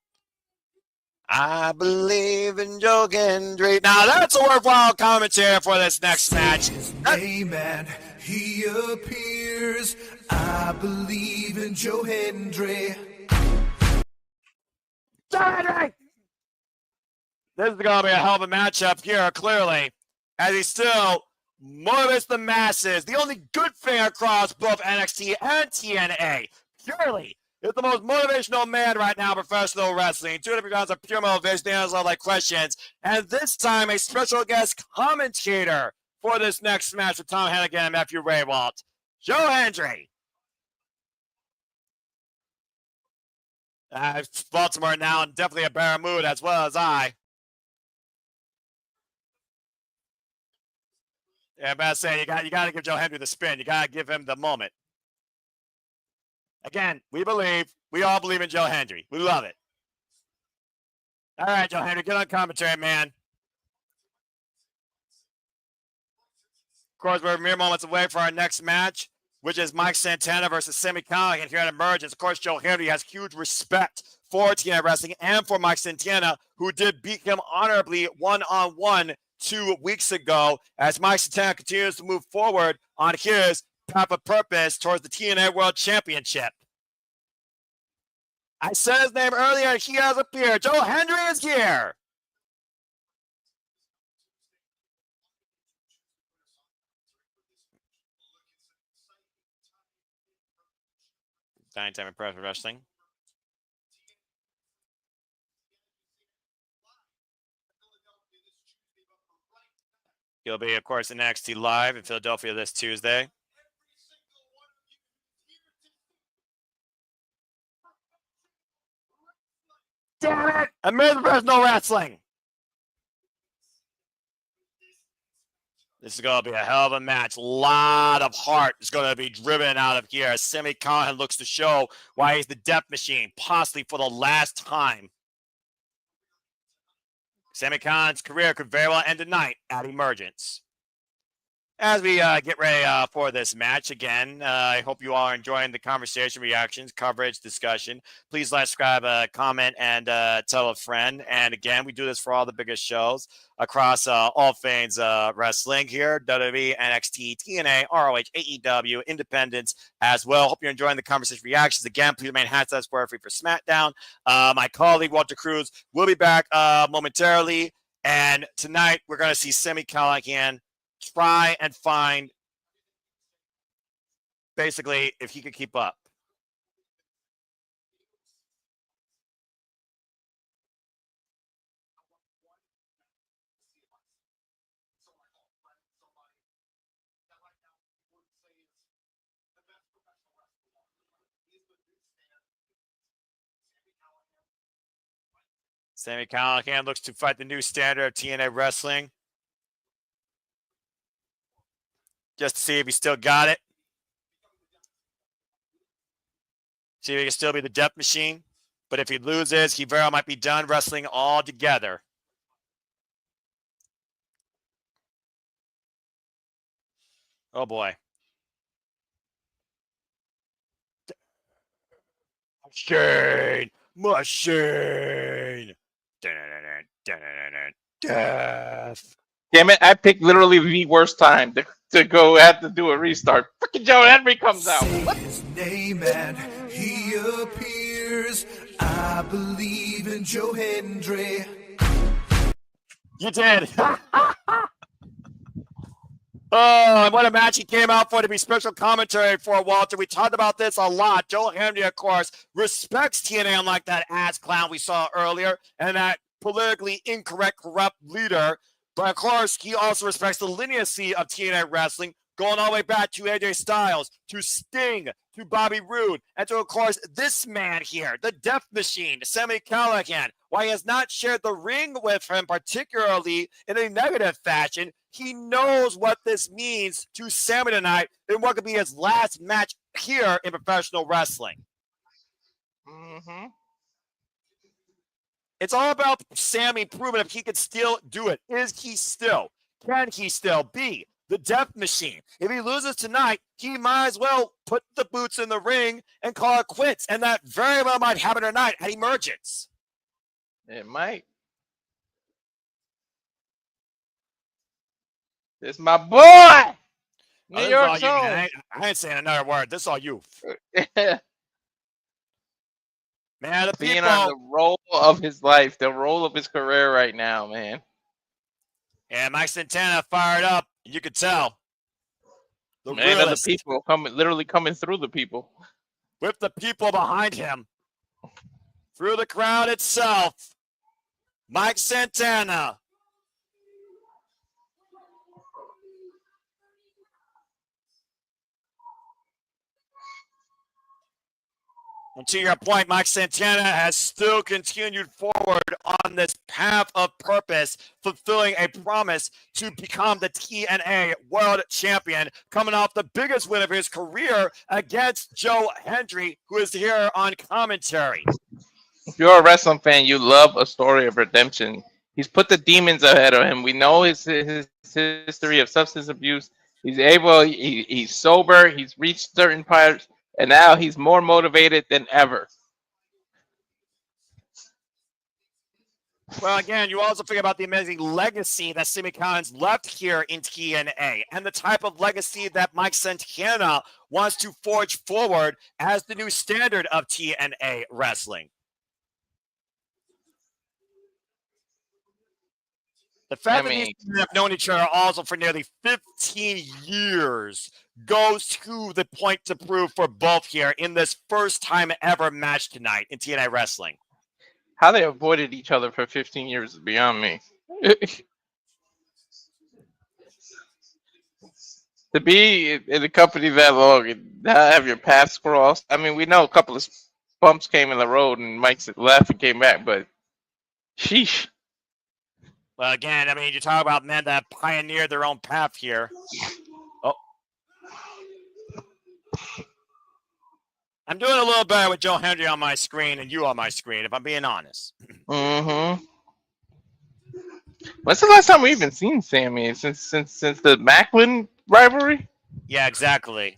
I believe in Joe Hendry. Now that's a worthwhile commentary for this next match. His name and he appears. I believe in Joe Hendry. Cedric! This is going to be a hell of a matchup here, clearly, as he still motivates the masses. The only good thing across both NXT and TNA, purely, is the most motivational man right now in professional wrestling. 2 different rounds of pure motivation, they answer all like questions. And this time, a special guest commentator for this next match with Tom Hennigan and Matthew Raywalt, Joe Hendry. Baltimore now in definitely a better mood, as well as I. Yeah, I'm about to say, you got to give Joe Hendry the spin. You got to give him the moment. Again, we all believe in Joe Hendry. We love it. All right, Joe Hendry, get on commentary, man. Of course, we're mere moments away for our next match, which is Mike Santana versus Sami Callihan here at Emergence. Of course, Joe Hendry has huge respect for TNA Wrestling and for Mike Santana, who did beat him honorably one-on-one 2 weeks ago, as Mike Santana continues to move forward on his path of purpose towards the TNA World Championship. I said his name earlier, he has appeared. Joe Hendry is here. Time Impressive Wrestling. He'll be, of course, in NXT Live in Philadelphia this Tuesday. Damn it! American Professional Wrestling. This is going to be a hell of a match. A lot of heart is going to be driven out of here as Sami Callihan looks to show why he's the Death Machine, possibly for the last time. Sami Callihan's career could very well end tonight at Emergence. As we get ready for this match, again, I hope you all are enjoying the conversation, reactions, coverage, discussion. Please like, subscribe, comment, and tell a friend. And again, we do this for all the biggest shows across all things wrestling here, WWE, NXT, TNA, ROH, AEW, Independence as well. Hope you're enjoying the conversation, reactions. Again, please remain #4 for SmackDown. My colleague, Walter Cruz, will be back momentarily. And tonight, we're going to see Sami Callihan try and find, basically, if he could keep up. Sami Callihan looks to fight the new standard of TNA wrestling. Just to see if he still got it. See if he can still be the Death Machine. But if he loses, he very well might be done wrestling altogether. Oh, boy. Machine! Death! Damn it, I picked literally the worst time to go have to do a restart. Freaking Joe Hendry comes out. Say his name and he appears. I believe in Joe Hendry. You did. Oh, and what a match he came out for to be special commentary for, Walter. We talked about this a lot. Joe Hendry, of course, respects TNA unlike that ass clown we saw earlier and that politically incorrect, corrupt leader. But, of course, he also respects the lineage of TNA wrestling, going all the way back to AJ Styles, to Sting, to Bobby Roode, and to, of course, this man here, the Death Machine, Sami Callihan. While he has not shared the ring with him, particularly in a negative fashion, he knows what this means to Sami tonight in what could be his last match here in professional wrestling. Mm-hmm. It's all about Sami proving if he can still do it. Is he still? Can he still be the Death Machine? If he loses tonight, he might as well put the boots in the ring and call it quits. And that very well might happen tonight at Emergence. It might. This my boy. New York's own. I ain't saying another word. This is all you. Man, the Being people. on the role of his life, the role of his career right now, man. Yeah, Mike Santana fired up. You could tell. The Man of realist, the people, literally coming through the people. with the people behind him. Through the crowd itself. Mike Santana. And to your point, Mike Santana has still continued forward on this path of purpose, fulfilling a promise to become the TNA World Champion, coming off the biggest win of his career against Joe Hendry, who is here on commentary. If you're a wrestling fan, you love a story of redemption. He's put the demons ahead of him. We know his history of substance abuse. He's sober. He's reached certain parts. And now he's more motivated than ever. Well, again, you also think about the amazing legacy that Sami Callihan's left here in TNA and the type of legacy that Mike Santana wants to forge forward as the new standard of TNA wrestling. The fact that these two have known each other also for nearly 15 years goes to the point to prove for both here in this first time ever match tonight in TNA wrestling. How they avoided each other for 15 years is beyond me. To be in a company that long and not have your paths crossed. I mean, we know a couple of bumps came in the road and Mike left and came back, but sheesh. Well, again, I mean, you talk about men that pioneered their own path here. Oh. I'm doing a little better with Joe Hendry on my screen and you on my screen, if I'm being honest. Mm-hmm. When's the last time we even seen Sami? Since the Maclin rivalry? Yeah, exactly.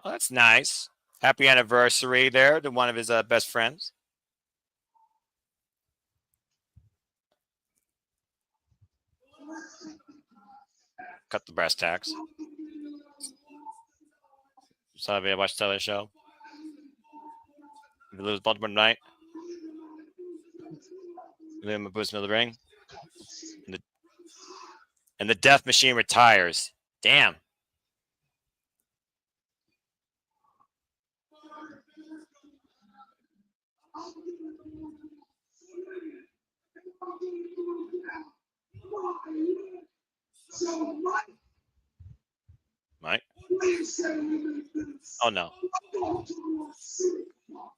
Oh, that's nice. Happy anniversary there to one of his best friends. Cut the brass tacks. Saw me watch the show. If you lose Baltimore tonight, give him a boost into the ring. And the Death Machine retires. Damn. Mike? Oh no.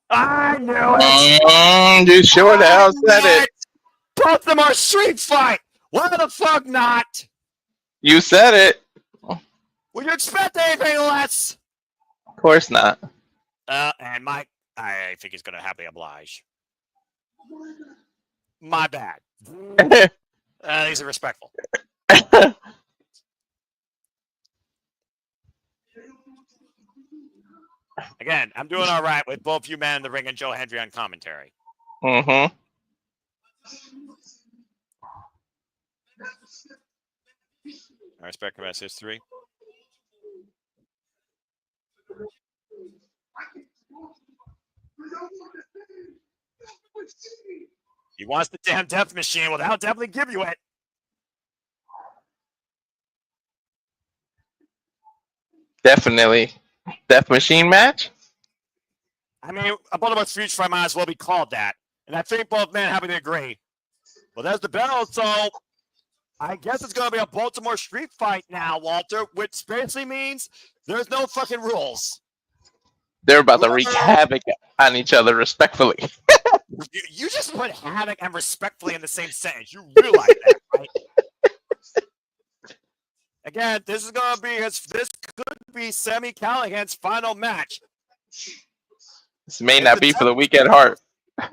I knew it! You sure the hell said it. Both of them are street fight! Why the fuck not? You said it. Would you expect anything less? Of course not. And Mike, I think he's going to happily oblige. My bad. These are respectful. Again, I'm doing all right with both you men in the ring and Joe Hendry on commentary. Mm-hmm. I respect him as history. He wants the damn Death Machine. Well, I'll definitely give you it. Definitely. Death Machine match? I mean, a Baltimore street fight might as well be called that. And I think both men happen to agree. Well, there's the bell, so I guess it's going to be a Baltimore street fight now, Walter, which basically means there's no fucking rules. They're about to wreak havoc on each other, respectfully. You just put havoc and respectfully in the same sentence. You realize that, right? Again, this could be Sami Callihan's final match. This may not be for the weak at heart.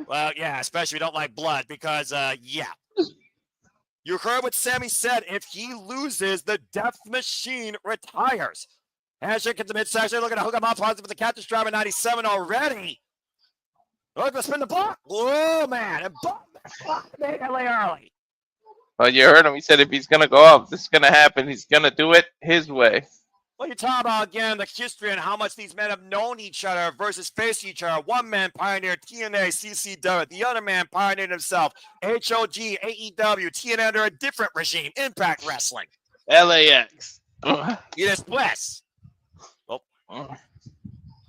Well, yeah, especially if you don't like blood, because yeah. You heard what Sami said. If he loses, the Death Machine retires. Handshake at the midsection. Looking to hook him up positive with the Captain's Driver 97 already. Look, to spin the block. Oh, man. And made it early. Well, you heard him. He said if he's going to go up, this is going to happen. He's going to do it his way. Well, you talk about, again, the history and how much these men have known each other versus faced each other. One man pioneered TNA, CCW. The other man pioneered himself. HOG, AEW, TNA under a different regime. Impact Wrestling. LAX. It is bliss. Well,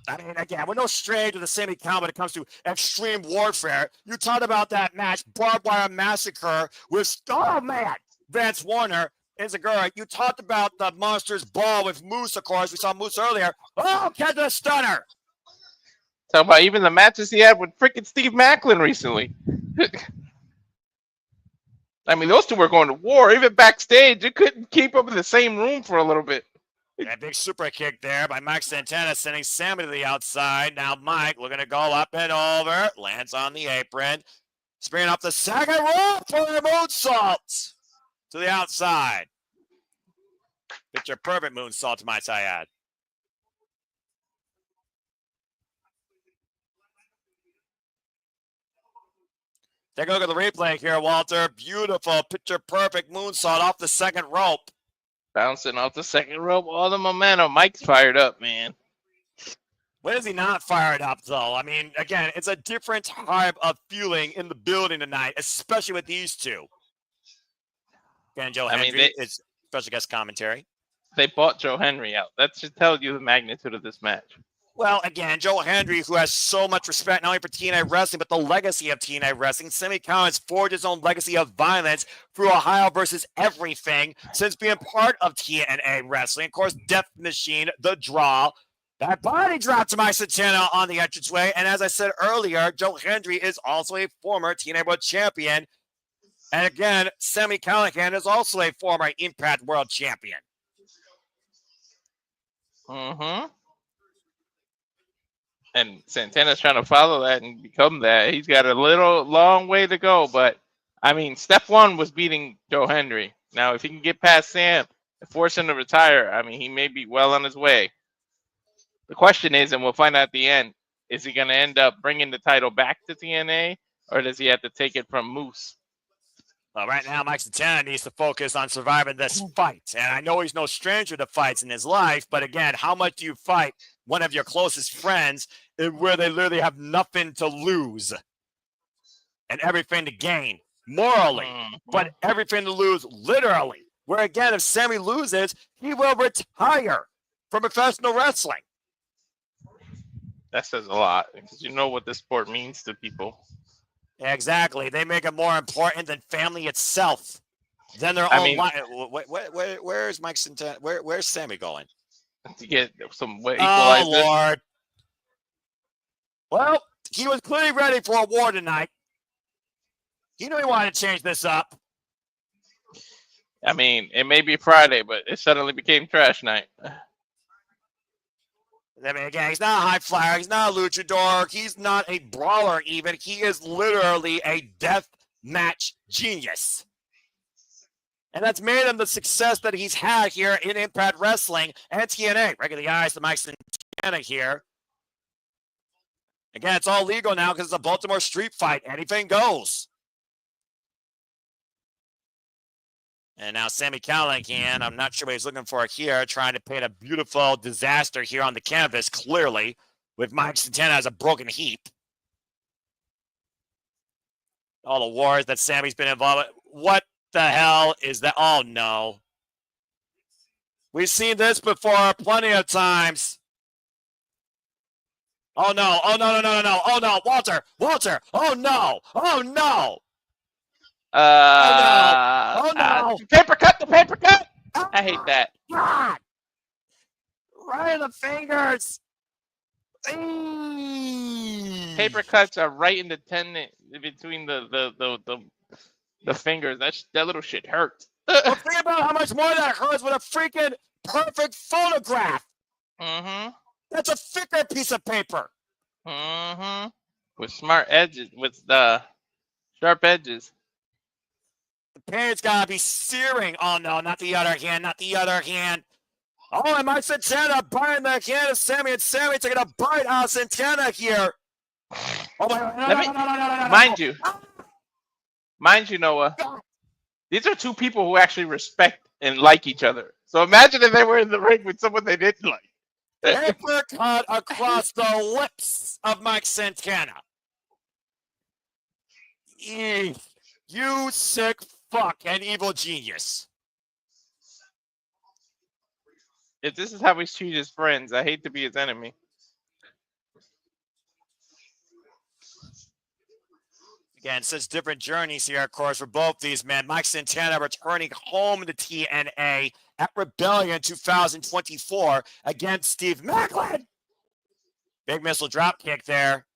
I mean, again, we're no stranger to the Sami Callihan when it comes to extreme warfare. You talked about that match, Barbed Wire Massacre, with, oh, man, Vance Warner. Zachary, you talked about the Monsters Ball with Moose, of course. We saw Moose earlier. Oh, catch a stunner. Talk about even the matches he had with freaking Steve Maclin recently. I mean, those two were going to war. Even backstage, they couldn't keep up in the same room for a little bit. That big super kick there by Mike Santana, sending Sami to the outside. Now Mike looking to go up and over. Lands on the apron. Springing up the second rope for a moonsault. To the outside. Picture perfect moonsault, might I add. Take a look at the replay here, Walter. Beautiful, picture perfect moonsault off the second rope. Bouncing off the second rope, all the momentum. Mike's fired up, man. When is he not fired up, though? I mean, again, it's a different type of feeling in the building tonight, especially with these two. Again, Joe Henry is special guest commentary. They bought Joe Henry out. That should tell you the magnitude of this match. Well, again, Joe Henry, who has so much respect not only for TNA Wrestling, but the legacy of TNA Wrestling. Sami Callihan has forged his own legacy of violence through Ohio versus everything since being part of TNA Wrestling. Of course, Death Machine, The Draw. That body drop to Mike Santana on the entranceway. And as I said earlier, Joe Henry is also a former TNA World Champion. And again, Sami Callihan is also a former Impact World Champion. Mm-hmm. And Santana's trying to follow that and become that. He's got a long way to go. But, I mean, step one was beating Joe Henry. Now, if he can get past Sam and force him to retire, I mean, he may be well on his way. The question is, and we'll find out at the end, is he going to end up bringing the title back to TNA, or does he have to take it from Moose? Well, right now, Mike Santana needs to focus on surviving this fight. And I know he's no stranger to fights in his life, but again, how much do you fight one of your closest friends where they literally have nothing to lose and everything to gain morally, but everything to lose literally? Where again, if Sami loses, he will retire from professional wrestling. That says a lot, because you know what this sport means to people. Exactly. They make it more important than family itself. Than their own life. Where's Mike Santana? Where's Sami going? To get some equalizer. Oh, Lord. Well, he was clearly ready for a war tonight. He knew he wanted to change this up. I mean, it may be Friday, but it suddenly became trash night. I mean, again, he's not a high flyer. He's not a luchador. He's not a brawler even. He is literally a death match genius. And that's made him the success that he's had here in Impact Wrestling and TNA. Regular the eyes to Mike Santana here. Again, it's all legal now because it's a Baltimore street fight. Anything goes. And now Sami Callihan, I'm not sure what he's looking for here, trying to paint a beautiful disaster here on the canvas, clearly, with Mike Santana as a broken heap. All the wars that Sami's been involved with. What the hell is that? Oh, no. We've seen this before plenty of times. Oh, no. Oh, no, no, no, no, no. Oh, no. Walter. Oh, no. Oh, no. Oh, no. The paper cut. I hate that. God. Right in the fingers. Paper cuts are right in the tendon. between the fingers. That little shit hurts. Well, think about how much more that hurts with a freaking perfect photograph. Mm-hmm. That's a thicker piece of paper. Mm-hmm. With smart edges, with the sharp edges. The pain's gotta be searing. Oh no, not the other hand, not the other hand. Oh, and my Santana biting the hand of Sami, and Sami taking a bite out of Santana here. Oh my Mind you, Noah, these are two people who actually respect and like each other. So imagine if they were in the ring with someone they didn't like. Paper cut across the lips of Mike Santana. You sick fuck and evil genius. If this is how we treat his friends, I hate to be his enemy. Again, such different journeys here, of course, for both these men. Mike Santana returning home to TNA at Rebellion 2024 against Steve Maclin. Big missile drop kick there.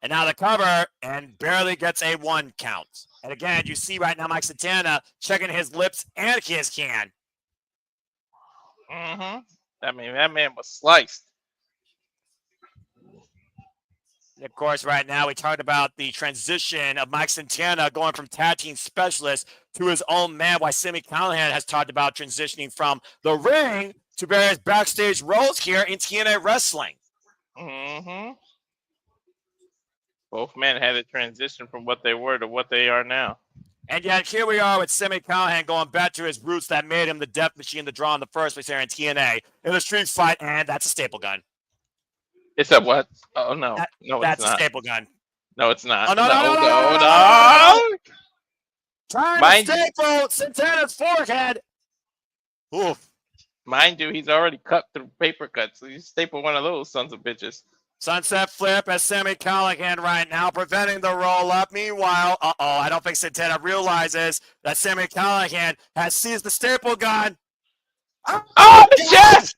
And now the cover, and barely gets a 1 count. And again, you see right now Mike Santana checking his lips and his can. Mm-hmm. I mean, that man was sliced. Of course, right now we talked about the transition of Mike Santana going from tag team specialist to his own man, while Sami Callihan has talked about transitioning from the ring to various backstage roles here in TNA wrestling. Mm-hmm. Both men had a transition from what they were to what they are now. And yet here we are with Sami Callihan going back to his roots that made him the death machine to draw in the first place here in TNA in a street fight, and that's a staple gun. It's a what? Oh, no. No, that's it's not. A staple gun. No, it's not. Oh, no. Trying to staple Santana's forehead. Oof. Mind you, he's already cut through paper cuts. So you staple one of those sons of bitches. Sunset flip as Sami Callihan right now, preventing the roll-up. Meanwhile, I don't think Santana realizes that Sami Callihan has seized the staple gun. Oh, the chest!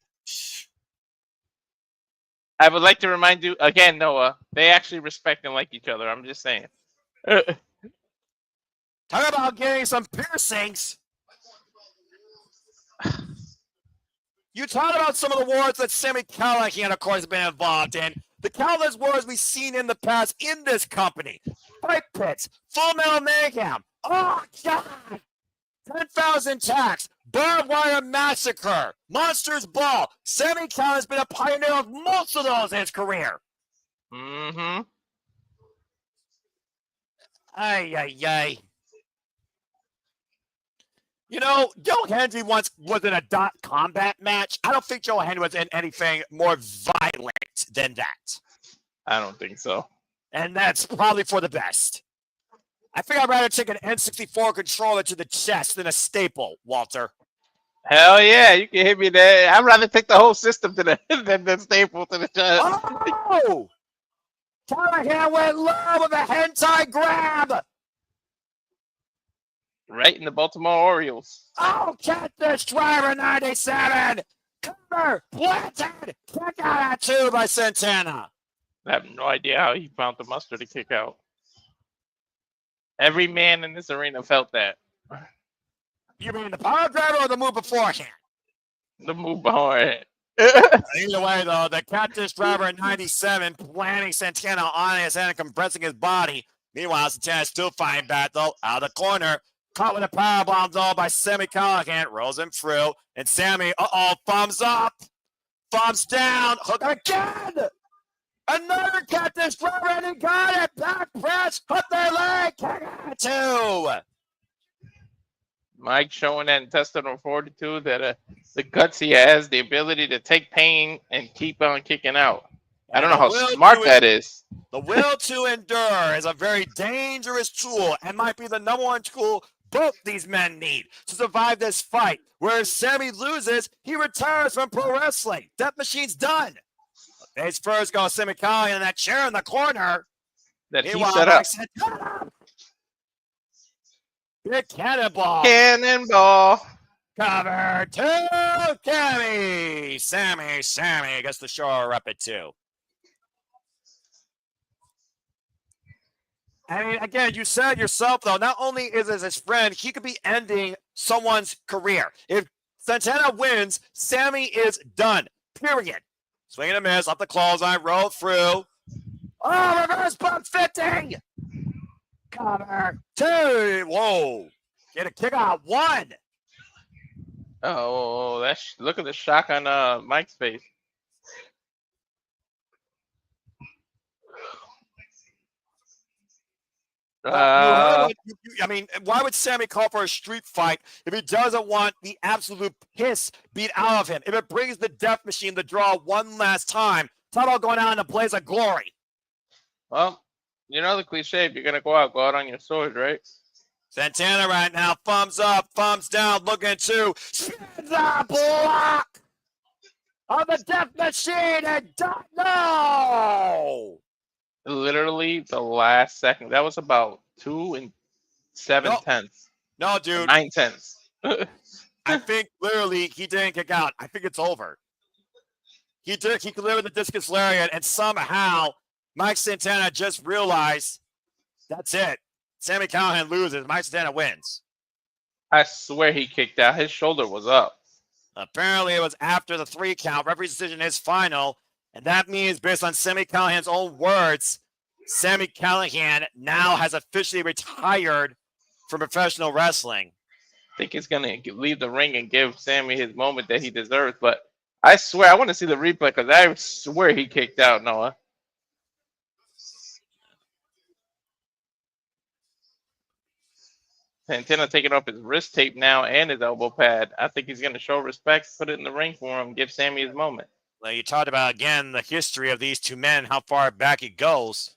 I would like to remind you, again, Noah, they actually respect and like each other. I'm just saying. Talk about getting some piercings. You talked about some of the wars that Sami Callihan, of course, has been involved in. The countless wars we've seen in the past in this company. Fight pits, Full Metal Mayhem. Oh, God. 10,000 Tacks, Barbed Wire Massacre, Monsters Ball. Sami Callihan has been a pioneer of most of those in his career. Mm-hmm. Ay. You know, Joe Henry once was in a dot combat match. I don't think Joe Henry was in anything more violent than that. I don't think so. And that's probably for the best. I think I'd rather take an N64 controller to the chest than a staple, Walter. Hell yeah, you can hit me there. I'd rather take the whole system to the than the staple to the chest. Oh! Callihan went low with a hentai grab! Right in the Baltimore Orioles. Oh, Catfish Driver 97! Cover! Planted! Kick out at 2 by Santana. I have no idea how he found the mustard to kick out. Every man in this arena felt that. You mean the power driver or the move beforehand? The move beforehand. Either way, though, the Catfish Driver 97 planting Santana on his head and compressing his body. Meanwhile, Santana still fighting back, though, out of the corner. Caught with a powerbomb, though, by Sami Callihan. Rolls him through. And Sami, thumbs up. Thumbs down. Hook again. Another Catfish Driver, and he got it. Back press. Hook their leg. Kick out 2. Mike showing that intestinal fortitude, that the guts he has, the ability to take pain and keep on kicking out. I don't know how smart that is. The will to endure is a very dangerous tool and might be the number one tool both these men need to survive this fight. Whereas Sami loses, he retires from pro wrestling. Death Machine's done. Face first goes Sami Callihan in that chair in the corner. That he set up. Big cannonball. Cannonball. Cover 2, Cammy. Sami gets the show up at 2. I mean, again, you said yourself, though, not only is it his friend, he could be ending someone's career. If Santana wins, Sami is done. Period. Swing and a miss off the clothesline, roll through. Oh, reverse bump 50. Cover 2. Whoa. Get a kick out 1. Oh, look at the shock on Mike's face. I mean, why would Sami call for a street fight if he doesn't want the absolute piss beat out of him? If it brings the Death Machine to draw one last time, talk about going out in a blaze of glory. Well, you know the cliche, if you're going to go out on your sword, right? Santana right now, thumbs up, thumbs down, looking to spin the block of the Death Machine and no! Literally the last second. That was about 2 7/10. No, dude. 9/10. I think literally he didn't kick out. I think it's over. He delivered the discus lariat, and somehow Mike Santana just realized that's it. Sami Callihan loses. Mike Santana wins. I swear he kicked out. His shoulder was up. Apparently, it was after the 3 count. Referee's decision is final. And that means, based on Sami Callihan's own words, Sami Callihan now has officially retired from professional wrestling. I think he's going to leave the ring and give Sami his moment that he deserves. But I swear, I want to see the replay because I swear he kicked out, Noah. Santana taking off his wrist tape now and his elbow pad. I think he's going to show respect, put it in the ring for him, give Sami his moment. Well, you talked about, again, the history of these two men, how far back it goes.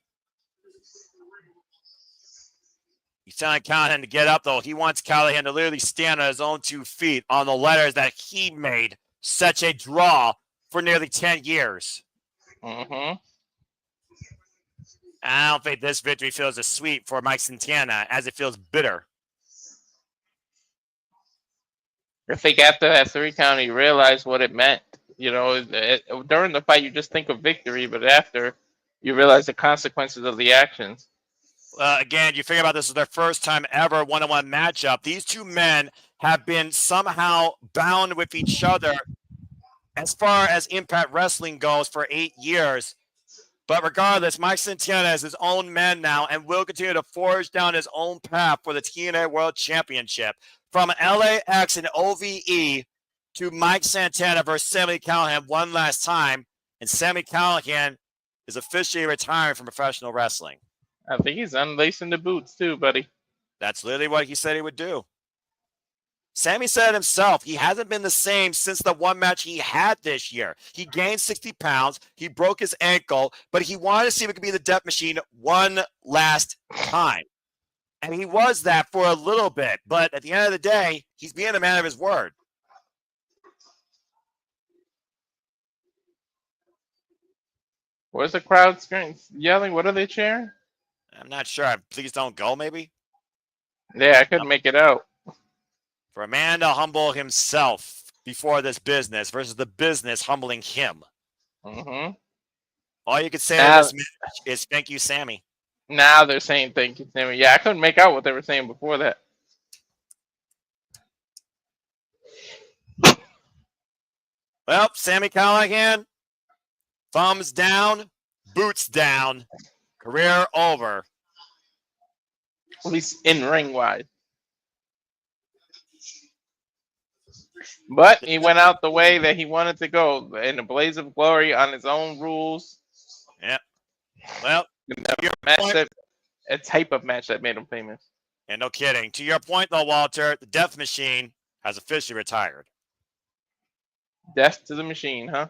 He's telling Callihan to get up, though. He wants Callihan to literally stand on his own 2 feet on the letters that he made such a draw for nearly 10 years. Mm-hmm. I don't think this victory feels as sweet for Mike Santana as it feels bitter. I think after that 3 count, he realized what it meant. You know, during the fight, you just think of victory, but after, you realize the consequences of the actions. Again, you figure about this is their first time ever one-on-one matchup. These two men have been somehow bound with each other as far as Impact Wrestling goes for 8 years. But regardless, Mike Santana is his own man now and will continue to forge down his own path for the TNA World Championship. From LAX and OVE to Mike Santana versus Sami Callihan one last time, and Sami Callihan is officially retiring from professional wrestling. I think he's unlacing the boots too, buddy. That's literally what he said he would do. Sami said himself, he hasn't been the same since the one match he had this year. He gained 60 pounds, he broke his ankle, but he wanted to see if it could be the Death Machine one last time. And he was that for a little bit, but at the end of the day, he's being a man of his word. Where's the crowd yelling? What are they cheering? I'm not sure. Please don't go, maybe? Yeah, I couldn't make it out. For a man to humble himself before this business versus the business humbling him. Mm-hmm. All you could say to this match is thank you, Sami. Now they're saying thank you, Sami. Yeah, I couldn't make out what they were saying before that. Well, Sami Callihan, thumbs down, boots down, career over. At least in ring wide. But he went out the way that he wanted to go, in a blaze of glory on his own rules. Yeah. Well, a type of match that made him famous. And no kidding. To your point, though, Walter, the Death Machine has officially retired. Death to the machine, huh?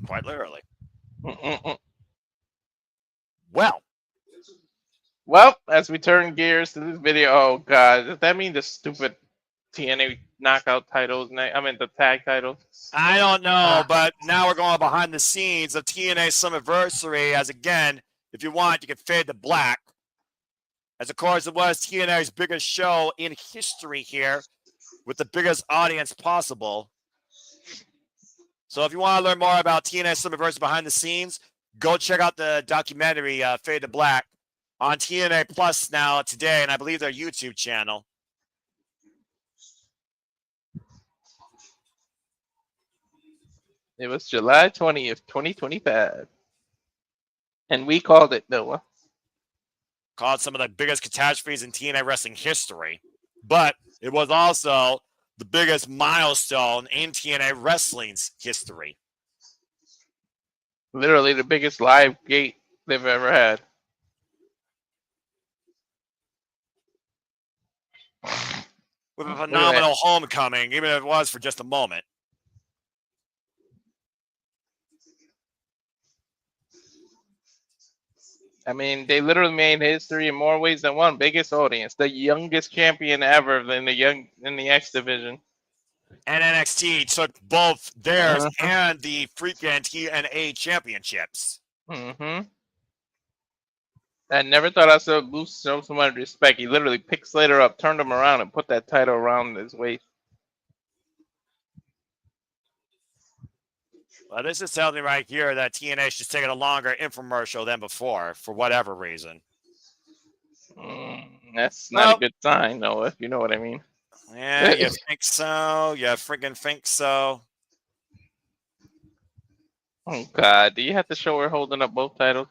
Quite literally. Mm-mm-mm. Well, as we turn gears to this video, oh god, does that mean the stupid TNA knockout titles? I mean the tag titles. I don't know, but now we're going behind the scenes of TNA Summiversary. As again, if you want, you can fade to black. As of course, it was TNA's biggest show in history here, with the biggest audience possible. So if you want to learn more about TNA Summiversary behind the scenes, go check out the documentary Fade to Black on TNA Plus now today, and I believe their YouTube channel. It was July 20th, 2025. And we called it, Noah. Called some of the biggest catastrophes in TNA wrestling history. But it was also the biggest milestone in TNA wrestling's history. Literally the biggest live gate they've ever had. With a phenomenal homecoming, even if it was for just a moment. I mean, they literally made history in more ways than one. Biggest audience, the youngest champion ever in the X division. And NXT took both theirs and the freaking TNA championships. Mm-hmm. I never thought I saw Boost show so much respect. He literally picked Slater up, turned him around, and put that title around his waist. Well, this is telling me right here that TNA should take a longer infomercial than before, for whatever reason. That's not a good sign, though, if you know what I mean. Yeah, you think so? You freaking think so? Oh, God. Do you have to show her holding up both titles?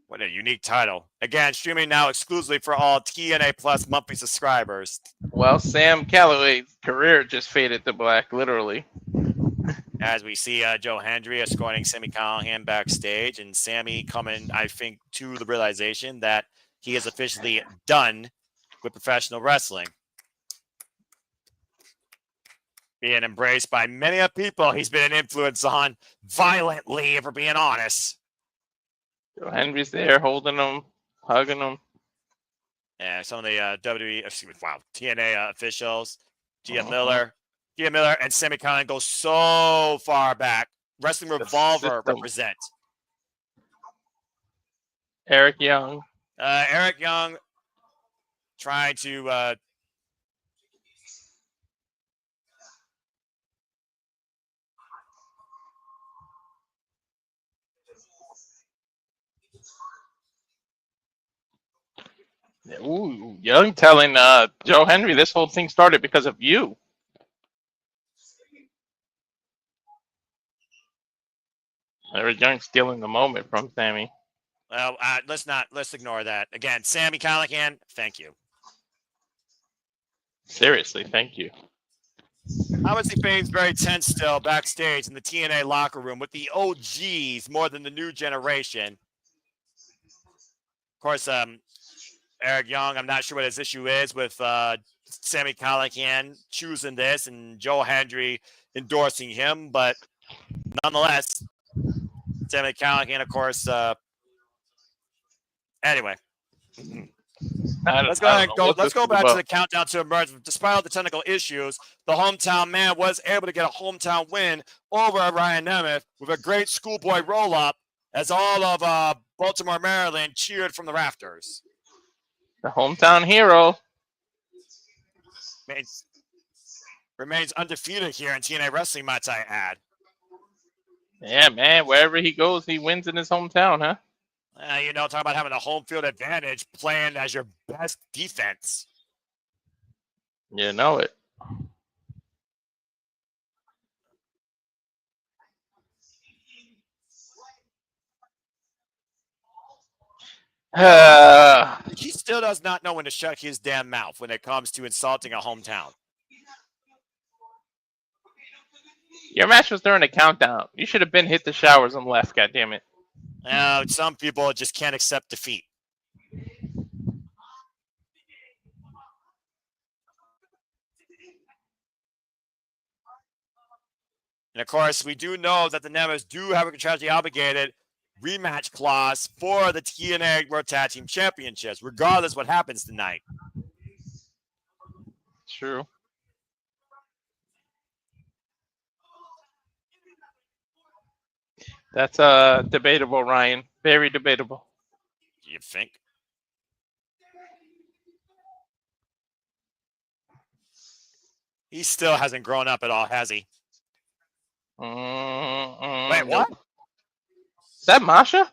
What a unique title. Again, streaming now exclusively for all TNA Plus monthly subscribers. Well, Sam Calloway's career just faded to black, literally. As we see Joe Hendry escorting Sami Callihan backstage, and Sami coming, I think, to the realization that he is officially done with professional wrestling. Being embraced by many people he's been an influence on violently, if we're being honest. Joe Hendry's there, holding him, hugging him. Yeah, some of the TNA officials, Gia Miller, and Sami Callihan go so far back. Wrestling Revolver represent. Eric Yǐng. Eric Yǐng trying to Ooh, Yǐng telling Joe Hendry this whole thing started because of you. Eric Yǐng stealing the moment from Sami. Well, let's ignore that. Again, Sami Callihan, thank you. Seriously, thank you. Obviously, Fame's very tense still backstage in the TNA locker room with the OGs more than the new generation. Of course, Eric Yǐng, I'm not sure what his issue is with Sami Callihan choosing this and Joe Hendry endorsing him, but nonetheless, Sami Callihan, of course. Anyway, let's go ahead and go. Let's go back to the countdown to Emergence. Despite all the technical issues, the hometown man was able to get a hometown win over Ryan Nemeth with a great schoolboy roll-up as all of Baltimore, Maryland cheered from the rafters. The hometown hero remains undefeated here in TNA wrestling, might I add. Yeah, man. Wherever he goes, he wins in his hometown, huh? Talk about having a home field advantage, playing as your best defense. You know it. He still does not know when to shut his damn mouth when it comes to insulting a hometown. Your match was during the countdown. You should have been hit the showers and left, goddammit. Some people just can't accept defeat. And of course, we do know that the Nemeth do have a contractually obligated rematch clause for the TNA World Tag Team Championships, regardless what happens tonight. True. That's debatable, Ryan. Very debatable. You think? He still hasn't grown up at all, has he? Wait, what? Nope. Is that Masha?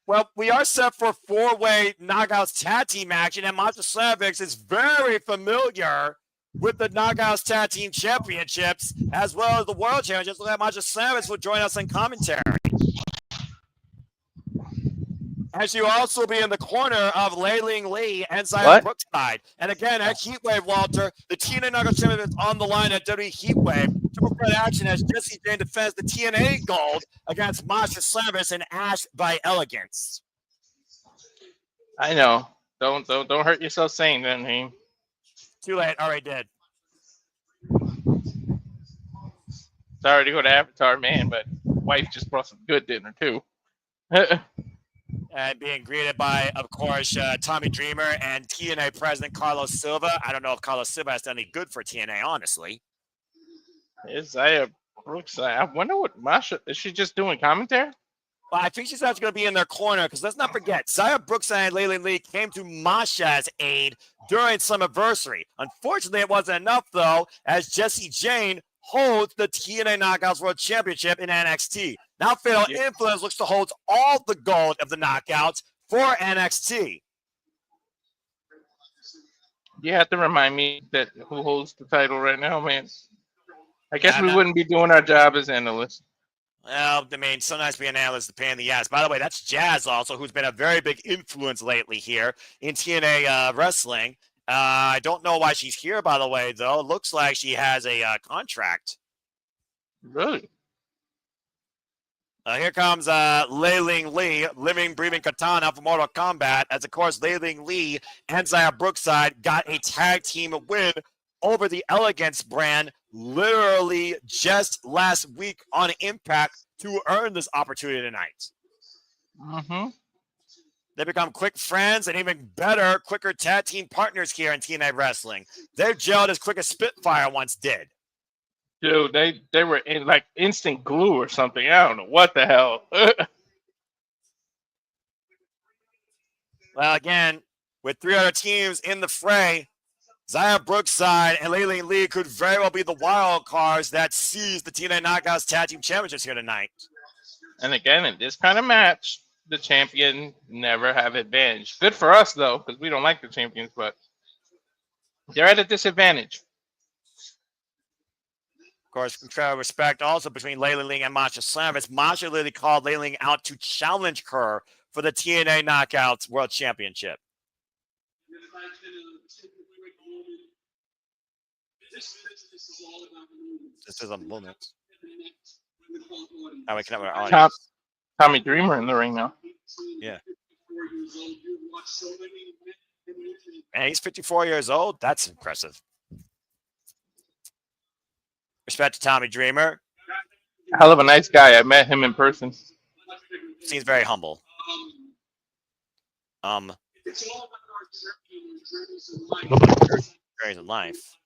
Well, we are set for 4-way knockouts tag team action, and Masha Slavics is very familiar with the knockouts tag team championships as well as the world championships. Look at Masha Slavics will join us in commentary. And she'll also be in the corner of Yǐng Lee and Zion Brookside. And again, at Heatwave, Walter, the TNA Knockouts Championship is on the line at WWE Heatwave. Triple threat action as Jessie Jane defends the TNA gold against Masha Slavics and Ash by Elegance. I know. Don't hurt yourself saying that name. Too late. Already did. Sorry to go to Avatar, man, but wife just brought some good dinner too. And being greeted by, of course, Tommy Dreamer and TNA President Carlos Silva. I don't know if Carlos Silva has done any good for TNA, honestly. Is Brookside? I wonder what Masha is. She just doing commentary? Well, I think she's actually going to be in their corner because let's not forget, Zaya Brookside and Yǐng Lee came to Masha's aid during Summiversary. Unfortunately, it wasn't enough, though, as Jessie Jane holds the TNA Knockouts World Championship in NXT. Now, Fatal Influence looks to hold all the gold of the Knockouts for NXT. You have to remind me that who holds the title right now, man. I guess we wouldn't be doing our job as analysts. Well, I mean, sometimes being an analyst is a pain in the ass. By the way, that's Jazz also, who's been a very big influence lately here in TNA wrestling. I don't know why she's here, by the way, though. It looks like she has a contract. Really? Here comes Yǐng Lee, living, breathing katana for Mortal Kombat. As, of course, Yǐng Lee and Zaya Brookside got a tag team win over the Elegance brand literally just last week on Impact to earn this opportunity tonight. Mm-hmm. They become quick friends and even better, quicker tag team partners here in TNA Wrestling. They've gelled as quick as Spitfire once did. Dude, they were in like instant glue or something. I don't know what the hell. Well, again, with 3 other teams in the fray, Zaya Brookside and Yǐng Lee could very well be the wild cards that seize the TNA Knockouts Tag Team Championships here tonight. And again, in this kind of match, the champion never have advantage. Good for us, though, because we don't like the champions, but they're at a disadvantage. Of course, fair respect also between Yǐng Lee and Masha Slavics. Masha literally called Yǐng Lee out to challenge her for the TNA Knockouts World Championship. This is a moment. Oh, we can have our audience. Tommy Dreamer in the ring now. Yeah. And he's 54 years old. That's impressive. Respect to Tommy Dreamer. Hell of a nice guy. I met him in person. Seems very humble. Journeys in life.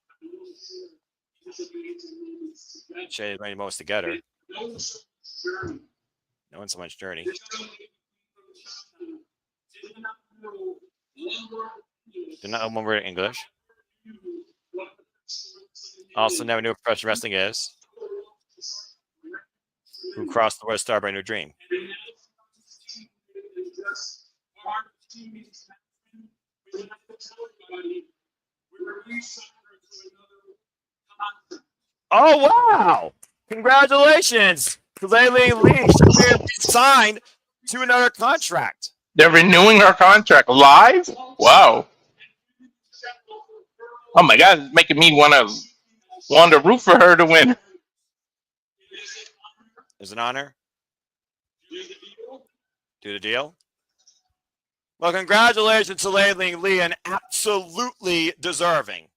Shade made most together. No one so much journey. Do not know one word in English. Also never knew what professional wrestling is. Who crossed the West Star by New Dream. Oh, wow! Congratulations to Yǐng Lee. She will be signed to another contract. They're renewing her contract live? Wow. Oh my God, it's making me want to root for her to win. Is an honor. Do the deal. Well, congratulations to Yǐng Lee, and absolutely deserving.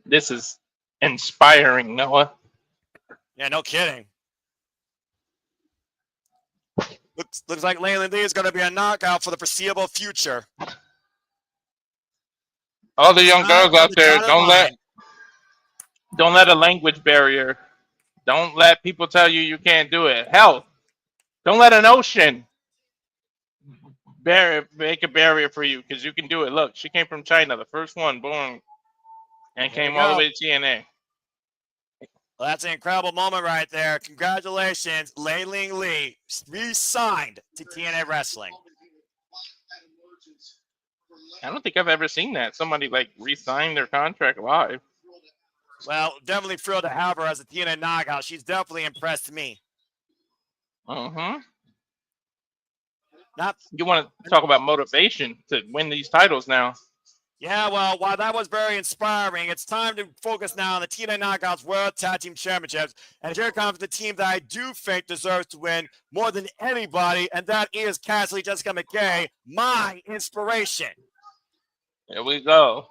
This is inspiring, Noah. Yeah, no kidding. Looks like Yǐng Lee is going to be a knockout for the foreseeable future. All the young girls out there, don't let a language barrier. Don't let people tell you can't do it. Hell, don't let an ocean make a barrier for you, because you can do it. Look, she came from China, the first one born, and came all the way to TNA. Well, that's an incredible moment right there. Congratulations, Lei-Ling Lee, re-signed to TNA Wrestling. I don't think I've ever seen that. Somebody like re-sign their contract live. Well, definitely thrilled to have her as a TNA knockout. She's definitely impressed me. Mm-hmm. Not, You want to talk about motivation to win these titles now? yeah, well, while that was very inspiring, it's time to focus now on the TNA Knockouts World Tag Team Championships. And here comes the team that I do think deserves to win more than anybody, and that is Cassie, Jessica, McKay, my inspiration. Here we go.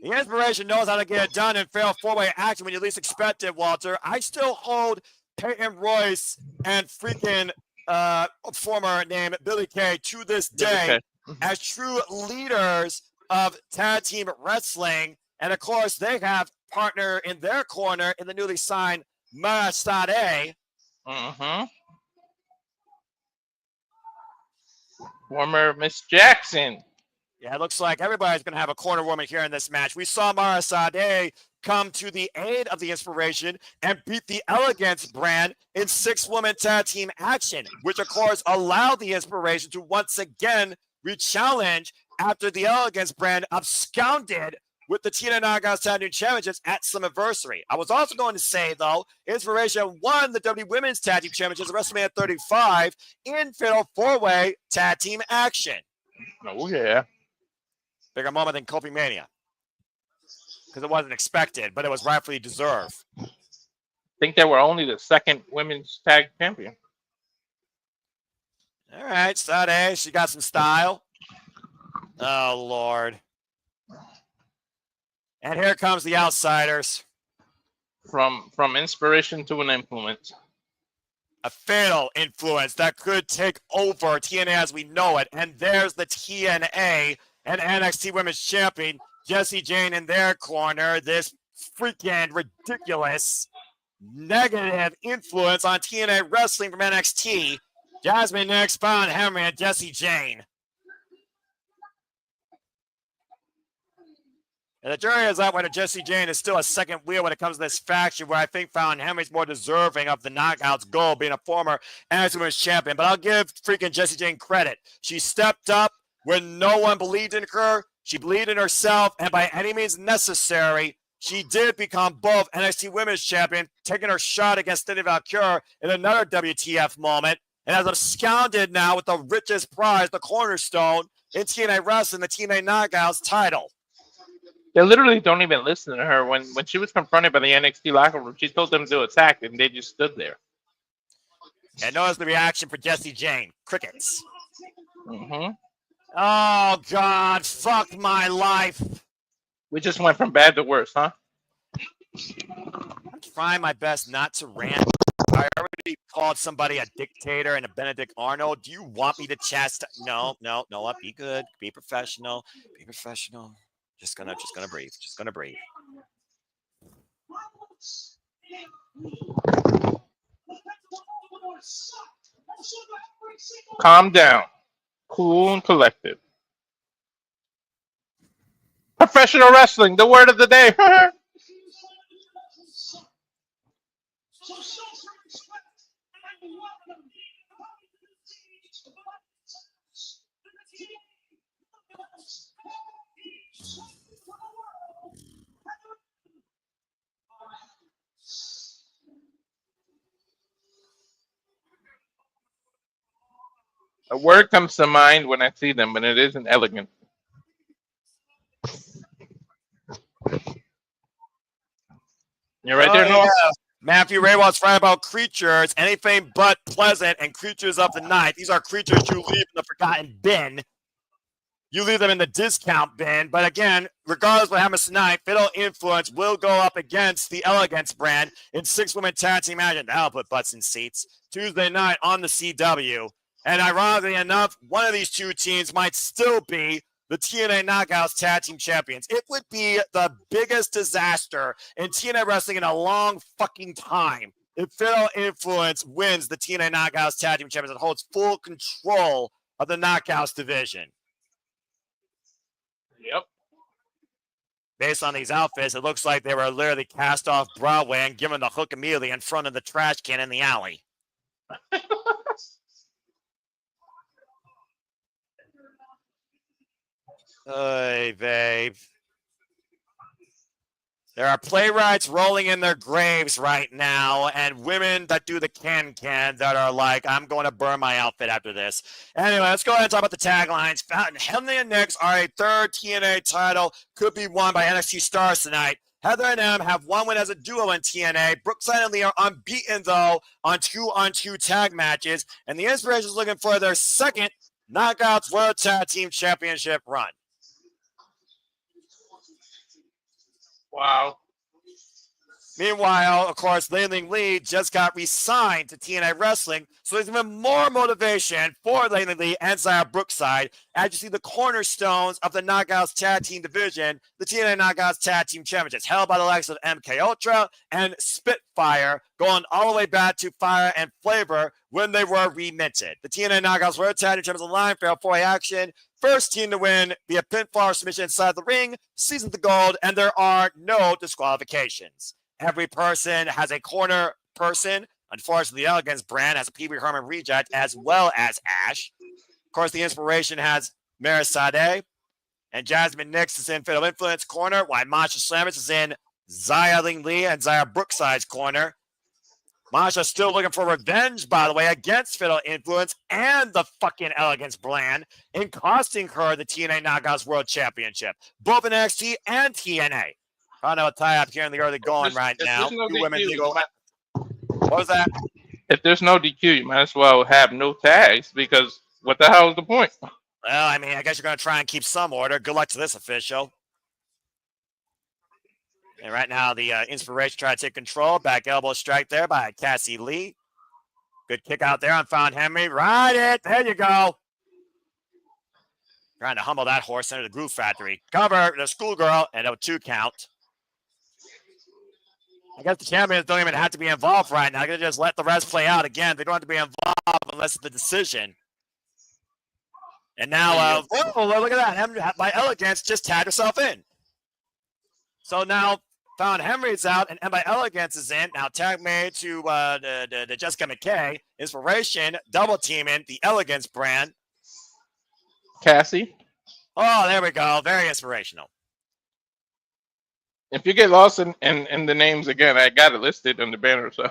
The inspiration knows how to get it done in fair four-way action when you least expect it, Walter. I still hold Peyton Royce and freaking former name Billy Kay to this day as true leaders of tag team wrestling. And of course, they have partner in their corner in the newly signed Brookside. Mm-hmm. Former Miss Jackson. Yeah, it looks like everybody's going to have a corner woman here in this match. We saw Brookside come to the aid of the inspiration and beat the Elegance brand in 6-woman tag team action, which of course allowed the inspiration to once again re-challenge after the Elegance brand absconded with the TNA Knockouts Tag Team Championships at Slammiversary. I was also going to say, though, Inspiration won the WWE Women's Tag Team Championships at WrestleMania 35 in Fatal 4-Way Tag Team action. Oh, yeah. Bigger moment than Kofi Mania. Because it wasn't expected, but it was rightfully deserved. I think they were only the second women's tag champion. All right, Sade, she got some style. Oh, Lord. And here comes the Outsiders. From inspiration to an influence. A fatal influence that could take over TNA as we know it. And there's the TNA and NXT Women's Champion, Jessie Jane, in their corner. This freaking ridiculous negative influence on TNA Wrestling from NXT. Jazmyn next, Fallon, Henley, and Jessie Jane. And the jury is out whether Jessie Jane is still a second wheel when it comes to this faction, where I think Fallon Henley's more deserving of the Knockouts gold, being a former NXT Women's Champion. But I'll give freaking Jessie Jane credit. She stepped up when no one believed in her. She believed in herself, and by any means necessary, she did become both NXT Women's Champion, taking her shot against Cindy Valkyrie in another WTF moment, and has absconded now with the richest prize, the cornerstone in TNA Wrestling, the TNA Knockouts title. They literally don't even listen to her. When she was confronted by the NXT locker room, she told them to attack, and they just stood there. And notice the reaction for Jessie Jane. Crickets. Mm-hmm. Oh, God. Fuck my life. We just went from bad to worse, huh? I'm trying my best not to rant. I already called somebody a dictator and a Benedict Arnold. Do you want me to chastise? No. Be good. Be professional. Be professional. Just gonna breathe. Just gonna breathe. Calm down. Cool and collected. Professional wrestling, the word of the day. A word comes to mind when I see them, but it isn't elegant. You right there, Noah? Yeah. Matthew Raywald's right about creatures, anything but pleasant, and creatures of the night. These are creatures you leave in the forgotten bin. You leave them in the discount bin. But again, regardless of what happens tonight, Fatal Influence will go up against the Elegance brand in 6-woman tag team action. That'll put butts in seats. Tuesday night on the CW. And ironically enough, one of these two teams might still be the TNA Knockouts Tag Team Champions. It would be the biggest disaster in TNA Wrestling in a long fucking time if Fatal Influence wins the TNA Knockouts Tag Team Champions and holds full control of the Knockouts division. Yep. Based on these outfits, it looks like they were literally cast off Broadway and given the hook immediately in front of the trash can in the alley. Hey, babe. There are playwrights rolling in their graves right now, and women that do the can-can that are like, I'm going to burn my outfit after this. Anyway, let's go ahead and talk about the taglines. Henley and Nyx are a third TNA title, could be won by NXT stars tonight. Heather and Em have one win as a duo in TNA. Brookside and Lee are unbeaten, though, on two-on-two tag matches, and the Inspiration is looking for their second Knockouts World Tag Team Championship run. Wow. Meanwhile, of course, Lee just got re-signed to TNA Wrestling, so there's even more motivation for Lee and Zaya Brookside as you see the cornerstones of the Knockouts Tag Team division, the TNA Knockouts Tag Team Championships, held by the likes of MK Ultra and Spitfire, going all the way back to Fire and Flavor when they were reminted. The TNA Knockouts World Tag Team Champions line for four-way action. First team to win via pinfall submission inside the ring, seasons the gold, and there are no disqualifications. Every person has a corner person. Unfortunately, the Elegance brand has a Pee Wee Herman reject as well as Ash. Of course, the Inspiration has Marisade, and Jazmyn Nyx is in Fatal Influence corner, while Masha Slammers is in Zaya Lee and Zaya Brookside's corner. Masha still looking for revenge, by the way, against Fatal Influence and the fucking Elegance brand in costing her the TNA Knockouts World Championship, both in NXT and TNA. I know a tie-up here in the early going right now. No Two women DQ, go. What was that? If there's no DQ, you might as well have no tags because what the hell is the point? Well, I mean, I guess you're going to try and keep some order. Good luck to this official. And right now, the Inspiration try to take control. Back elbow strike there by Cassie Lee. Good kick out there on Fallon Henry. Ride it. There you go. Trying to humble that horse into the Groove Factory. Cover the schoolgirl and a 2 count. I guess the champions don't even have to be involved right now. They're going to just let the rest play out. Again, they don't have to be involved unless it's the decision. And now, look at that. By Elegance just tagged herself in. So now Fallon Henry's out and by Elegance is in. Now tag made to the Jessica McKay. Inspiration double teaming the Elegance brand. Cassie. Oh, there we go. Very inspirational. If you get lost in the names again, I got it listed on the banner. So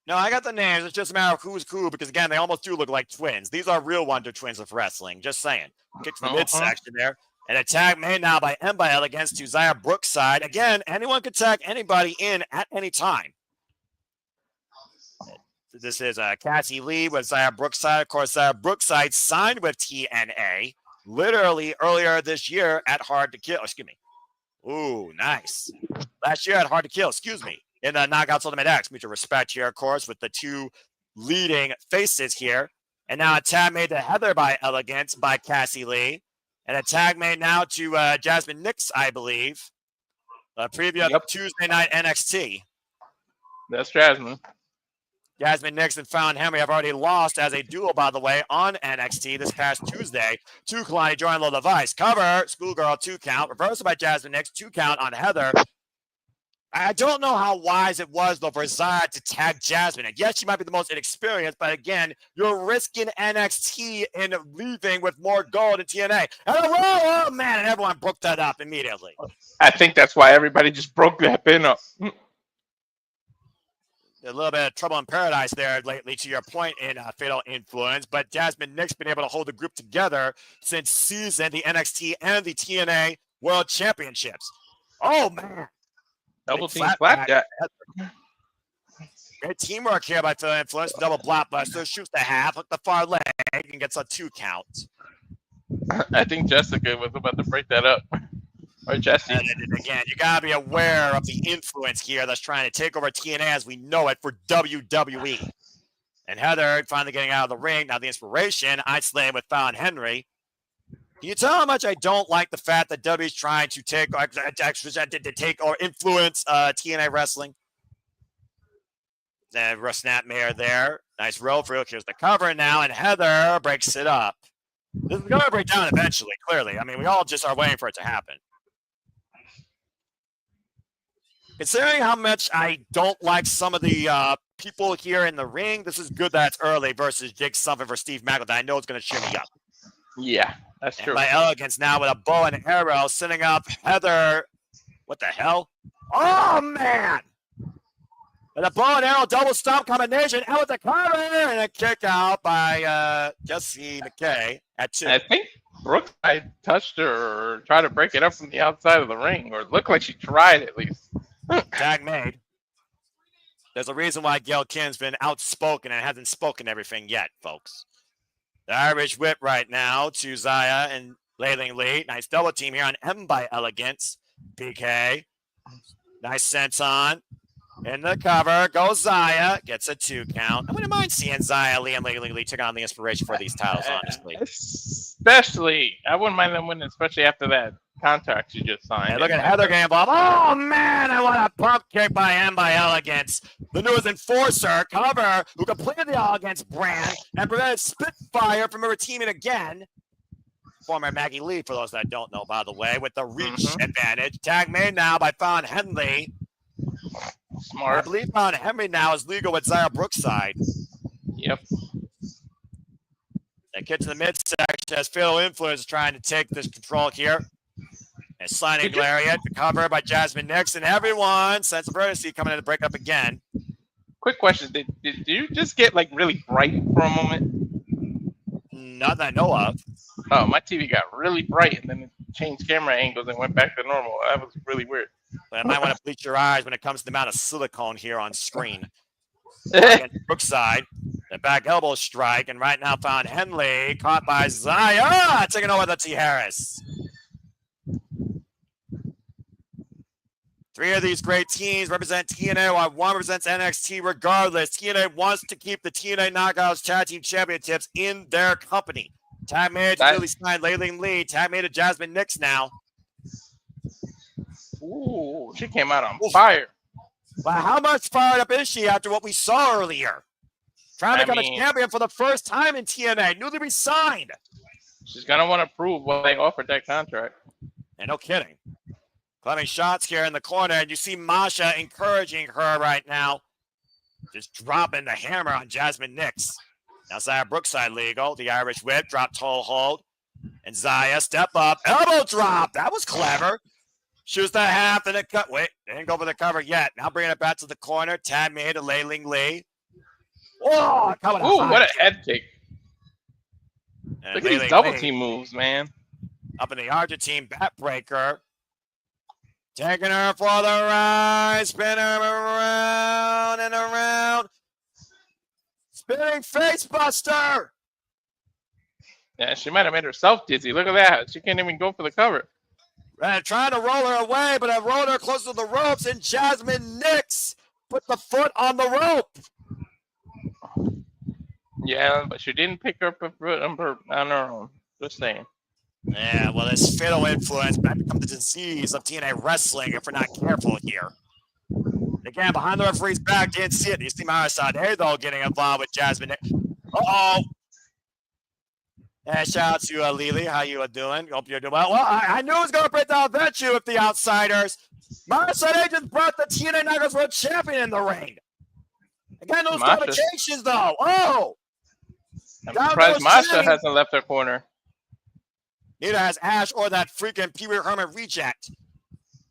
no, I got the names. It's just a matter of who's who because again, they almost do look like twins. These are real Wonder Twins of wrestling. Just saying. Kick to the midsection there. And a tag made now by Elegance to Zaya Brookside. Again, anyone could tag anybody in at any time. This is Cassie Lee with Zaya Brookside. Of course, Zaya Brookside signed with TNA literally earlier this year at Hard to Kill. Excuse me. Ooh, nice. Last year at Hard to Kill, in the Knockouts Ultimate X. Mutual respect here, of course, with the two leading faces here. And now a tag made to Heather by Elegance by Cassie Lee. And a tag made now to Jazmyn Nyx, I believe. Preview of Tuesday night NXT. That's Jazmyn. Jazmyn Nyx and Fallon Henry have already lost as a duo, by the way, on NXT this past Tuesday to Kalani Join Low Device. Cover, Schoolgirl 2 count. Reversal by Jazmyn Nyx, 2 count on Heather. I don't know how wise it was, though, for Zaya to tag Jazmyn. And yes, she might be the most inexperienced, but again, you're risking NXT in leaving with more gold in TNA. Oh, man, and everyone broke that up immediately. I think that's why everybody just broke that pin up. A little bit of trouble in paradise there lately, to your point in Fatal Influence, but Jazmyn Nyx been able to hold the group together since season the NXT and the TNA World Championships. Oh, man. Double team flapjack. Great teamwork here by Fatal Influence. Double blockbuster. Shoots the half, hook the far leg, and gets a 2 count. I think Jessica was about to break that up. Or Jesse. And again, you got to be aware of the influence here that's trying to take over TNA as we know it for WWE. And Heather finally getting out of the ring. Now the Inspiration, isolated with Fallon Henry. Can you tell how much I don't like the fact that W is trying to take or influence TNA wrestling? The snap mare there. Nice roll for Here's the cover now, and Heather breaks it up. This is going to break down eventually, clearly. I mean, we all just are waiting for it to happen. Considering how much I don't like some of the people here in the ring, this is good that it's early versus Jake Sullivan for Steve Maclin that I know is going to cheer me up. Yeah, that's true. And my Elegance now with a bow and arrow, setting up Heather. What the hell? Oh, man! And a bow and arrow double stomp combination, and with the cover, and a kick out by Jesse McKay at 2. I think Brookside touched her or tried to break it up from the outside of the ring, or it looked like she tried at least. Tag made. There's a reason why Gail Kim's been outspoken and hasn't spoken everything yet, folks. The Irish whip right now to Zaya and Leiling Lee. Nice double team here on M by Elegance. PK. Nice sense on. In the cover, goes Zaya. Gets a 2 count. I wouldn't mind seeing Zaya, Lee, and Leiling Lee take on the inspiration for these titles, honestly. Especially, I wouldn't mind them winning, especially after that contract you just signed. And look at Heather getting involved. Oh, man, I want a pump kick by M by Elegance. The newest enforcer, cover, who completed the Elegance brand and prevented Spitfire from ever teaming again. Former Maggie Lee, for those that don't know, by the way, with the reach advantage. Tag made now by Fallon Henley. Smart. I believe Fallon Henley now is legal with Zaya Brookside. Yep. That kid to the midsection has Fatal Influence trying to take this control here. And sliding lariat, the cover by Jazmyn Nix, and everyone, sense of urgency coming in to break up again. Quick question: Did you just get like really bright for a moment? Not that I know of. Oh, my TV got really bright and then it changed camera angles and went back to normal. That was really weird. But I might want to bleach your eyes when it comes to the amount of silicone here on screen. Brookside, the back elbow strike, and right now found Henley, caught by Zaya, taking over the T. Harris. 3 of these great teams represent TNA, while 1 represents NXT. Regardless, TNA wants to keep the TNA Knockouts Tag Team Championships in their company. Tag made to newly signed Leiling Lee. Tag made to Jazmyn Nix now. Ooh, she came out on fire. But how much fired up is she after what we saw earlier? Trying to become a champion for the first time in TNA, newly resigned. She's going to want to prove what they offered that contract. And no kidding. Climbing shots here in the corner, and you see Masha encouraging her right now. Just dropping the hammer on Jazmyn Nix. Now Zaya Brookside legal. The Irish whip, drop toe hold. And Zaya, step up, elbow drop. That was clever. Shoots the half and a cut. Wait, they didn't go for the cover yet. Now bringing it back to the corner. Tag made to Leiling Lee. Whoa, coming Ooh, what a head kick. And look at these double team moves, man. Up in the Argentine backbreaker. Taking her for the ride, spin her around and around. Spinning face buster. Yeah, she might have made herself dizzy. Look at that. She can't even go for the cover. Right, trying to roll her away, but I rolled her close to the ropes, and Jazmyn Nix put the foot on the rope. Yeah, but she didn't pick up a foot on her own. Just saying. Yeah, well, this fatal influence might become the disease of TNA wrestling if we're not careful here. Again, behind the referee's back, didn't see it. You see Myron though getting involved with Jazmyn. Uh-oh. And shout out to Lily. How you doing? Hope you're doing well. Well, I knew it was going to break down Venture with the Outsiders. Myron just brought the TNA Knockouts World Champion in the ring. Again, those complications, though. Oh! I'm surprised Masha hasn't left her corner. Neither has Ash or that freaking Pee Wee Herman reject.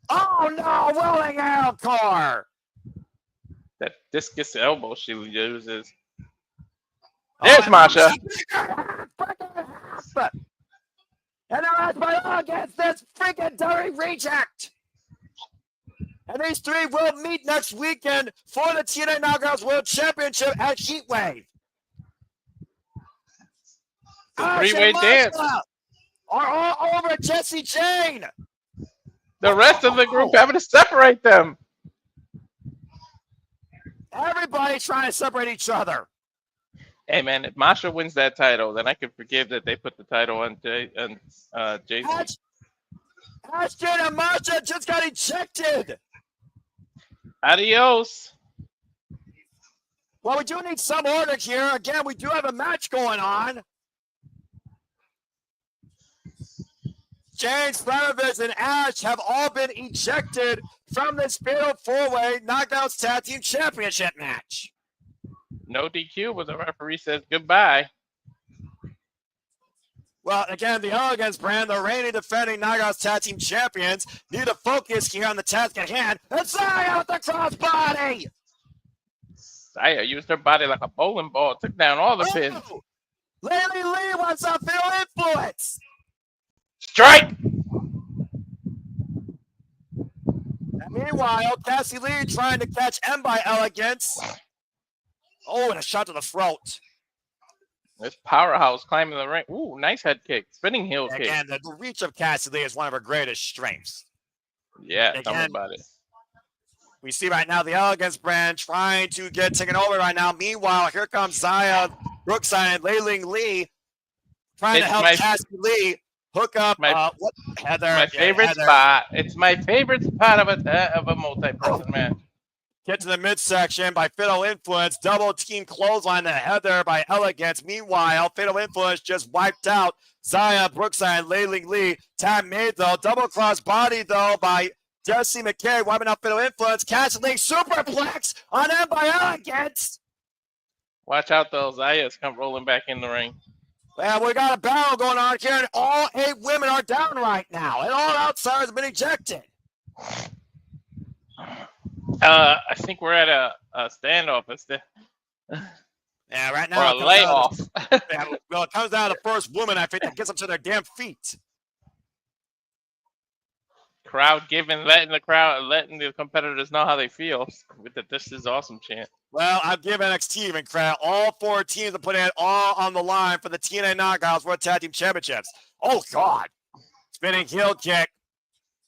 Oh, no! Rolling out car! That discus elbow she uses. There's Masha. And they're asked by against this freaking dirty reject. And these 3 will meet next weekend for the TNA Knockouts World Championship at Heatwave. Three-way dance. Are all over Jesse Jane. The rest of the group having to separate them. Everybody's trying to separate each other. Hey, man, if Masha wins that title, then I can forgive that they put the title on Jason. Ashton and Masha just got ejected. Adios. Well, we do need some order here. Again, we do have a match going on. James, Flanavis, and Ash have all been ejected from this fatal four-way Knockouts Tag Team Championship match. No DQ, but the referee says goodbye. Well, again, the Elegance brand, the reigning defending Knockouts Tag Team Champions, need to focus here on the task at hand. And Saya with the crossbody! Saya used her body like a bowling ball, took down all the pins. Laylee Lee wants a fatal influence! Strike! And meanwhile, Cassie Lee trying to catch M by Elegance. Oh, and a shot to the throat. This powerhouse climbing the ring. Ooh, nice head kick. Spinning heel kick. Again, the reach of Cassie Lee is one of her greatest strengths. Yeah, tell me about it. We see right now the Elegance brand trying to get taken over right now. Meanwhile, here comes Zaya, Brookside, and Layling Lee trying to help Cassie Lee hook up Heather. My favorite spot. It's my favorite spot of a multi-person match. Get to the midsection by Fatal Influence. Double team clothesline to Heather by Elegance. Meanwhile, Fatal Influence just wiped out Zaya, Brookside, and Layling Lee. Time made, though. Double cross body, though, by Jesse McKay. Wiping out Fatal Influence. Cassie Lee superplex on M by Elegance. Watch out, though. Zaya's come rolling back in the ring. Well, we got a battle going on here, and all 8 women are down right now. And all outsiders have been ejected. I think we're at a standoff. Yeah, right now. Or a layoff. Well, it comes down to the first woman, I think, that gets up to their damn feet. Crowd letting the competitors know how they feel with the "This is awesome" chant. Well, I've given NXT even credit. All 4 teams have put it all on the line for the TNA Knockouts World Tag Team Championships. Oh, God. Spinning heel kick.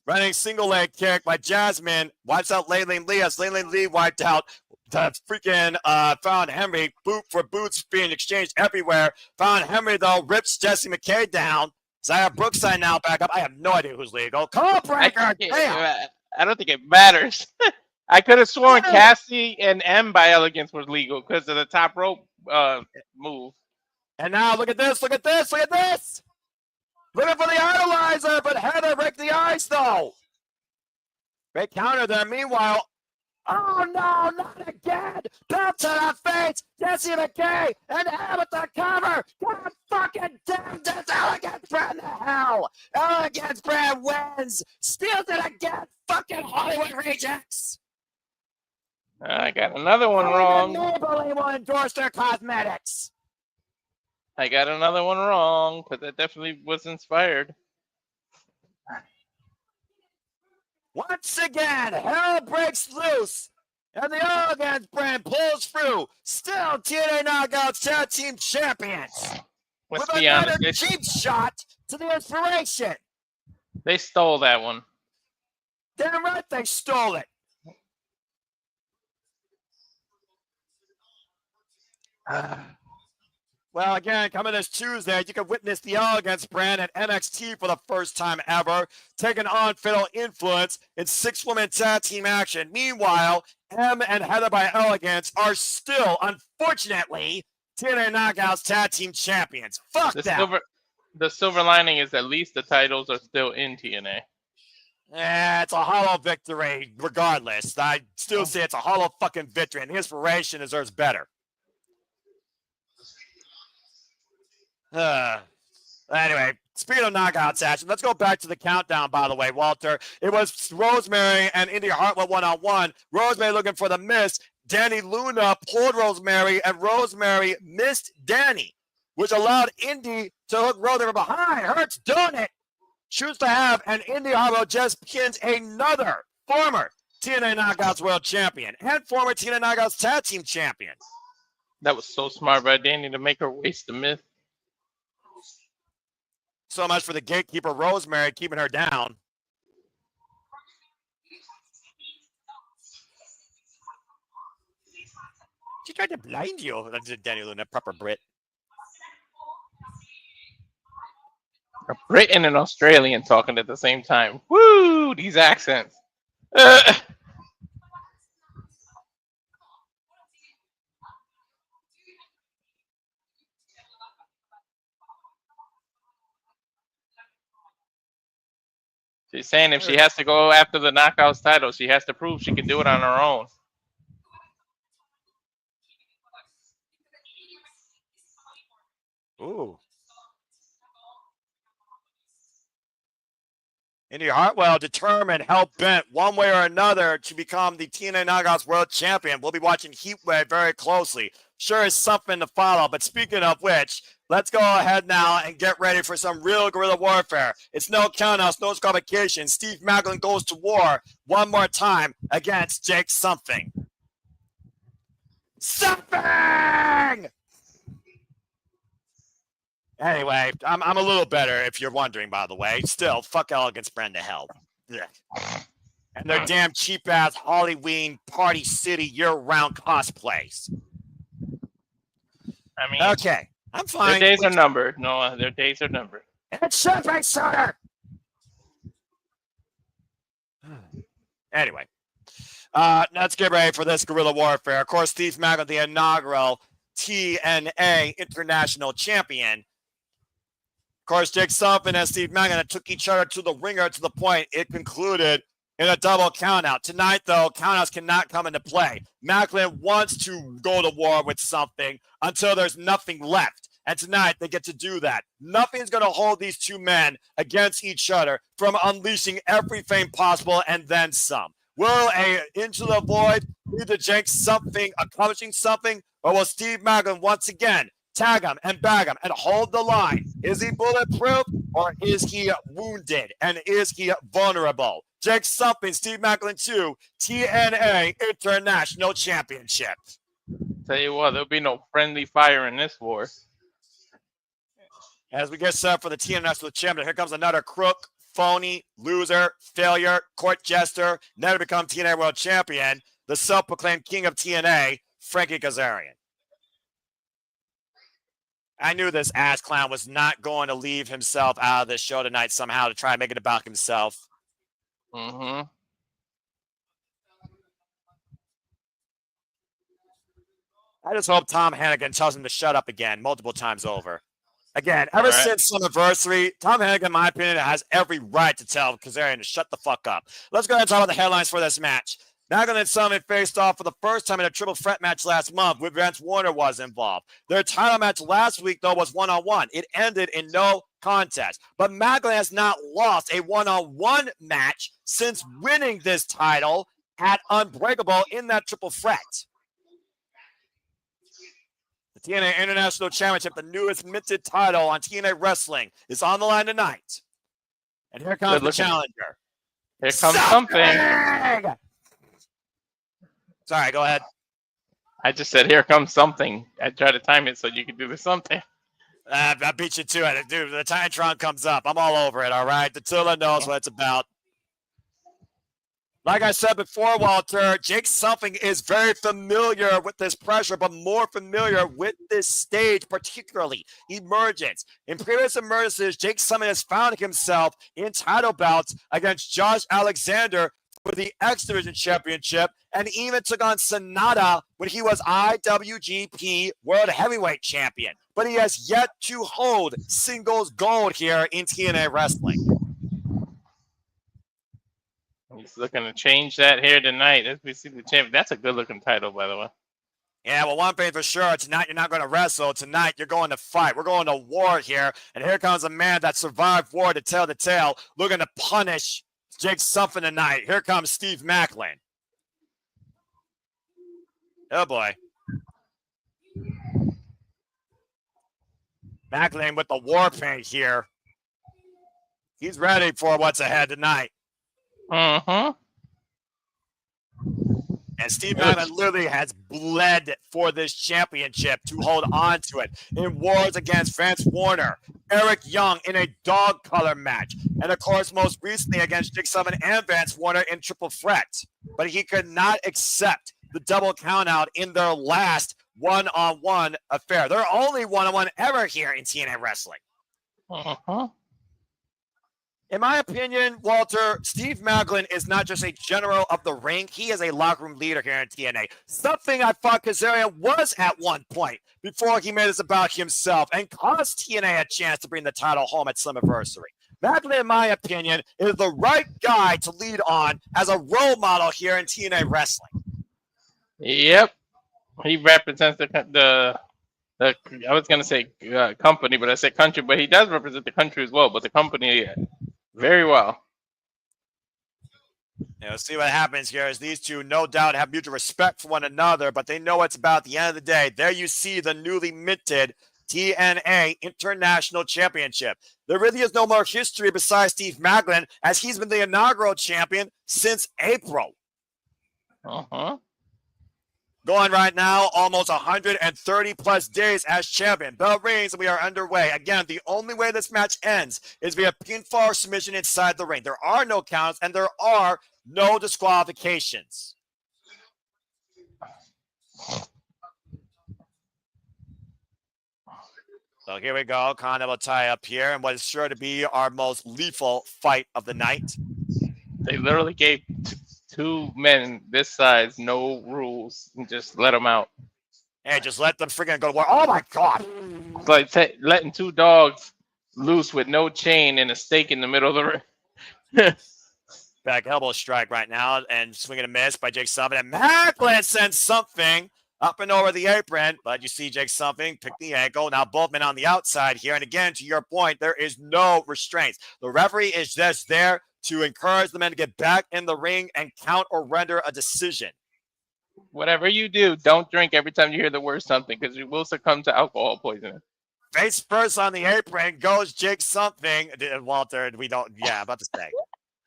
Running single leg kick by Jazmyn. Wipes out Layling Lee as Layling Lee wiped out the freaking Fallon Henry. Boot for boots being exchanged everywhere. Fallon Henry, though, rips Jesse McKay down. Zaya Brookside now back up. I have no idea who's legal. Call breaker. I don't think it matters. I could have sworn Cassie and M by Elegance was legal because of the top rope move. And now look at this. Look at this. Look at this. Looking for the idolizer, but Heather break the ice, though. Great counter there. Meanwhile, oh, no, not again. Belt to the face. Jesse McKay and M with the cover. God fucking damn this Elegance brand to hell. Elegance brand wins. Steals it again. Fucking Hollywood rejects. I got another one wrong. Maybelline will endorse their cosmetics. I got another one wrong because I definitely was inspired. Once again, hell breaks loose, and the Elegance brand pulls through. Still TNA Knockouts Tag Team Champions. Let's with be another honest. cheap shot to the Inspiration. They stole that one. Damn right they stole it. Well, again, coming this Tuesday, you can witness the Elegance brand at NXT for the first time ever, taking on Fatal Influence in 6-woman tag team action. Meanwhile, M and Heather by Elegance are still, unfortunately, TNA Knockouts Tag Team Champions. Fuck that. The silver lining is at least the titles are still in TNA. It's a hollow victory regardless. I still say it's a hollow fucking victory, and the Inspiration deserves better. Anyway, speaking of knockouts action, let's go back to the countdown, by the way, Walter. It was Rosemary and Indy Hartwell one-on-one. Rosemary looking for the miss. Danny Luna pulled Rosemary, and Rosemary missed Danny, which allowed Indy to hook Rosemary behind. Hurts doing it. Choose to have, and Indy Hartwell just pins another former TNA Knockouts World Champion and former TNA Knockouts Tag Team Champion. That was so smart by Danny to make her waste the myth. So much for the gatekeeper, Rosemary, keeping her down. She tried to blind you. That's Danny Luna, proper Brit. A Brit and an Australian talking at the same time. Woo! These accents. She's saying if she has to go after the Knockouts title, she has to prove she can do it on her own. Ooh. Indy Hartwell determined, hell-bent, one way or another, to become the TNA Knockouts World Champion. We'll be watching Heatwave very closely. Sure is something to follow, but speaking of which, let's go ahead now and get ready for some real guerrilla warfare. It's no countouts, no disqualification. Steve Maclin goes to war one more time against Jake Something. Something! Anyway, I'm a little better, if you're wondering, by the way. Still, fuck Elegance brand to hell. Ugh. And their damn cheap-ass Halloween Party City year-round cosplays. I mean, okay, I'm fine. Their days are numbered, Noah. Their days are numbered. It's Cedric, sir! Anyway, let's get ready for this guerrilla warfare. Of course, Steve Maclin, the inaugural TNA International Champion. Of course, Jake Something and Steve Maclin took each other to the ringer to the point it concluded in a double countout. Tonight, though, countouts cannot come into play. Maclin wants to go to war with Something until there's nothing left. And tonight, they get to do that. Nothing's going to hold these two men against each other from unleashing everything possible and then some. Will a Into the Void lead to Jake Something accomplishing something? Or will Steve Maclin once again tag him and bag him and hold the line? Is he bulletproof or is he wounded? And is he vulnerable? Jake Something, Steve Maclin 2, TNA International Championship. Tell you what, there'll be no friendly fire in this war. As we get set up for the TNA National Championship, here comes another crook, phony, loser, failure, court jester, never become TNA World Champion, the self-proclaimed king of TNA, Frankie Kazarian. I knew this ass clown was not going to leave himself out of this show tonight somehow to try and make it about himself. Mm-hmm. I just hope Tom Hennigan tells him to shut up again multiple times over. Again, ever since Slammiversary, Tom Hennigan, in my opinion, has every right to tell Kazarian to shut the fuck up. Let's go ahead and talk about the headlines for this match. Maclin and Sami faced off for the first time in a triple threat match last month, with Vance Warner was involved. Their title match last week, though, was one-on-one. It ended in no contest. But Maclin has not lost a one-on-one match since winning this title at Unbreakable in that triple threat. The TNA International Championship, the newest minted title on TNA Wrestling, is on the line tonight. And here comes the challenger. Here comes something. Sorry, go ahead. I just said, here comes something. I tried to time it so you could do the something. I beat you to it. Dude, the Titantron comes up. I'm all over it, all right? The Tula knows what it's about. Like I said before, Walter, Jake Something is very familiar with this pressure, but more familiar with this stage, particularly Emergence. In previous Emergences, Jake Something has found himself in title bouts against Josh Alexander for the X Division Championship, and even took on Sonata when he was IWGP World Heavyweight Champion. But he has yet to hold singles gold here in TNA Wrestling. He's looking to change that here tonight as we see the champion. That's a good-looking title, by the way. Yeah, well, one thing for sure, tonight you're not going to wrestle. Tonight you're going to fight. We're going to war here. And here comes a man that survived war to tell the tale, looking to punish Jake Something tonight. Here comes Steve Maclin. Oh, boy. Maclin with the war paint here. He's ready for what's ahead tonight. Mm-hmm. And Steve Maclin literally has bled for this championship to hold on to it in wars against Vance Warner, Eric Young in a dog color match, and of course, most recently against Jake Something and Vance Warner in triple threat. But he could not accept the double countout in their last one-on-one affair. Their only one-on-one ever here in TNA Wrestling. Uh-huh. In my opinion, Walter, Steve Maclin is not just a general of the ring. He is a locker room leader here in TNA. Something I thought Kazarian was at one point before he made this about himself and cost TNA a chance to bring the title home at Slammiversary. Maclin, in my opinion, is the right guy to lead on as a role model here in TNA wrestling. Yep, he represents the I was gonna say company, but I said country, but he does represent the country as well. But the company very well. We'll see what happens here as these two no doubt have mutual respect for one another, but they know it's about the end of the day. There you see the newly minted TNA International Championship. There really is no more history besides Steve Maclin, as he's been the inaugural champion since April. Going right now, almost 130 plus days as champion. Bell rings and we are underway. Again, the only way this match ends is via pinfall submission inside the ring. There are no counts and there are no disqualifications. So here we go, kind of a tie up here, and what is sure to be our most lethal fight of the night. They literally gave two men this size no rules and just let them out. Hey, just let them freaking go to war. Oh my God! It's like letting two dogs loose with no chain and a stake in the middle of the ring. Back elbow strike right now, and swing and a miss by Jake Something. And Maclin sends something up and over the apron, but you see Jake Something pick the ankle. Now both men on the outside here, and again, to your point, there is no restraints. The referee is just there to encourage the men to get back in the ring and count or render a decision. Whatever you do, don't drink every time you hear the word something, because you will succumb to alcohol poisoning. Face first on the apron goes Jake Something. Walter, we don't, yeah, about to say.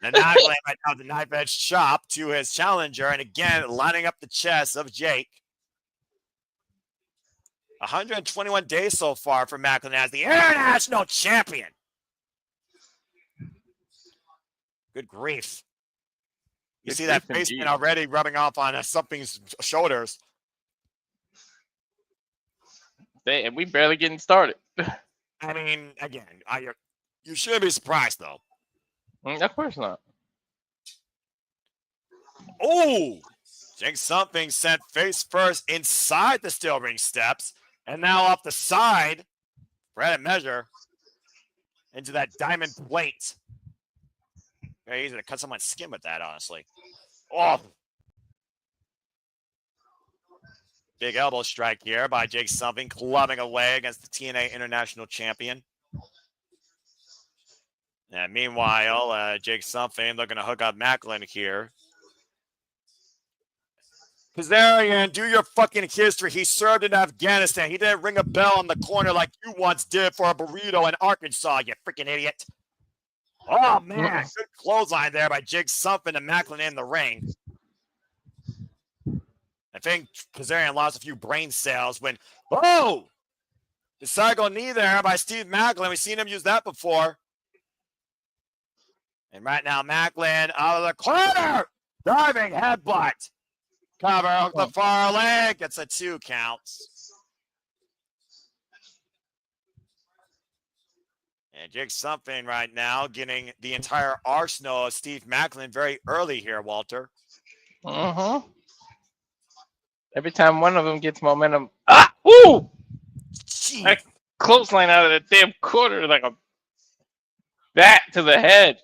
And now right now the knife edge chop to his challenger, and again, lining up the chest of Jake. 121 days so far for Maclin as the international champion. Good grief. You see that face paint already rubbing off on Something's shoulders. We barely getting started. I mean, again, you shouldn't be surprised, though. Of course not. Oh! Jake Something sent face first inside the steel ring steps, and now off the side, for added measure, into that diamond plate. Very easy to cut someone's skin with that, honestly. Oh! Big elbow strike here by Jake Something, clubbing away against the TNA International Champion. And meanwhile, Jake Something looking to hook up Maclin here. Kazarian, do your fucking history. He served in Afghanistan. He didn't ring a bell on the corner like you once did for a burrito in Arkansas, you freaking idiot. Oh, man. Good clothesline there by Jake Something and Maclin in the ring. I think Kazarian lost a few brain cells when, oh! The cycle knee there by Steve Maclin. We've seen him use that before. And right now, Maclin out of the corner. Diving headbutt. Cover off the far leg. Gets a 2 count. And Jake Something right now getting the entire arsenal of Steve Maclin very early here, Walter. Every time one of them gets momentum. Ah! Ooh! That clothesline out of the damn corner like a bat to the head.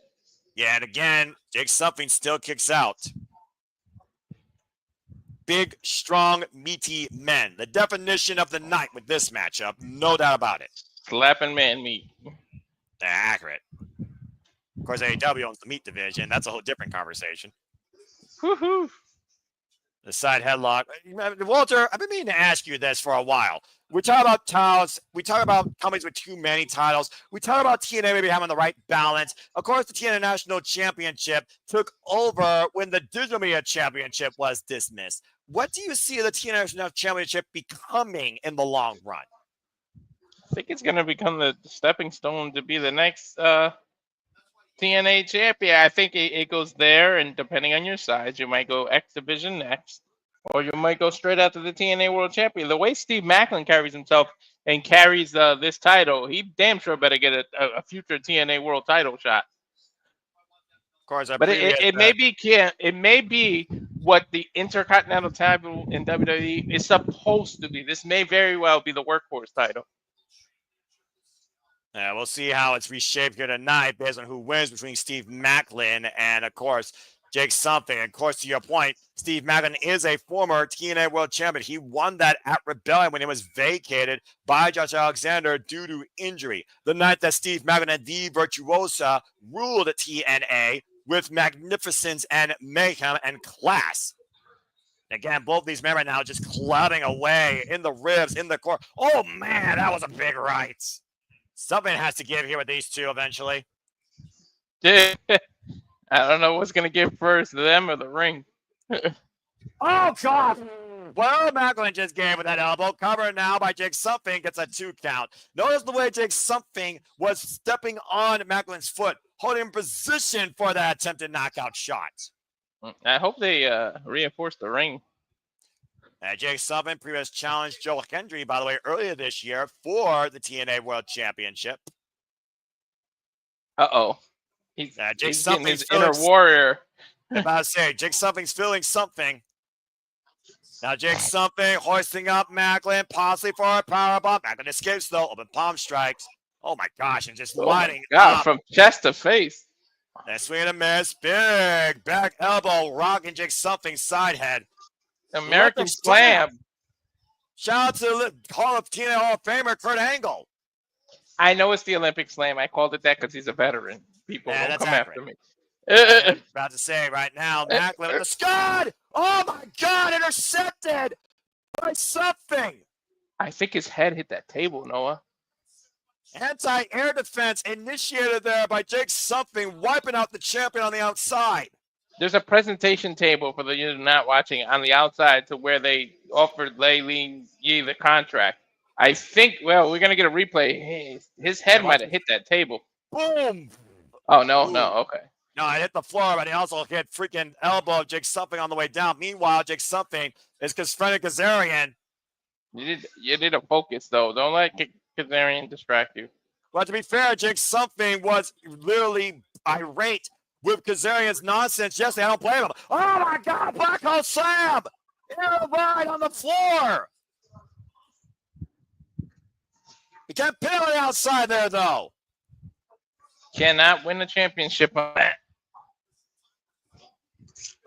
Yeah, and again, Jake Something still kicks out. Big, strong, meaty men. The definition of the night with this matchup, no doubt about it. Slapping man meat. Accurate. Of course, AEW owns the meat division. That's a whole different conversation. Woohoo! The side headlock. Walter, I've been meaning to ask you this for a while. We talk about titles. We talk about companies with too many titles. We talk about TNA maybe having the right balance. Of course, the TNA National Championship took over when the Digital Media Championship was dismissed. What do you see the TNA National Championship becoming in the long run? I think it's going to become the stepping stone to be the next TNA champion. I think it goes there, and depending on your size, you might go X Division next, or you might go straight after the TNA World Champion. The way Steve Maclin carries himself and carries this title, he damn sure better get a future TNA World title shot. Of course, but it may be what the Intercontinental title in WWE is supposed to be. This may very well be the workhorse title. Yeah, we'll see how it's reshaped here tonight based on who wins between Steve Maclin and, of course, Jake Something. Of course, to your point, Steve Maclin is a former TNA World Champion. He won that at Rebellion when it was vacated by Josh Alexander due to injury. The night that Steve Maclin and the Virtuosa ruled TNA with magnificence and mayhem and class. Again, both these men right now just clubbing away in the ribs, in the core. Oh, man, that was a big right. Something has to give here with these two eventually. Dude, I don't know what's going to give first, them or the ring. Oh, God. Well, Maclin just gave with that elbow. Covered now by Jake Something. Gets a 2 count. Notice the way Jake Something was stepping on Maclin's foot, holding in position for that attempted knockout shot. I hope they reinforce the ring. Jake Something previous challenged Joe Hendry, by the way, earlier this year for the TNA World Championship. Uh-oh. He's getting his inner warrior. I'm about to say, Jake Something's feeling something. Now Jake Something hoisting up Maclin, possibly for a powerbomb. Maclin escapes, though. Open palm strikes. Oh, my gosh, and just lighting up. From chest to face. That swing and a miss. Big back elbow rocking Jake Something's side head. American Slam. Shout out to the TNA Hall of Famer Kurt Angle. I know it's the Olympic Slam. I called it that because he's a veteran. People don't come after me. About to say right now, Maclin with the Scud. Oh my God, intercepted by Something. I think his head hit that table, Noah. Anti-air defense initiated there by Jake Something, wiping out the champion on the outside. There's a presentation table for the you not watching on the outside to where they offered Yǐng the contract. I think, well, we're going to get a replay. Hey, his head might have hit that table. Boom. Oh, no, okay. No, it hit the floor, but he also hit freaking elbow Jake Something on the way down. Meanwhile, Jake Something is confronting Kazarian. You did a focus, though. Don't let Kazarian distract you. Well, to be fair, Jake Something was literally irate with Kazarian's nonsense yesterday. I don't blame him. Oh, my God, black hole slam. Air ride on the floor. You can't pin on the outside there, though. Cannot win the championship on that.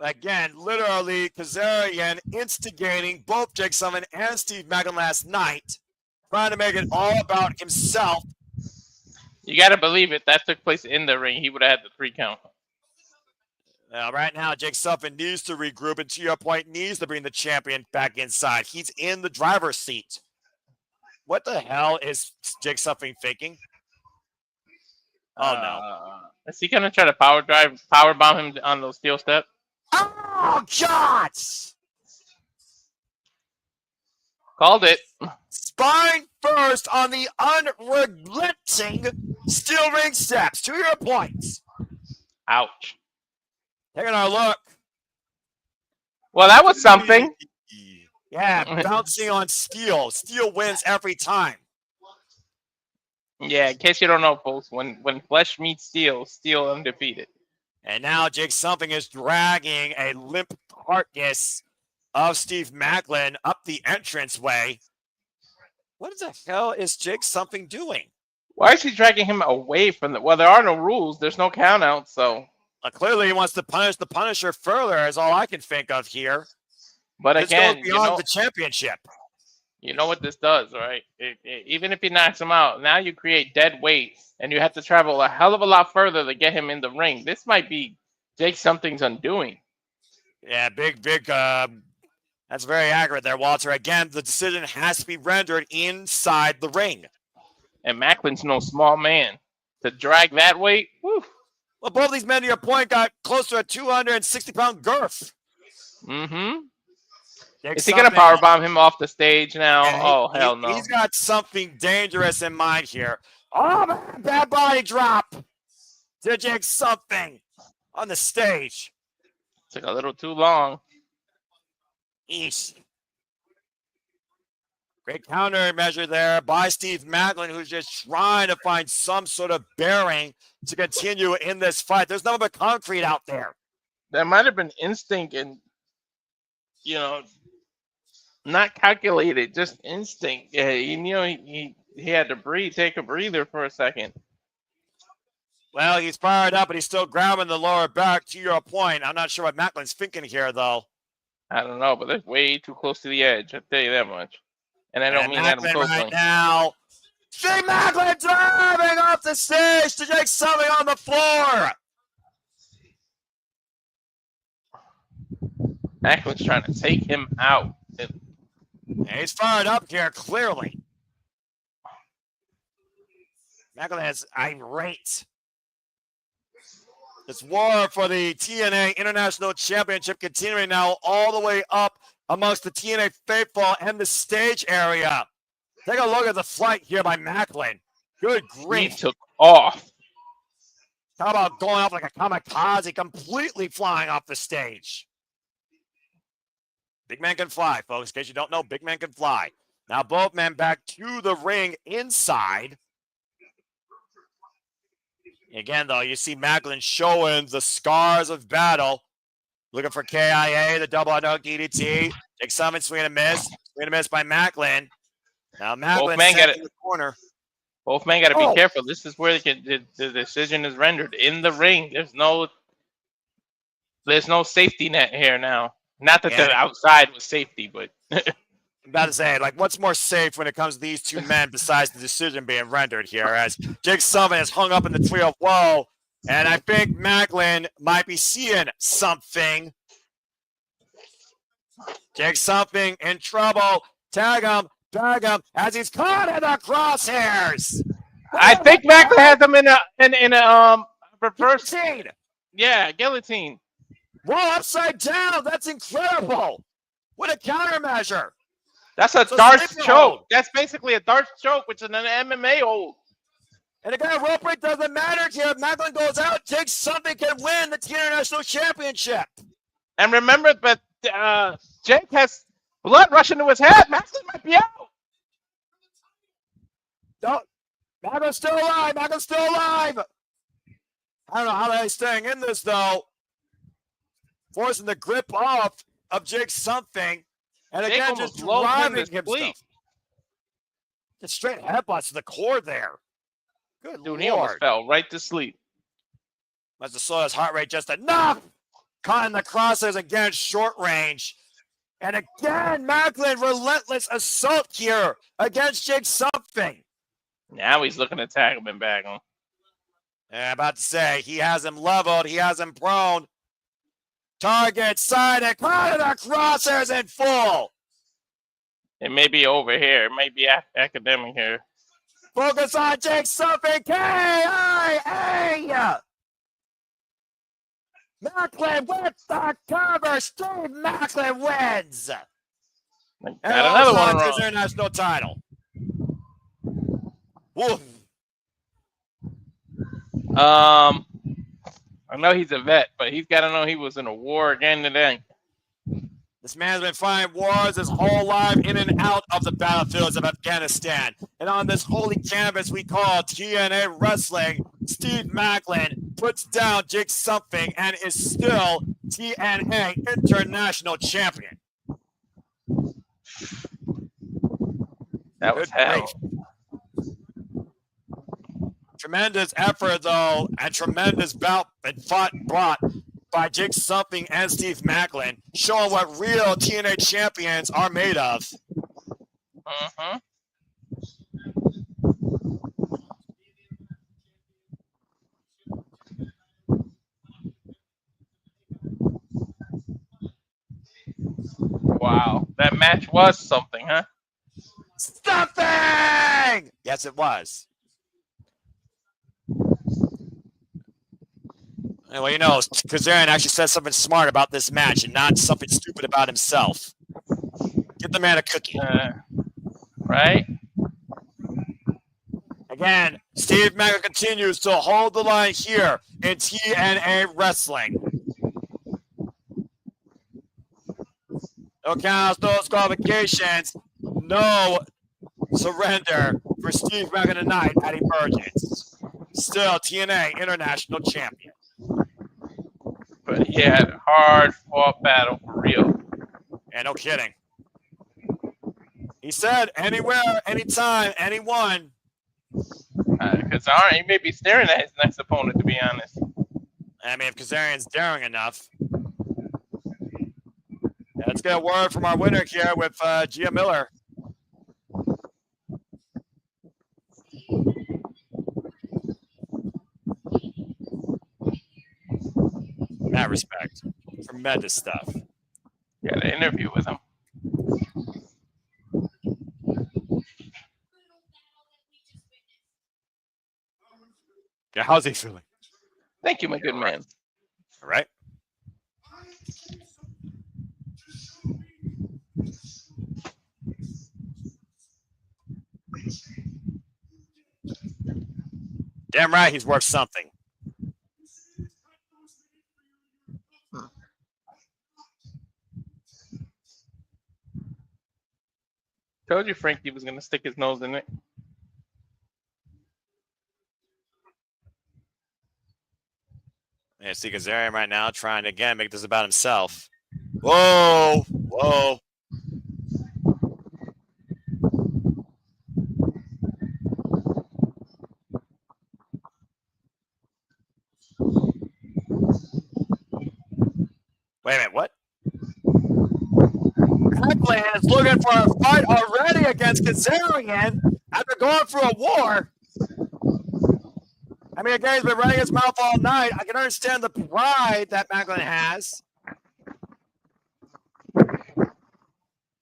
Again, literally, Kazarian instigating both Jake Something and Steve Maclin last night, trying to make it all about himself. You got to believe it. That took place in the ring. He would have had the 3 count. Right now, Jake Something needs to regroup, and to your point, needs to bring the champion back inside. He's in the driver's seat. What the hell is Jake Something thinking? Oh, no. Is he going to try to power bomb him on those steel steps? Oh, God! Called it. Spine first on the unrelenting steel ring steps. 2 your points. Ouch. Taking our look. Well, that was something. Yeah, bouncing on steel. Steel wins every time. Yeah, in case you don't know, folks, when flesh meets steel, steel undefeated. And now Jake Something is dragging a limp carcass of Steve Maclin up the entranceway. What the hell is Jake Something doing? Why is he dragging him away from the... Well, there are no rules. There's no count out, so... Clearly he wants to punish the Punisher further, is all I can think of here. But this again, goes beyond the championship. You know what this does, right? Even if he knocks him out, now you create dead weight, and you have to travel a hell of a lot further to get him in the ring. This might be Jake Something's undoing. Yeah, big. That's very accurate there, Walter. Again, the decision has to be rendered inside the ring. And Maclin's no small man. To drag that weight, whew. Well, both of these men, to your point, got close to a 260-pound girth. Mm-hmm. Is he going to powerbomb him off the stage now? Hell no. He's got something dangerous in mind here. Oh, man, bad body drop to Jake Something on the stage. Took a little too long. Eesh. Great counter measure there by Steve Maclin, who's just trying to find some sort of bearing to continue in this fight. There's nothing but concrete out there. There might have been instinct and, not calculated, just instinct. Yeah, he he had to breathe, take a breather for a second. Well, he's fired up, and he's still grabbing the lower back. To your point, I'm not sure what Maclin's thinking here, though. I don't know, but that's way too close to the edge. I'll tell you that much. And I don't mean Adam Maclin Copeland. right now. Jake Maclin driving off the stage to take something on the floor. Maclin's trying to take him out. He's fired up here, clearly. Maclin is irate. This war for the TNA International Championship continuing now all the way up amongst the TNA faithful and the stage area. Take a look at the flight here by Maclin. Good grief. He took off. How about going off like a kamikaze, completely flying off the stage? Big man can fly, folks. In case you don't know, big man can fly. Now both men back to the ring inside. Again, though, you see Maclin showing the scars of battle. Looking for KIA, the double underhook DDT. Jake Summon, swing and a miss. Swing and a miss by Maclin. Now Maclin in the corner. Both men got to be careful. This is where the decision is rendered. In the ring, there's no safety net here now. Not that the outside was safety, but... I'm about to say, like, what's more safe when it comes to these two men besides the decision being rendered here, as Jake Summon is hung up in the tree of woe, and I think Maclin might be seeing something. Jake Summon in trouble. Tag him, as he's caught in the crosshairs. I think Maclin has him in a reverse. Guillotine. Yeah, guillotine. Whoa, upside down. That's incredible. What a countermeasure. That's a darts choke. That's basically a darts choke, which is an MMA hold. And again, rope break doesn't matter here. If Maclin goes out, Jake Summon can win the International Championship. And remember, but Jake has blood rushing to his head. Maclin might be out. No, Maclin's still alive. I don't know how he's staying in this, though. Forcing the grip off of Jake Summon. And again, just driving himself. Just straight headbutts to the core there. Good Lord. He almost fell right to sleep. Must have slowed his heart rate just enough. Caught in the crosshairs again, short range. And again, Maclin, relentless assault here against Jake Summon. Now he's looking to tag him and back him. Yeah, I'm about to say, he has him leveled. He has him prone. Target side and caught in the crosshairs in full. It may be over here. It may be academic here. Focus on Jake Summon. KIA. Maclin with the cover. Steve Maclin wins. Got another one wrong. His international title. Woof. I know he's a vet, but he's got to know he was in a war again today. This man's been fighting wars his whole life in and out of the battlefields of Afghanistan. And on this holy canvas we call TNA Wrestling, Steve Maclin puts down Jake Summon and is still TNA International Champion. That was hell. Tremendous effort, though, and tremendous bout and brought by Jake Summon and Steve Maclin, showing what real TNA champions are made of. Uh-huh. Wow, that match was something, huh? Something! Yes, it was. Well, you know, Kazarian actually said something smart about this match and not something stupid about himself. Give the man a cookie. Right? Again, Steve Maclin continues to hold the line here in TNA Wrestling. No counts, no disqualifications, no surrender for Steve Maclin tonight at Emergence. Still TNA International Champion. But he had a hard-fought battle for real. Yeah, no kidding. He said anywhere, anytime, anyone. Because he may be staring at his next opponent, to be honest. I mean, if Kazarian's daring enough. Yeah, let's get a word from our winner here with Gia Miller. Mad respect. Tremendous stuff. Got an interview with him. Yeah, how's he feeling? Thank you, my good man. All right. Damn right, he's worth something. Told you Frankie was gonna stick his nose in it. Yeah, see Kazarian right now trying to again make this about himself. Whoa, whoa. Wait a minute, what? Maclin is looking for a fight already against Kazarian after going through a war. I mean, again, he's been running his mouth all night. I can understand the pride that Maclin has.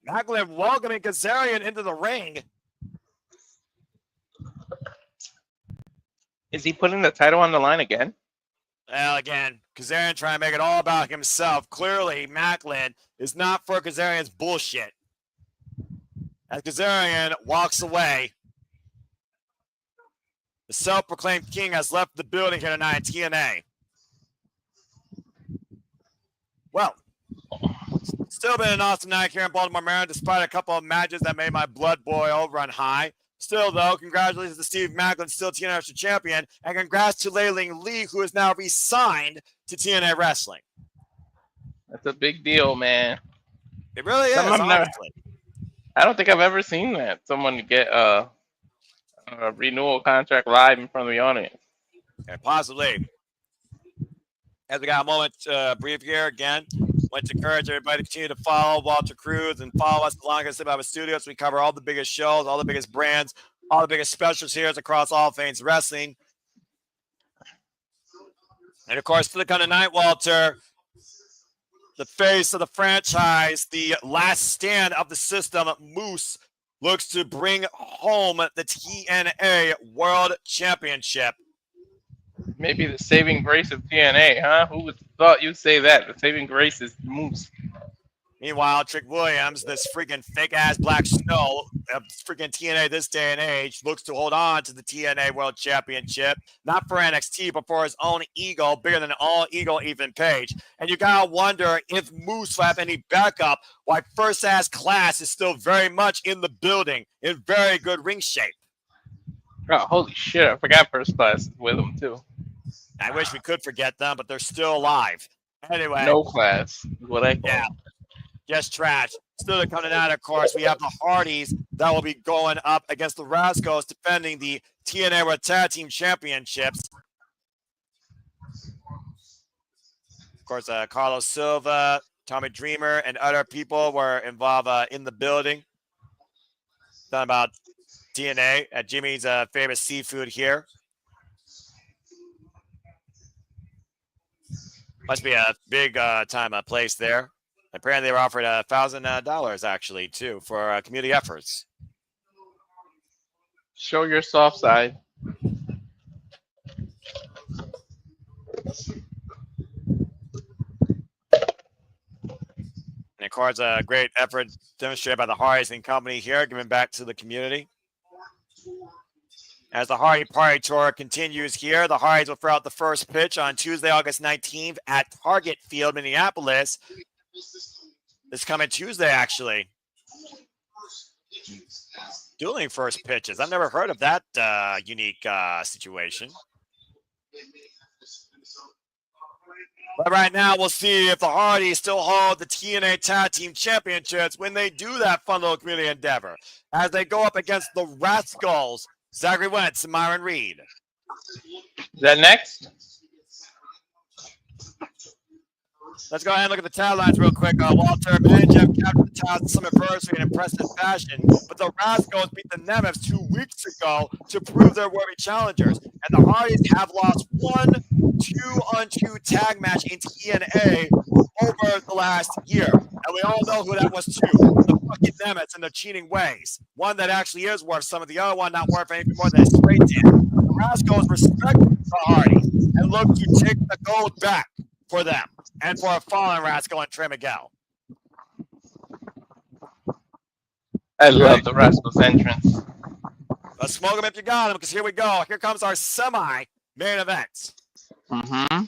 Maclin welcoming Kazarian into the ring. Is he putting the title on the line again? Well, again, Kazarian trying to make it all about himself. Clearly, Maclin is not for Kazarian's bullshit. As Kazarian walks away, the self-proclaimed king has left the building here tonight at TNA. Well, still been an awesome night here in Baltimore, Maryland, despite a couple of matches that made my blood boil run high. Still, though, congratulations to Steve Maclin, still TNA National Champion, and congrats to Leiling Lee, who is now re-signed to TNA Wrestling. That's a big deal, man. It really is, honestly. I don't think I've ever seen that. Someone get a renewal contract live in front of the audience. Okay, possibly. As we got a moment brief here again, want to encourage everybody to continue to follow Walter Cruz and follow us along at Slip Studios. We cover all the biggest shows, all the biggest brands, all the biggest specials here across all things wrestling. And of course, to the kind of night, Walter, the face of the franchise, the last stand of the system, Moose, looks to bring home the TNA World Championship. Maybe the saving grace of TNA, huh? Who would thought you'd say that? The saving grace is Moose. Meanwhile, Trick Williams, this freaking fake-ass Black Snow of freaking TNA this day and age, looks to hold on to the TNA World Championship, not for NXT, but for his own ego, bigger than all ego Ethan Page. And you gotta wonder if Moose will have any backup, why First-Ass Class is still very much in the building, in very good ring shape. Oh, holy shit, I forgot First Class is with him, too. I wish we could forget them, but they're still alive. Anyway. No Class is what I call them. Just trash. Still coming out, of course, we have the Hardys that will be going up against the Rascalz, defending the TNA World Tag Team Championships. Of course, Carlos Silva, Tommy Dreamer, and other people were involved in the building. Talking about TNA at Jimmy's favorite seafood here. Must be a big time place there. Apparently, they were offered $1,000 actually too for community efforts. Show your soft side. And of course, a great effort demonstrated by the Hardys and company here, giving back to the community. As the Hardy Party Tour continues here, the Hardys will throw out the first pitch on Tuesday, August 19th at Target Field, Minneapolis. This coming Tuesday, actually. Dueling first pitches. I've never heard of that unique situation. But right now, we'll see if the Hardys still hold the TNA Tag Team Championships when they do that fun little community endeavor, as they go up against the Rascalz, Zachary Wentz and Myron Reed. Is that next? Let's go ahead and look at the taglines real quick. Walter, Many Jeff captured the task in some adversity in impressive fashion, but the Rascalz beat the Nemeth 2 weeks ago to prove they're worthy challengers. And the Hardys have lost one 2-on-2 tag match in TNA over the last year. And we all know who that was too. The fucking Nemeth and their cheating ways. One that actually is worth some of the other one, not worth anything more than a straight dip. The Rascalz respect the Hardys and look to take the gold back for them and for a fallen Rascal and Trey Miguel. I love the Rascalz entrance. Let's smoke them if you got them, because here we go. Here comes our semi-main event. Mm-hmm.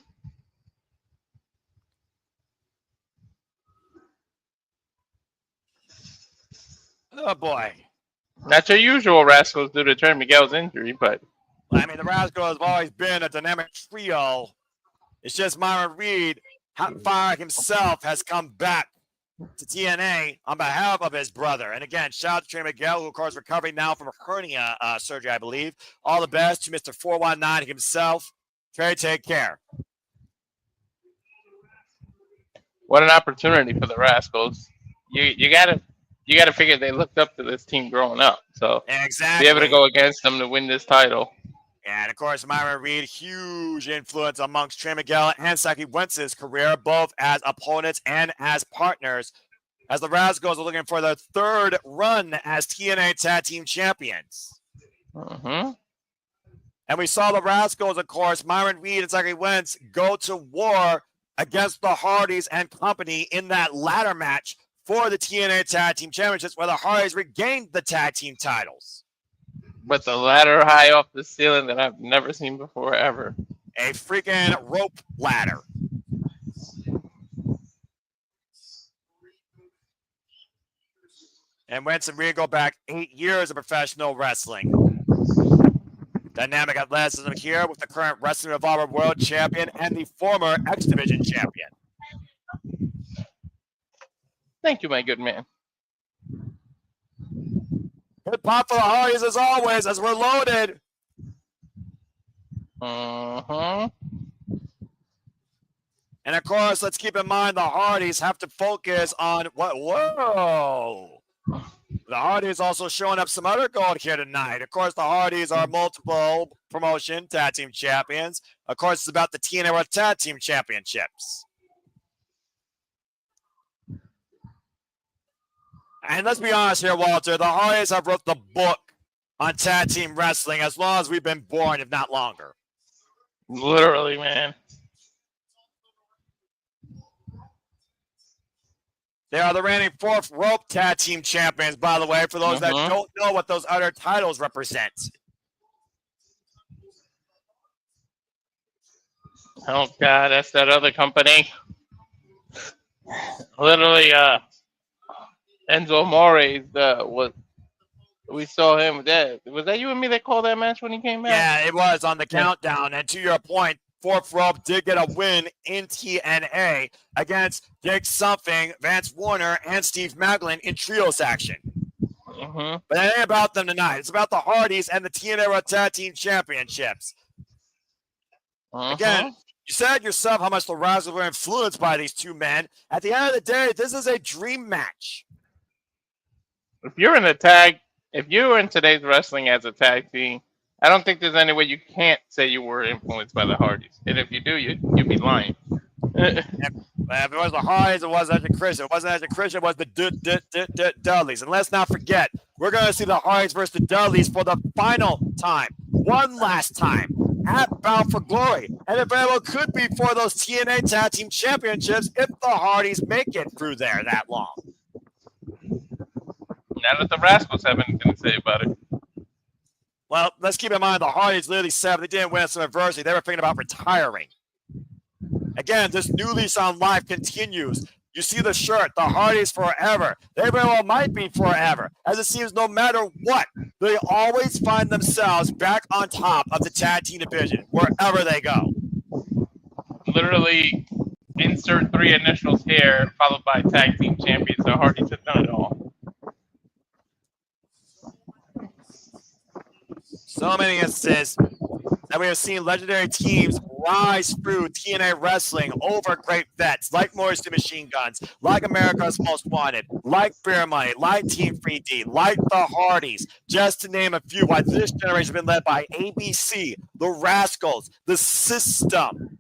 Oh, boy. Not your usual Rascalz due to Trey Miguel's injury, but... I mean, the Rascalz have always been a dynamic trio. It's just Myron Reed, Hot Fire himself, has come back to TNA on behalf of his brother. And again, shout out to Trey Miguel, who, of course, recovering now from a hernia surgery, I believe. All the best to Mr. 419 himself. Trey, take care. What an opportunity for the Rascalz. You gotta figure they looked up to this team growing up. So exactly. Be able to go against them to win this title. And, of course, Myron Reed, huge influence amongst Trey Miguel and Zachary Wentz's career, both as opponents and as partners, as the Rascalz are looking for their third run as TNA Tag Team Champions. Mm-hmm. And we saw the Rascalz, of course, Myron Reed and Zachary Wentz go to war against the Hardys and company in that ladder match for the TNA Tag Team Championships, where the Hardys regained the tag team titles. With the ladder high off the ceiling that I've never seen before, ever. A freaking rope ladder. And Wentz and Reed go back 8 years of professional wrestling. Dynamic athleticism here with the current Wrestling Revolver World Champion and the former X Division Champion. Thank you, my good man. Good pop for the Hardys as always, as we're loaded. Uh-huh. And of course, let's keep in mind the Hardys have to focus on what? Whoa! The Hardys also showing up some other gold here tonight. Of course, the Hardys are multiple promotion tag team champions. Of course, it's about the TNA World Tag Team Championships. And let's be honest here, Walter. The Hardys have wrote the book on tag team wrestling as long as we've been born, if not longer. Literally, man. They are the reigning fourth rope tag team champions, by the way, for those that don't know what those other titles represent. Oh, God, that's that other company. Literally, Enzo Amore's we saw him. Was that you and me that called that match when he came out? Yeah, it was on the countdown. And to your point, fourth rope did get a win in TNA against Dick Something, Vance Warner, and Steve Maclin in trios action. Mm-hmm. But it ain't about them tonight. It's about the Hardys and the TNA World Tag Team Championships. Again, you said yourself how much the Rascalz were influenced by these two men. At the end of the day, this is a dream match. If you're in today's wrestling as a tag team, I don't think there's any way you can't say you were influenced by the Hardys. And if you do, you'd be lying. If it was the Hardys, it wasn't Edge Christian. It wasn't Edge Christian, it was the Dudleys. And let's not forget, we're going to see the Hardys versus the Dudleys for the final time. One last time at Bound for Glory. And it very well could be for those TNA Tag Team Championships if the Hardys make it through there that long. Now that the Rascalz have anything to say about it. Well, let's keep in mind the Hardys literally said they didn't win some adversity. They were thinking about retiring. Again, this new lease on life continues. You see the shirt, the Hardys forever. They very well might be forever, as it seems no matter what, they always find themselves back on top of the tag team division, wherever they go. Literally, insert 3 initials here, followed by tag team champions. The Hardys have done it all. So many instances that we have seen legendary teams rise through TNA wrestling over great vets like Morrison Machine Guns, like America's Most Wanted, like Beer Money, like Team 3D, like the Hardys, just to name a few. Why this generation has been led by ABC, the Rascalz, the System,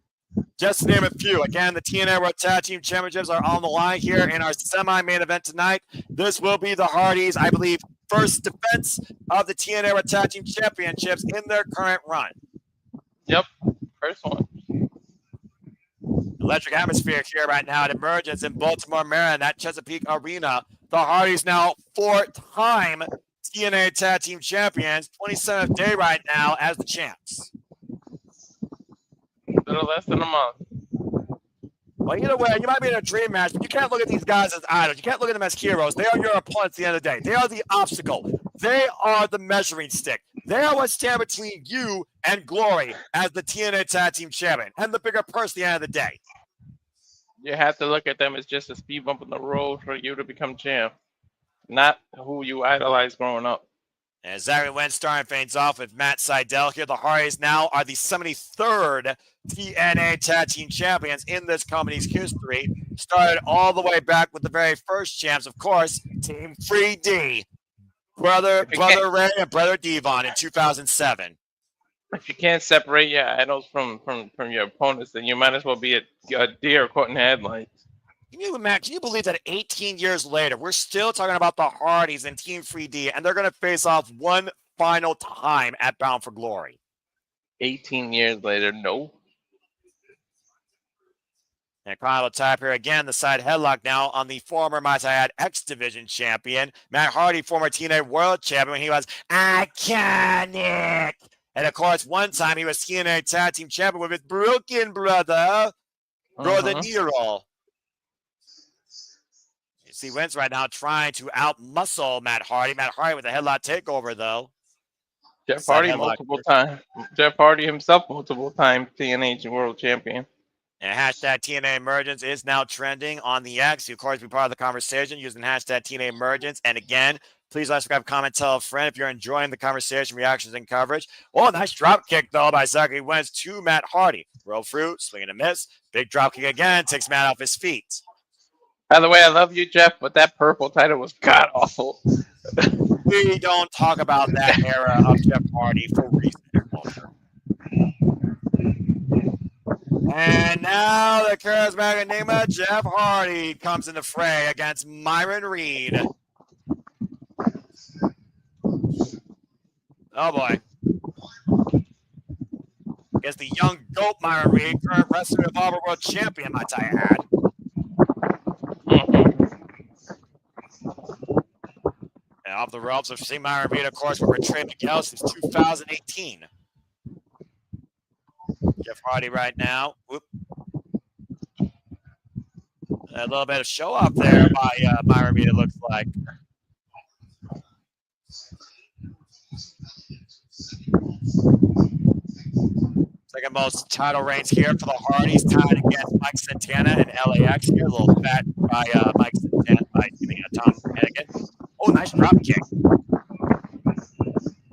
just to name a few. Again, the TNA World Tag Team Championships are on the line here in our semi-main event tonight. This will be the Hardys, I believe, first defense of the TNA World Tag Team Championships in their current run. Yep, first one. Electric atmosphere here right now at Emergence in Baltimore, Maryland, at Chesapeake Arena. The Hardys now 4-time TNA Tag Team Champions, 27th day right now as the champs. A little less than a month. Well, either way, you might be in a dream match, but you can't look at these guys as idols. You can't look at them as heroes. They are your opponents at the end of the day. They are the obstacle. They are the measuring stick. They are what stand between you and glory as the TNA Tag Team Champion and the bigger purse at the end of the day. You have to look at them as just a speed bump in the road for you to become champ, not who you idolized growing up. And Zachary Wentz starting things off with Matt Seidel here. The Hardys now are the 73rd TNA Tag Team Champions in this company's history. Started all the way back with the very first champs, of course, Team 3D. Brother Ray and Brother Devon in 2007. If you can't separate your idols from your opponents, then you might as well be a deer caught in headlights. Can you believe that 18 years later, we're still talking about the Hardys and Team 3D, and they're going to face off one final time at Bound for Glory? 18 years later, no. And Chrono type here again, the side headlock now on the former Might I Add X Division champion, Matt Hardy, former TNA World Champion, when he was iconic. And of course, one time he was TNA Tag Team Champion with his broken brother, Brother Nero. You see Wentz right now trying to out-muscle Matt Hardy. Matt Hardy with a headlock takeover, though. Jeff Hardy multiple times. Jeff Hardy himself multiple times TNA World Champion. And hashtag TNA Emergence is now trending on the X. You, of course, be part of the conversation using hashtag TNA Emergence. And again, please like, subscribe, comment, tell a friend if you're enjoying the conversation, reactions, and coverage. Oh, nice drop kick, though, by Zachary Wentz to Matt Hardy. Roll through, swing and a miss. Big drop kick again, takes Matt off his feet. By the way, I love you, Jeff, but that purple title was god-awful. We don't talk about that era of Jeff Hardy for reason and culture. And now the charismatic Nemeth Jeff Hardy comes in the fray against Myron Reed. Oh boy. Against the young goat Myron Reed, current Wrestling Revolver World Champion, might I add. And off the ropes, we've seen Myron Reed, of course, with Trey Miguel since 2018. Jeff Hardy right now. Whoop. A little bit of show off there by Myron Reed, it looks like. Second most title reigns here for the Hardys, tied against Mike Santana and LAX here. A little fat by Mike Santana, Tom Hennigan. Oh, nice drop kick.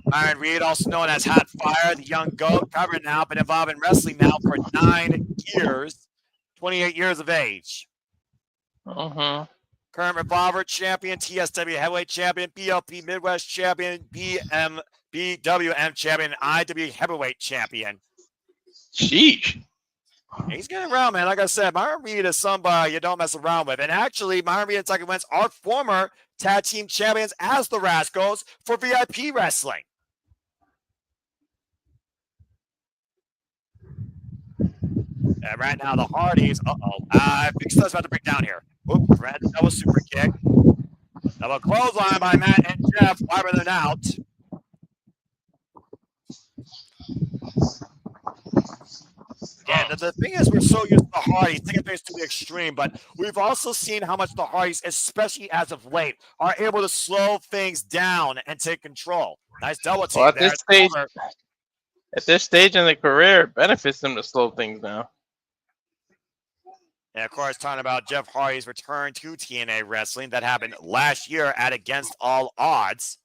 Myron Reed, also known as Hot Fire, the young goat, covered now, been involved in wrestling now for 9 years, 28 years of age. Current Revolver champion, TSW Heavyweight champion, BLP Midwest champion, BWM champion, IW Heavyweight champion. Sheesh. He's getting around, man. Like I said, Myron Reed is somebody you don't mess around with. And actually, Myron Reed and Zachary Wentz are former tag team champions as the Rascalz for VIP wrestling. And right now, the Hardys, big stuff's about to break down here. Whoop, red double super kick. Double clothesline by Matt and Jeff, wiping it out. Yeah, the thing is, we're so used to the Hardys, taking things to the extreme, but we've also seen how much the Hardys, especially as of late, are able to slow things down and take control. Nice double team there. At this stage in their career, it benefits them to slow things down. And of course, talking about Jeff Hardy's return to TNA Wrestling that happened last year at Against All Odds.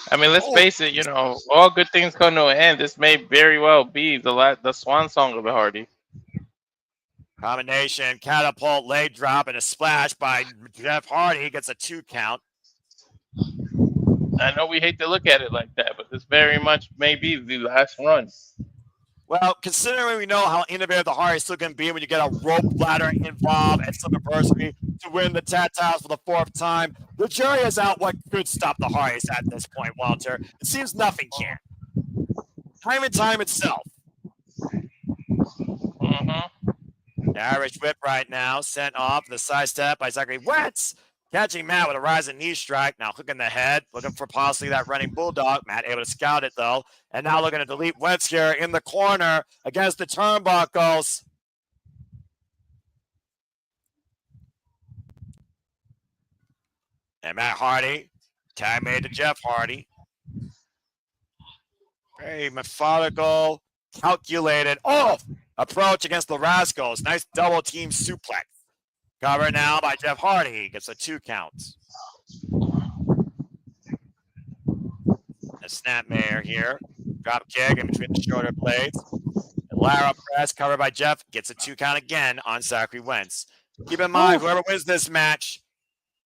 I mean, let's face it. You know, all good things come to an end. This may very well be the swan song of the Hardy. Combination, catapult, leg drop, and a splash by Jeff Hardy gets a 2 count. I know we hate to look at it like that, but this very much may be the last run. Well, considering we know how innovative the Hardy still can be when you get a rope ladder involved at Slammiversary to win the tag titles for the 4th time, the jury is out what could stop the Hardys at this point, Walter. It seems nothing can. Time and time itself. The Irish whip right now, sent off the side step by Zachary Wentz. Catching Matt with a rising knee strike. Now hooking the head, looking for possibly that running bulldog. Matt able to scout it though. And now looking to delete Wentz here in the corner against the turnbuckles. And Matt Hardy, tag made to Jeff Hardy. Very methodical, calculated approach against the Rascalz. Nice double team suplex. Covered now by Jeff Hardy. Gets a 2 count. A snapmare here. Drop kick in between the shoulder blades. The ladder press covered by Jeff. Gets a 2 count again on Zachary Wentz. Keep in mind, whoever wins this match,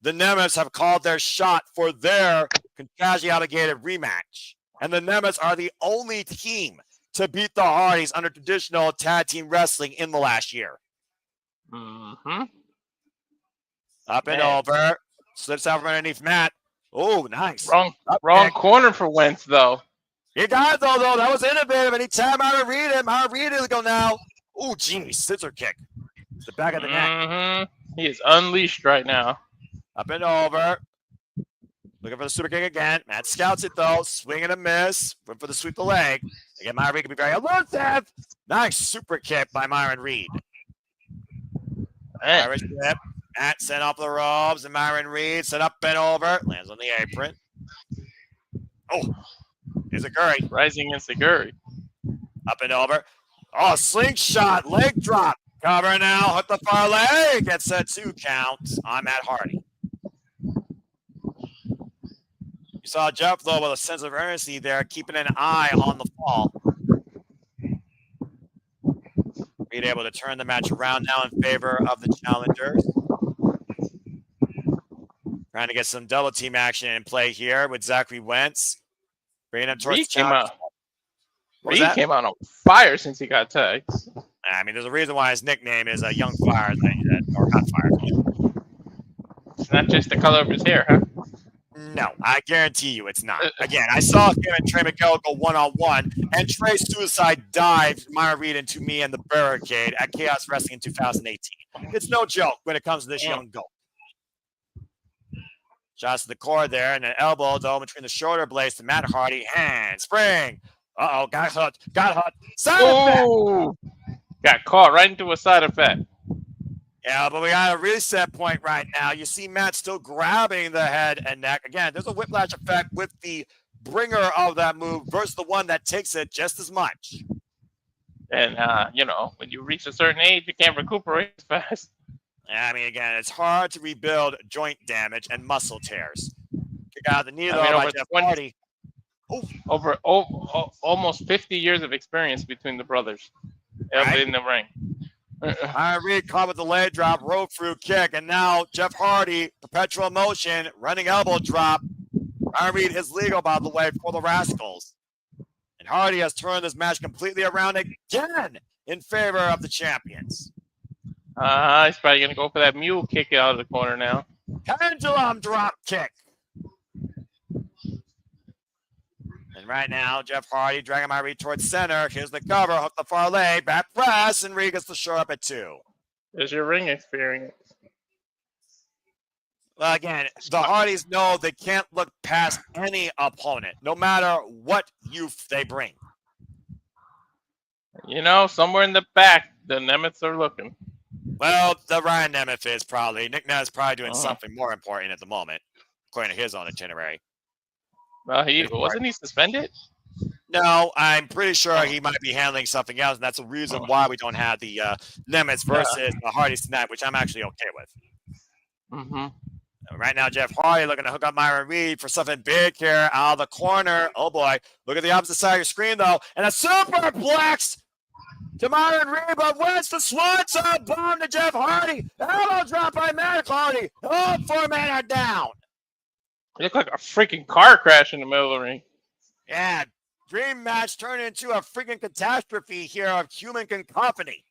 the Nemeth have called their shot for their contractually obligated rematch. And the Nemeth are the only team to beat the Hardys under traditional tag team wrestling in the last year. Up and over. Slips out from underneath Matt. Oh, nice. Wrong corner for Wentz, though. He got it, though. That was innovative. And he tapped Myron Reed him. Myron Reed is go now. Oh, geez. Scissor kick. The back of the neck. He is unleashed right now. Up and over. Looking for the super kick again. Matt scouts it, though. Swing and a miss. Went for the sweep the leg. Again, Myron Reed can be very elusive. Nice super kick by Myron Reed. Irish whip. Matt sent off the ropes, and Myron Reed set up and over. Lands on the apron. Oh, here's a Gurry. Rising against the Gurry. Up and over. Oh, slingshot, leg drop. Cover now, hook the far leg. Gets a 2 count on Matt Hardy. You saw Jeff, though, with a sense of urgency there, keeping an eye on the fall. Being able to turn the match around now in favor of the challengers. Trying to get some double team action in play here with Zachary Wentz. Bringing him towards the challenge. Reed came out on fire since he got tagged. I mean, there's a reason why his nickname is a Young Fire, or Hot Fire. It's not just the color of his hair, huh? No, I guarantee you it's not. Again, I saw him and Trey McGill go one-on-one, and Trey suicide dived Myron Reed into me and the barricade at Chaos Wrestling in 2018. It's no joke when it comes to this young goat. Shots to the core there, and an elbow, though, between the shoulder blades to Matt Hardy. Hand, spring. Uh-oh, got hooked. Side effect. Got caught right into a side effect. Yeah, but we got a reset point right now. You see Matt still grabbing the head and neck. Again, there's a whiplash effect with the bringer of that move versus the one that takes it just as much. And, when you reach a certain age, you can't recuperate as fast. I mean, again, it's hard to rebuild joint damage and muscle tears. Kick out the knee, though, by Jeff Hardy. Over almost 50 years of experience between the brothers in the ring. Myron Reed caught with the leg drop, rope through kick, and now Jeff Hardy, perpetual motion, running elbow drop. Myron Reed is legal, by the way, for the Rascalz. And Hardy has turned this match completely around again in favor of the champions. He's probably going to go for that mule kick out of the corner now. Pendulum drop kick. And right now, Jeff Hardy dragging my Reed towards center. Here's the cover, hook the far leg, back press, and Reed gets the show up at 2. There's your ring experience. Well, again, the Hardys know they can't look past any opponent, no matter what youth they bring. Somewhere in the back, the Nemeths are looking. Well, the Ryan Nemeth is probably. Nick Nemeth is probably doing something more important at the moment, according to his own itinerary. Well, wasn't he suspended? No, I'm pretty sure he might be handling something else, and that's the reason why we don't have the Nemeth versus the Hardys tonight, which I'm actually okay with. Mm-hmm. Right now, Jeff Hardy looking to hook up Myron Reed for something big here out of the corner. Oh, boy. Look at the opposite side of your screen, though. And a superplex to Myron Reed, but Wentz the swanton bomb to Jeff Hardy. Elbow drop by Matt Hardy. All 4 men are down. It looked like a freaking car crash in the middle of the ring. Yeah, dream match turned into a freaking catastrophe here of human cacophony.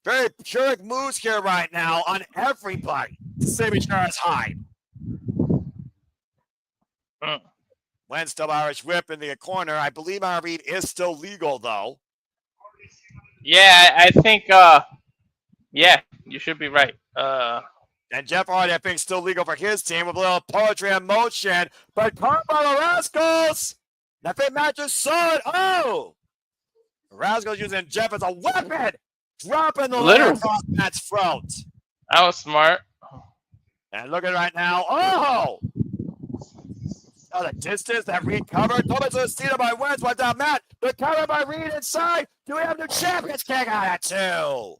Very pyrrhic moves here right now on everybody to save each other's hide. Wentz double Irish whip in the corner. I believe Myron Reed is still legal, though. Yeah, I think, yeah, you should be right. And Jeff Hardy, I think, still legal for his team with a little poetry in motion. But caught by the Rascalz. That fit match is solid. Oh! Rascalz using Jeff as a weapon. Dropping the legs off Matt's throat. That was smart. And look at it right now. Oh! Oh, the distance that Reed covered. Thomas was seated by Wentz. Went down Matt. The cover by Reed inside. Do we have new champions? Kick out at 2.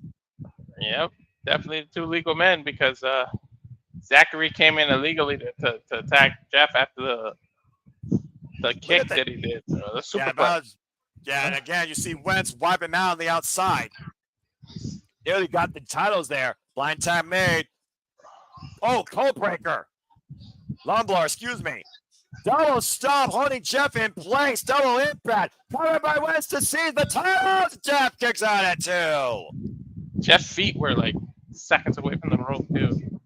Yep, definitely the 2 legal men because Zachary came in illegally to attack Jeff after the kick that he did. The super yeah, and again, you see Wentz wiping out on the outside. Nearly got the titles there. Blind tap made. Oh, cold breaker. Lumbler, excuse me. Double stomp holding Jeff in place. Double impact. Covered by Wentz to seize the titles. Jeff kicks out at 2. Jeff's feet were like seconds away from the rope, too.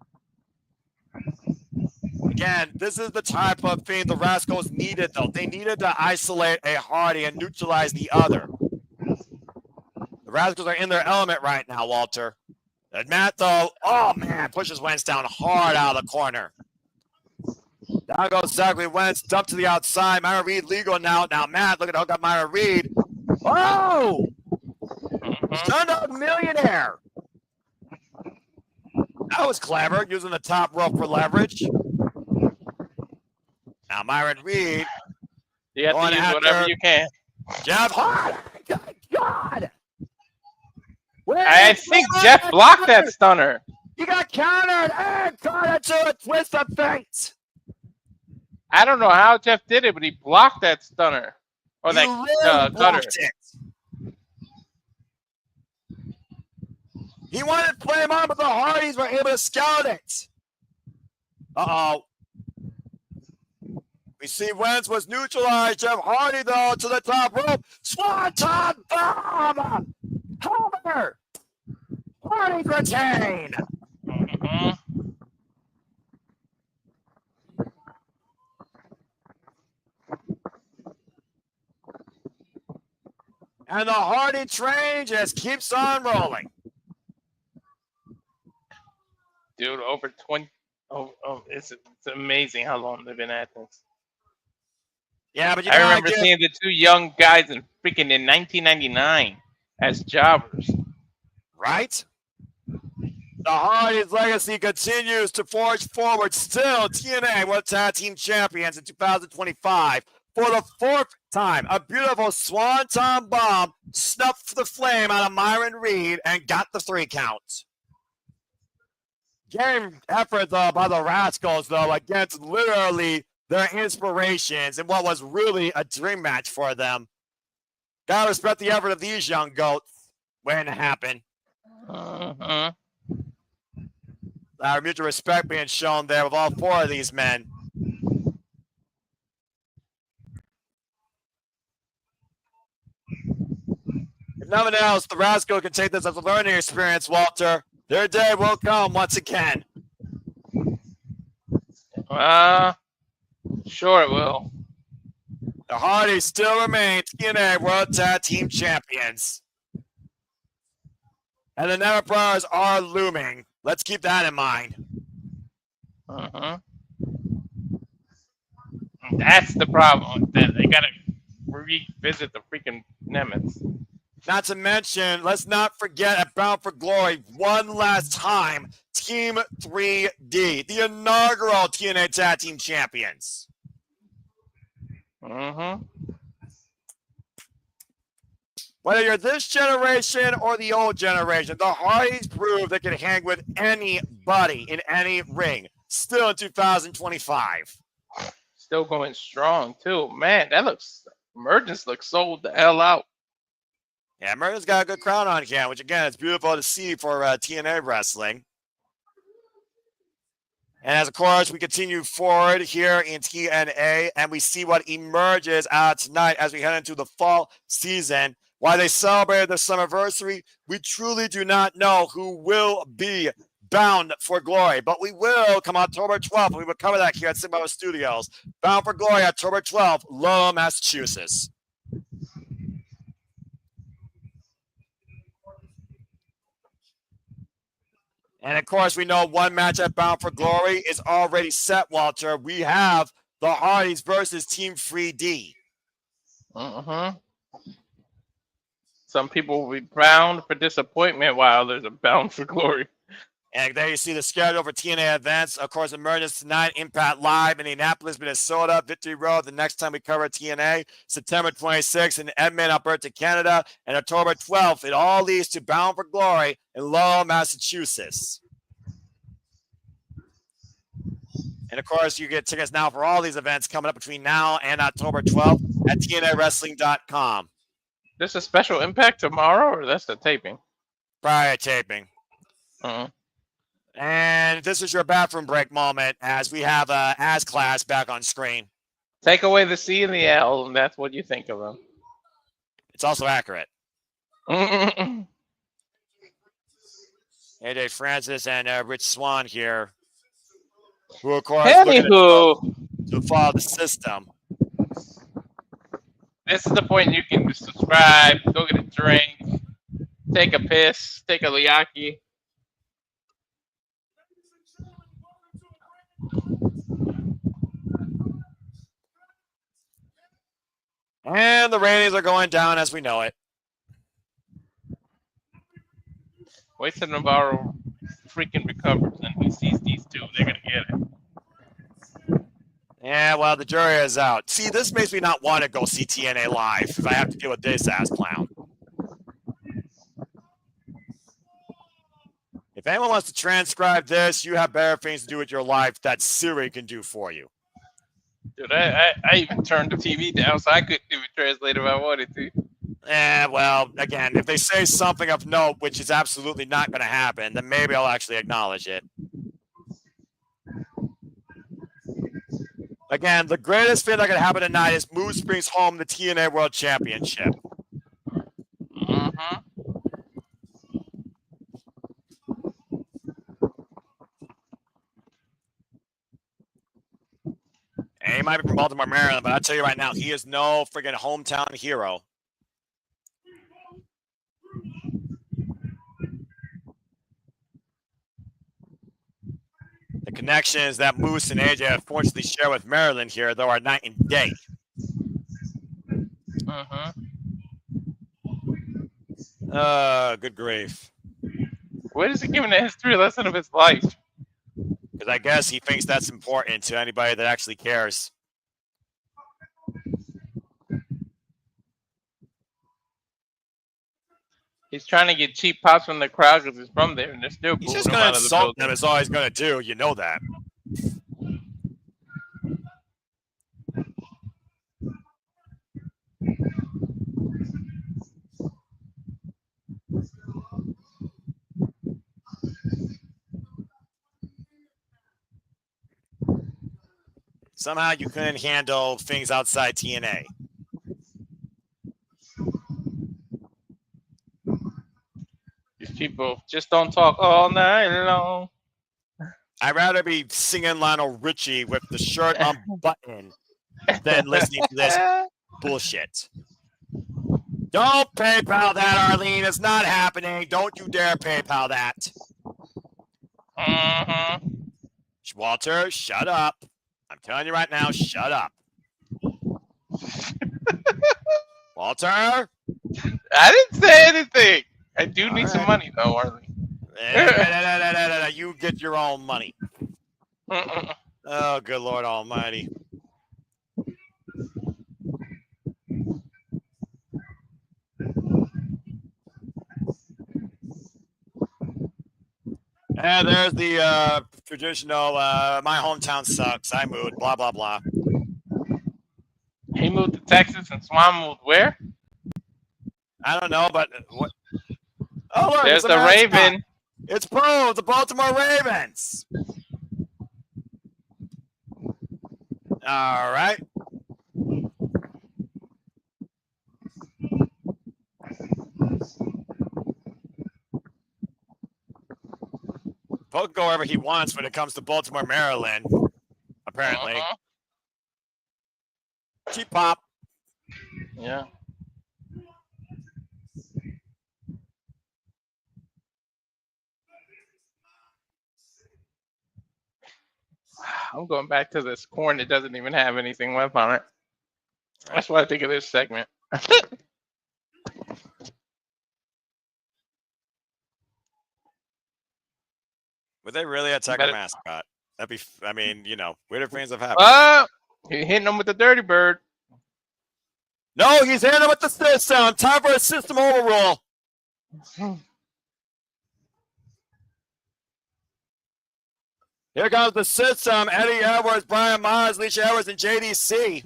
Again, this is the type of thing the Rascalz needed, though. They needed to isolate a Hardy and neutralize the other. The Rascalz are in their element right now, Walter. And Matt, though, oh, man, pushes Wentz down hard out of the corner. Down goes Zachary. Wentz, dumped to the outside. Myron Reed legal now. Now Matt, look at hook up Myron Reed. Oh! Stunned up millionaire. That was clever, using the top rope for leverage. Now Myron Reed. You have to use whatever you can. Jeff Hardy. Good God. I think Jeff blocked that stunner. He got countered and caught into a twist of fate. I don't know how Jeff did it, but he blocked that stunner. Or that cutter. He wanted to play him on, but the Hardys were able to scout it. Uh-oh. We see Wentz was neutralized. Jeff Hardy, though, to the top rope. Swanton bomb! Homer! Hardys retain! And the Hardy train just keeps on rolling. Dude, over 20. It's amazing how long they've been at this. Yeah, but I remember seeing the 2 young guys in 1999 as jobbers. Right? The Hardys' legacy continues to forge forward. Still, TNA World Tag Team Champions in 2025 for the 4th time. A beautiful swanton bomb snuffed the flame out of Myron Reed and got the 3 count. Game effort, though, by the Rascalz, though, against literally their inspirations and what was really a dream match for them. Gotta respect the effort of these young goats when it happened. Our mutual respect being shown there with all 4 of these men. If nothing else, the Rascalz can take this as a learning experience, Walter. Their day will come once again. Sure it will. The Hardys still remain TNA World Tag Team Champions. And the Nemeth Brothers are looming. Let's keep that in mind. That's the problem. They got to revisit the freaking Nemeth. Not to mention, let's not forget at Bound for Glory one last time, Team 3D, the inaugural TNA Tag Team Champions. Whether you're this generation or the old generation, the Hardys prove they can hang with anybody in any ring. Still in 2025. Still going strong too. Man, Emergence looks sold the hell out. Yeah, Myron's got a good crown on here, which again, it's beautiful to see for TNA wrestling. And as of course, we continue forward here in TNA, and we see what emerges out tonight as we head into the fall season. While they celebrated their summerversary, we truly do not know who will be bound for glory. But we will come October 12th. We will cover that here at Sigma Studios. Bound for glory, October 12th, Lowell, Massachusetts. And of course, we know one match at Bound for Glory is already set, Walter. We have the Hardys versus Team 3D. Some people will be bound for disappointment while others are bound for glory. And there you see the schedule for TNA events. Of course, Emergence tonight, Impact Live, Indianapolis, Minnesota, Victory Road. The next time we cover TNA, September 26th in Edmonton, Alberta, Canada, and October 12th. It all leads to Bound for Glory in Lowell, Massachusetts. And of course, you get tickets now for all these events coming up between now and October 12th at TNAWrestling.com. This a special Impact tomorrow, or that's the taping? Prior taping. And this is your bathroom break moment as we have As Class back on screen. Take away the C and the L, and that's what you think of them. It's also accurate. AJ Francis and Rich Swann here, who of course looking to follow the system. This is the point you can subscribe, go get a drink, take a piss, take a liaki. And the ratings are going down as we know it. Wait till Navarro freaking recovers and he sees these two. They're going to get it. Yeah, well, the jury is out. See, this makes me not want to go see TNA live if I have to deal with this ass clown. If anyone wants to transcribe this, you have better things to do with your life that Siri can do for you. Dude, I even turned the TV down so I couldn't even translate if I wanted to. Well, again, if they say something of note, which is absolutely not going to happen, then maybe I'll actually acknowledge it. Again, the greatest thing that could happen tonight is Moose brings home the TNA World Championship. And he might be from Baltimore, Maryland, but I'll tell you right now, he is no friggin' hometown hero. The connections that Moose and AJ unfortunately share with Maryland here, though, are night and day. Good grief. What is he giving a history lesson of his life? Because I guess he thinks that's important to anybody that actually cares. He's trying to get cheap pops from the crowd because he's from there, and they're still He's just going to insult them. Is all he's going to do. You know that. Somehow you couldn't handle things outside TNA. These people just don't talk all night long. I'd rather be singing Lionel Richie with the shirt unbuttoned than listening to this bullshit. Don't PayPal that, Arlene. It's not happening. Don't you dare PayPal that. Walter, shut up. I'm telling you right now, shut up. Walter? I didn't say anything. I do need some money, though, Arlene. You get your own money. Oh, good Lord Almighty. And there's the traditional, my hometown sucks, I moved, blah, blah, blah. He moved to Texas and Swan moved where? I don't know, but what? Oh, look, There's it's a the mascot. Raven. It's Pro, the Baltimore Ravens. All right. Poe can go wherever he wants when it comes to Baltimore, Maryland, apparently. Cheap pop. Yeah. I'm going back to this corn that doesn't even have anything left on it. That's what I think of this segment. Would they really attack a mascot? That'd be, I mean, you know, weirder things have happened. He's hitting him with the dirty bird. No, he's hitting him with the system. Time for a system overrule. Here comes the system. Eddie Edwards, Brian Myers, Leisha Edwards, and JDC.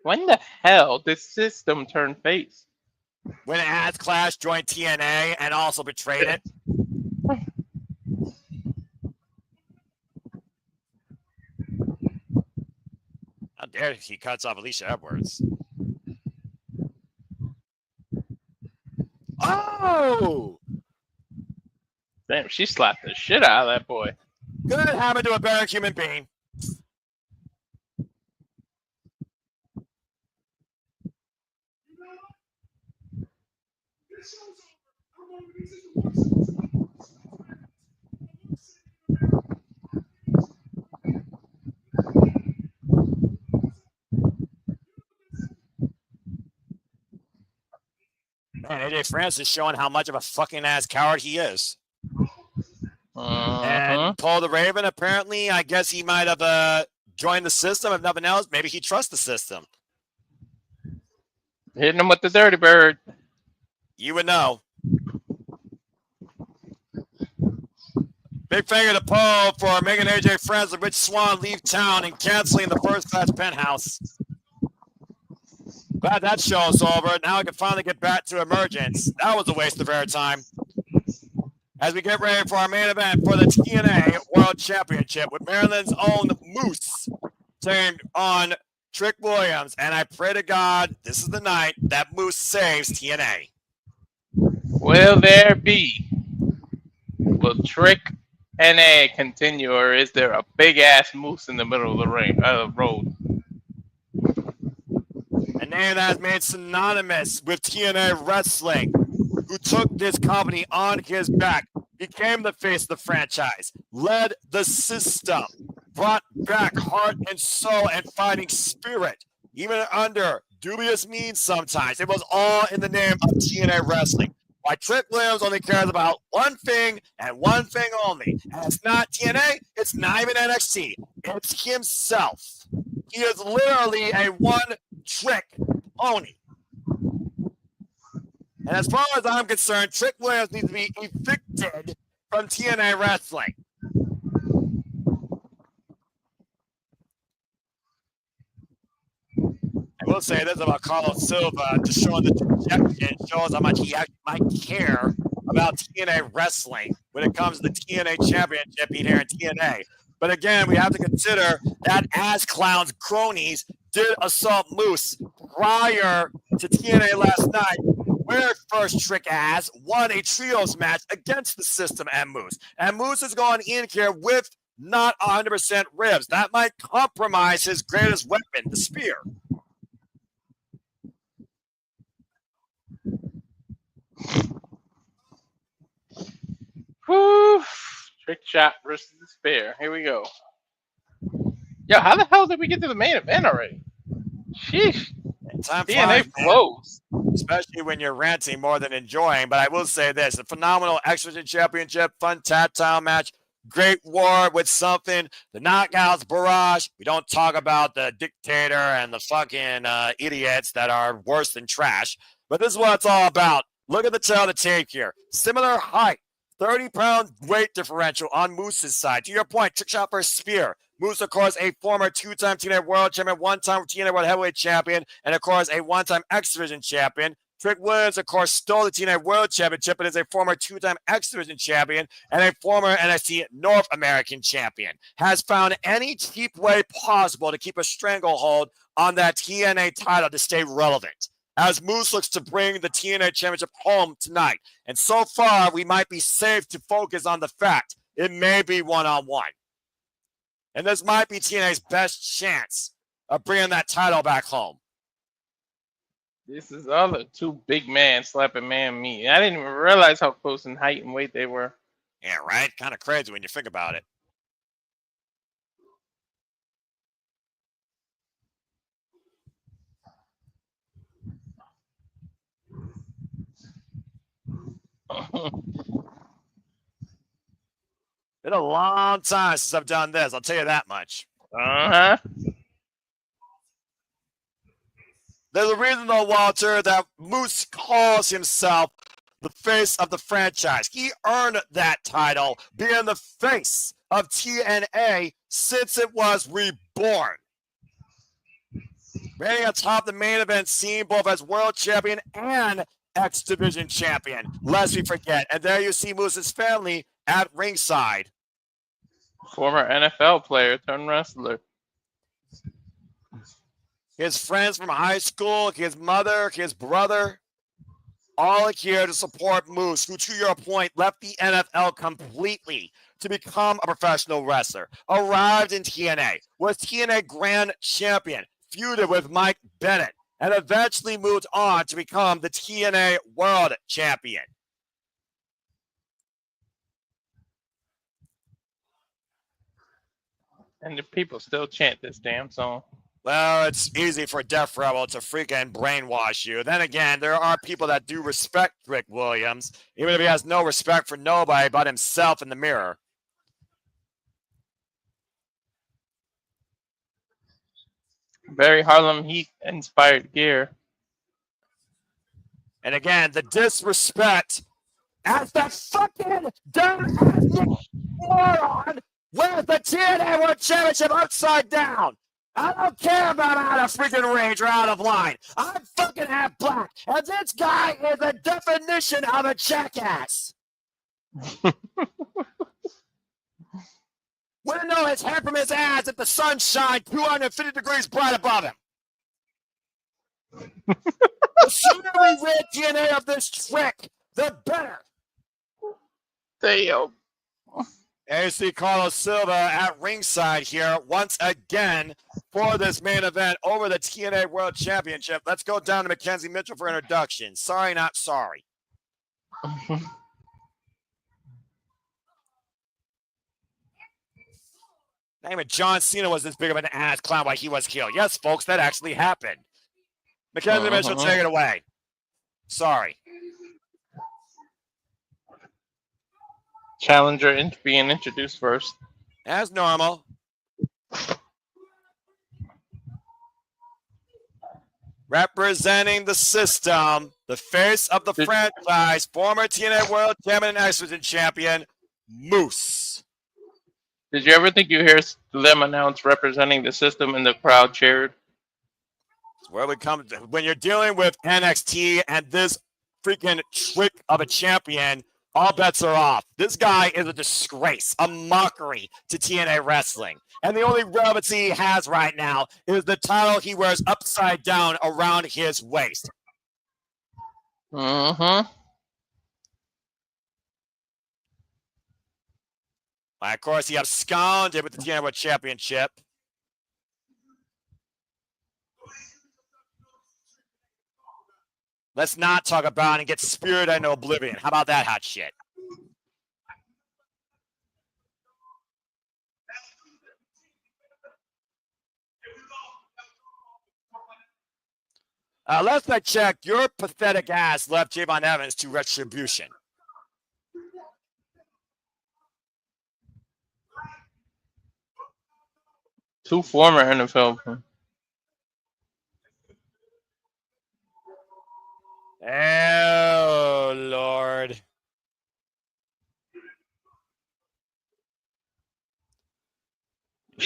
When the hell did system turn face? When As Clash joined TNA and also betrayed it. How dare he cuts off Alicia Edwards. Oh! Damn, she slapped the shit out of that boy. Good happen to a better human being. Man, AJ France is showing how much of a fucking ass coward he is. And Paul the Raven, apparently, I guess he might have joined the system. If nothing else, maybe he trusts the system. Hitting him with the dirty bird. You would know. Big finger to Paul for making AJ France and Rich Swann leave town and canceling the first class penthouse. Glad that show's over. Now I can finally get back to Emergence. That was a waste of airtime. As we get ready for our main event for the TNA World Championship with Maryland's own Moose taking on Trick Williams. And I pray to God this is the night that Moose saves TNA. Will there be? Will Trick NA continue, or is there a big ass moose in the middle of the road? A name that has made synonymous with TNA wrestling, who took this company on his back, became the face of the franchise, led the system, brought back heart and soul and fighting spirit, even under dubious means sometimes. It was all in the name of TNA wrestling. Why Trick Williams only cares about one thing and one thing only. And it's not TNA, it's not even NXT. It's himself. He is literally a one-trick pony. And as far as I'm concerned, Trick Williams needs to be evicted from TNA wrestling. I will say this about Carlos Silva, just showing the projection, shows how much he actually might care about TNA wrestling when it comes to the TNA championship here in TNA. But again, we have to consider that Ass Clown's cronies did assault Moose prior to TNA last night, where first Trick Ass won a trios match against the system and Moose. And Moose is going in here with not 100% ribs. That might compromise his greatest weapon, the spear. Whew. Trick shot versus the spear. Here we go. Yo, how the hell did we get to the main event already? Sheesh. Time TNA flows. Especially when you're ranting more than enjoying. But I will say this, a phenomenal X-Division Championship, fun tactile match, great war with something, the knockouts, barrage. We don't talk about the dictator and the fucking idiots that are worse than trash. But this is what it's all about. Look at the tail of the tape here. Similar height, 30-pound weight differential on Moose's side. To your point, trick shot for a spear. Moose, of course, a former two-time TNA World Champion, one-time TNA World Heavyweight Champion, and, of course, a one-time X Division Champion. Trick Williams, of course, stole the TNA World Championship and is a former two-time X Division Champion and a former NXT North American Champion. Has found any cheap way possible to keep a stranglehold on that TNA title to stay relevant, as Moose looks to bring the TNA Championship home tonight. And so far, we might be safe to focus on the fact it may be one-on-one. And this might be TNA's best chance of bringing that title back home. This is other two big man slapping man meet. I didn't even realize how close in height and weight they were. Yeah, right? Kind of crazy when you think about it. Been a long time since I've done this, I'll tell you that much. Uh-huh. There's a reason, though, Walter, that Moose calls himself the face of the franchise. He earned that title, being the face of TNA since it was reborn. Reigning atop the main event scene, both as world champion and X Division champion, lest we forget. And there you see Moose's family at ringside. Former NFL player turned wrestler. His friends from high school, his mother, his brother, all here to support Moose, who, to your point, left the NFL completely to become a professional wrestler. Arrived in TNA, was TNA Grand Champion, feuded with Mike Bennett, and eventually moved on to become the TNA World Champion. And the people still chant this damn song. Well, it's easy for Def Rebel to freaking brainwash you. Then again, there are people that do respect Rick Williams, even if he has no respect for nobody but himself in the mirror. Very Harlem Heat inspired gear. And again, the disrespect as the fucking dumb moron with the TNA World Championship upside down. I don't care about out of freaking range or out of line. I'm fucking half black, and this guy is the definition of a jackass. Wouldn't know his hair from his ass if the sun shined 250 degrees bright above him. The sooner we rid TNA of this trick, the better. Damn. AC Carlos Silva at ringside here once again for this main event over the TNA World Championship. Let's go down to Mackenzie Mitchell for introduction. Sorry, not sorry. Name it, John Cena was this big of an ass clown while he was killed. Yes, folks, that actually happened. Mackenzie Mitchell, take it away. Sorry. Challenger being introduced first. As normal. Representing the system, the face of the franchise, former TNA World Champion and X Division Champion, Moose. Did you ever think you hear them announce representing the system and the crowd cheered? It's where we come to. When you're dealing with NXT and this freaking trick of a champion, all bets are off. This guy is a disgrace, a mockery to TNA wrestling. And the only relevancy he has right now is the title he wears upside down around his waist. Mm-hmm. Of course, he absconded with the TNA World Championship. Let's not talk about and get spirited into oblivion. How about that hot shit? Last I checked, your pathetic ass left Javon Evans to Retribution. Two former NFL. Oh, Lord.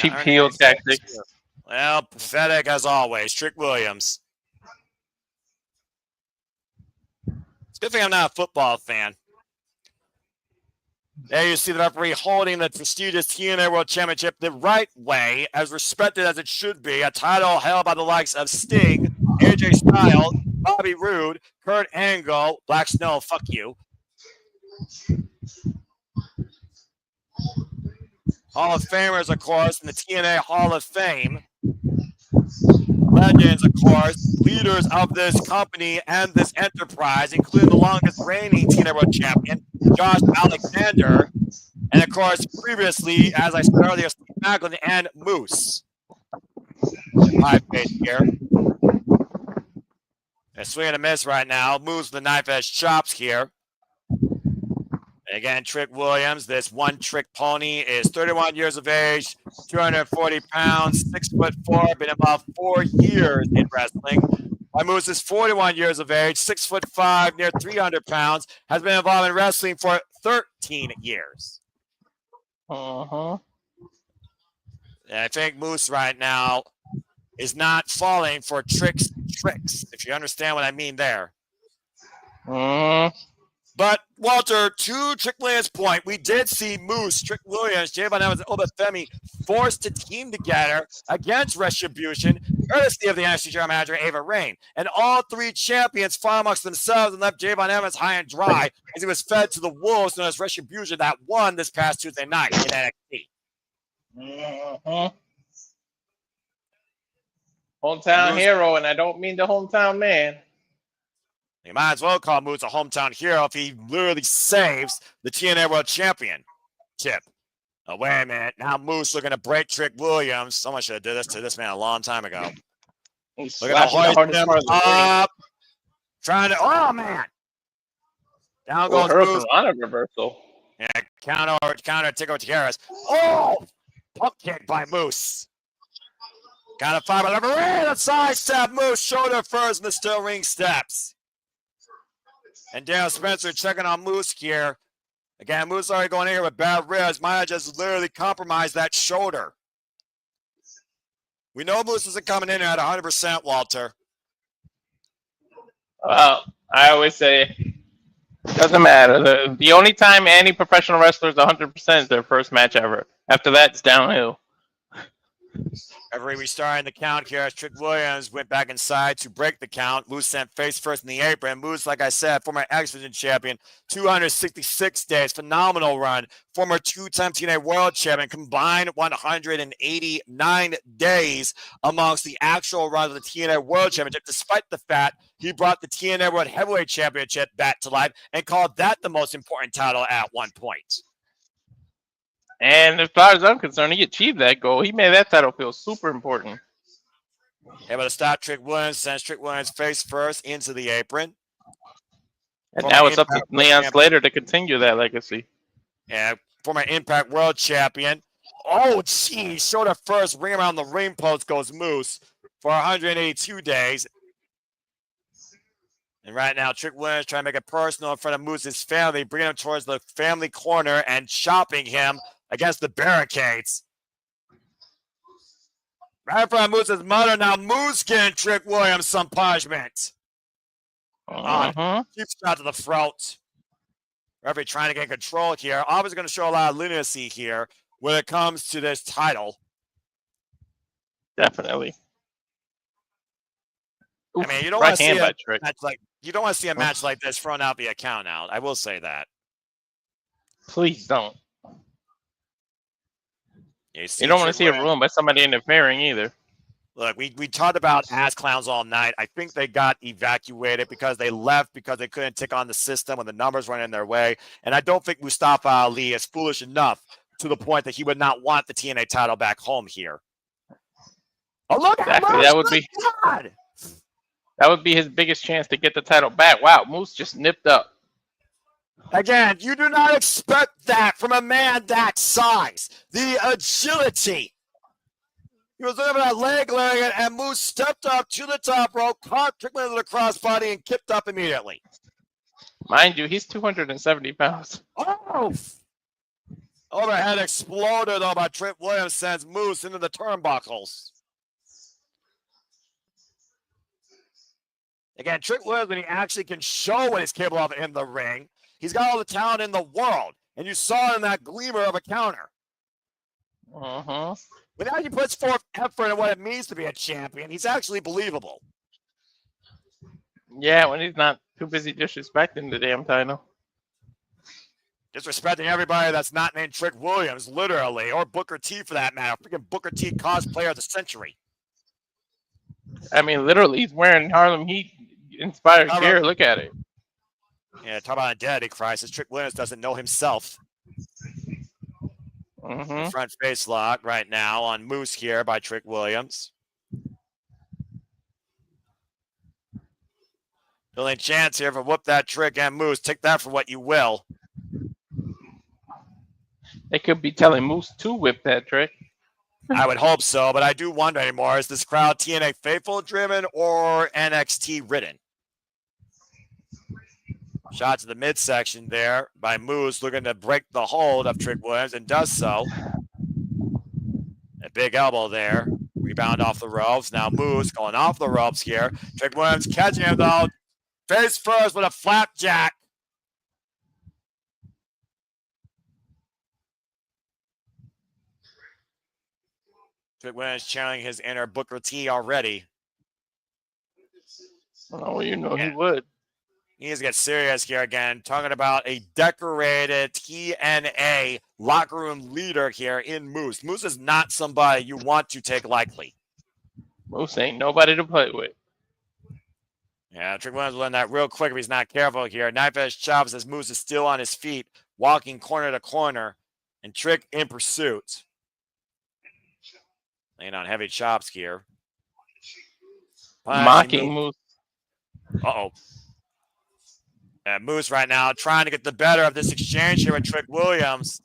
Cheap heel tactics. Well, pathetic as always. Trick Williams. It's a good thing I'm not a football fan. There you see the referee holding the prestigious TNA World Championship the right way, as respected as it should be. A title held by the likes of Sting, AJ Styles, Bobby Roode, Kurt Angle, Black Snow, fuck you. Hall of Famers, of course, in the TNA Hall of Fame. Legends, of course, leaders of this company and this enterprise, including the longest reigning TNA World Champion, Josh Alexander, and of course, previously, as I said earlier, Steve Maclin and Moose. High pace here. They're swinging a miss right now. Moose with the knife edge chops here. And again, Trick Williams, this one-trick pony, is 31 years of age, 240 pounds, 6'4", been about 4 years in wrestling. Moose is 41 years of age, 6'5", near 300 pounds, has been involved in wrestling for 13 years. Uh-huh. And I think Moose right now is not falling for tricks, if you understand what I mean there. But, Walter, to Trick Williams' point, we did see Moose, Trick Williams, J-Von Evans, and Obafemi forced to team together against Retribution, courtesy of the NXT General Manager, Ava Raine. And all three champions fought amongst themselves and left J-Von Evans high and dry as he was fed to the wolves known as Retribution that won this past Tuesday night in NXT. Hometown hero, and I don't mean the hometown man. You might as well call Moose a hometown hero if he literally saves the TNA World Championship. Oh, wait a minute. Now Moose looking to break Trick Williams. Someone should have did this to this man a long time ago. Look at the hoist him up. Trying to, oh, man. Down goes Moose. Reversal. Yeah, counter, take over Tierras. Oh, pump kick by Moose. Got a 5 by the referee. The side step. Moose shoulder first in the steel ring steps. And Daniel Spencer checking on Moose here. Again, Moose already going in here with bad ribs. Might have just literally compromised that shoulder. We know Moose isn't coming in at 100%, Walter. Well, I always say, doesn't matter. The only time any professional wrestler is 100% is their first match ever. After that, it's downhill. Referee restarting the count here as Trick Williams went back inside to break the count. Moose sent face first in the apron. Moose, like I said, former X Division champion, 266 days, phenomenal run. Former two-time TNA World Champion, combined 189 days amongst the actual run of the TNA World Championship, despite the fact he brought the TNA World Heavyweight Championship back to life and called that the most important title at one point. And as far as I'm concerned, he achieved that goal. He made that title feel super important. Able to stop Trick Williams, sends Trick Williams face first into the apron. And now it's up to Leon Slater to continue that legacy. Yeah, former Impact World Champion. Oh, geez, shoulder first, ring around the ring post goes Moose for 182 days. And right now, Trick Williams trying to make it personal in front of Moose's family, bringing him towards the family corner and chopping him against the barricades. Right in front of Moose's mother. Now Moose getting Trick Williams some punishment. Cheap shot to the throat. Referee trying to get control here. Obviously going to show a lot of leniency here when it comes to this title. Definitely. I mean, you don't want to see a match like a match like this thrown out via count out. I will say that. Please don't. You don't want to see it ruined by somebody interfering either. Look, we talked about ass clowns all night. I think they got evacuated because they left because they couldn't take on the system when the numbers weren't in their way. And I don't think Mustafa Ali is foolish enough to the point that he would not want the TNA title back home here. Oh, look! Exactly. That would be his biggest chance to get the title back. Wow, Moose just nipped up. Again, you do not expect that from a man that size. The agility. He was looking at that leg and Moose stepped up to the top rope, caught Trick Williams with a crossbody, and kicked up immediately. Mind you, he's 270 pounds. Oh! Overhead exploder, though, by Trick Williams sends Moose into the turnbuckles. Again, Trick Williams, when he actually can show what he's capable of in the ring, he's got all the talent in the world. And you saw it in that gleamer of a counter. Uh-huh. When he actually puts forth effort in what it means to be a champion, he's actually believable. Yeah, when he's not too busy disrespecting the damn title. Disrespecting everybody that's not named Trick Williams, literally, or Booker T for that matter. Freaking Booker T cosplayer of the century. I mean, literally, he's wearing Harlem Heat inspired gear. Look at it. Yeah, talk about identity crisis. Trick Williams doesn't know himself. Front face lock right now on Moose here by Trick Williams. The only chance here for whoop that Trick and Moose. Take that for what you will. They could be telling Moose to whip that Trick. I would hope so, but I do wonder anymore. Is this crowd TNA faithful driven or NXT ridden? Shot to the midsection there by Moose, looking to break the hold of Trick Williams, and does so. A big elbow there. Rebound off the ropes. Now Moose going off the ropes here. Trick Williams catching him, though. Face first with a flapjack. Trick Williams channeling his inner Booker T already. Oh, you know he would. He needs to get serious here again. Talking about a decorated TNA locker room leader here in Moose. Moose is not somebody you want to take lightly. Moose ain't nobody to play with. Yeah, Trick Williams will learn that real quick if he's not careful here. Knife edge chops as Moose is still on his feet, walking corner to corner, and Trick in pursuit. Laying on heavy chops here. Mocking Moose. Uh-oh. Moose right now trying to get the better of this exchange here with Trick Williams.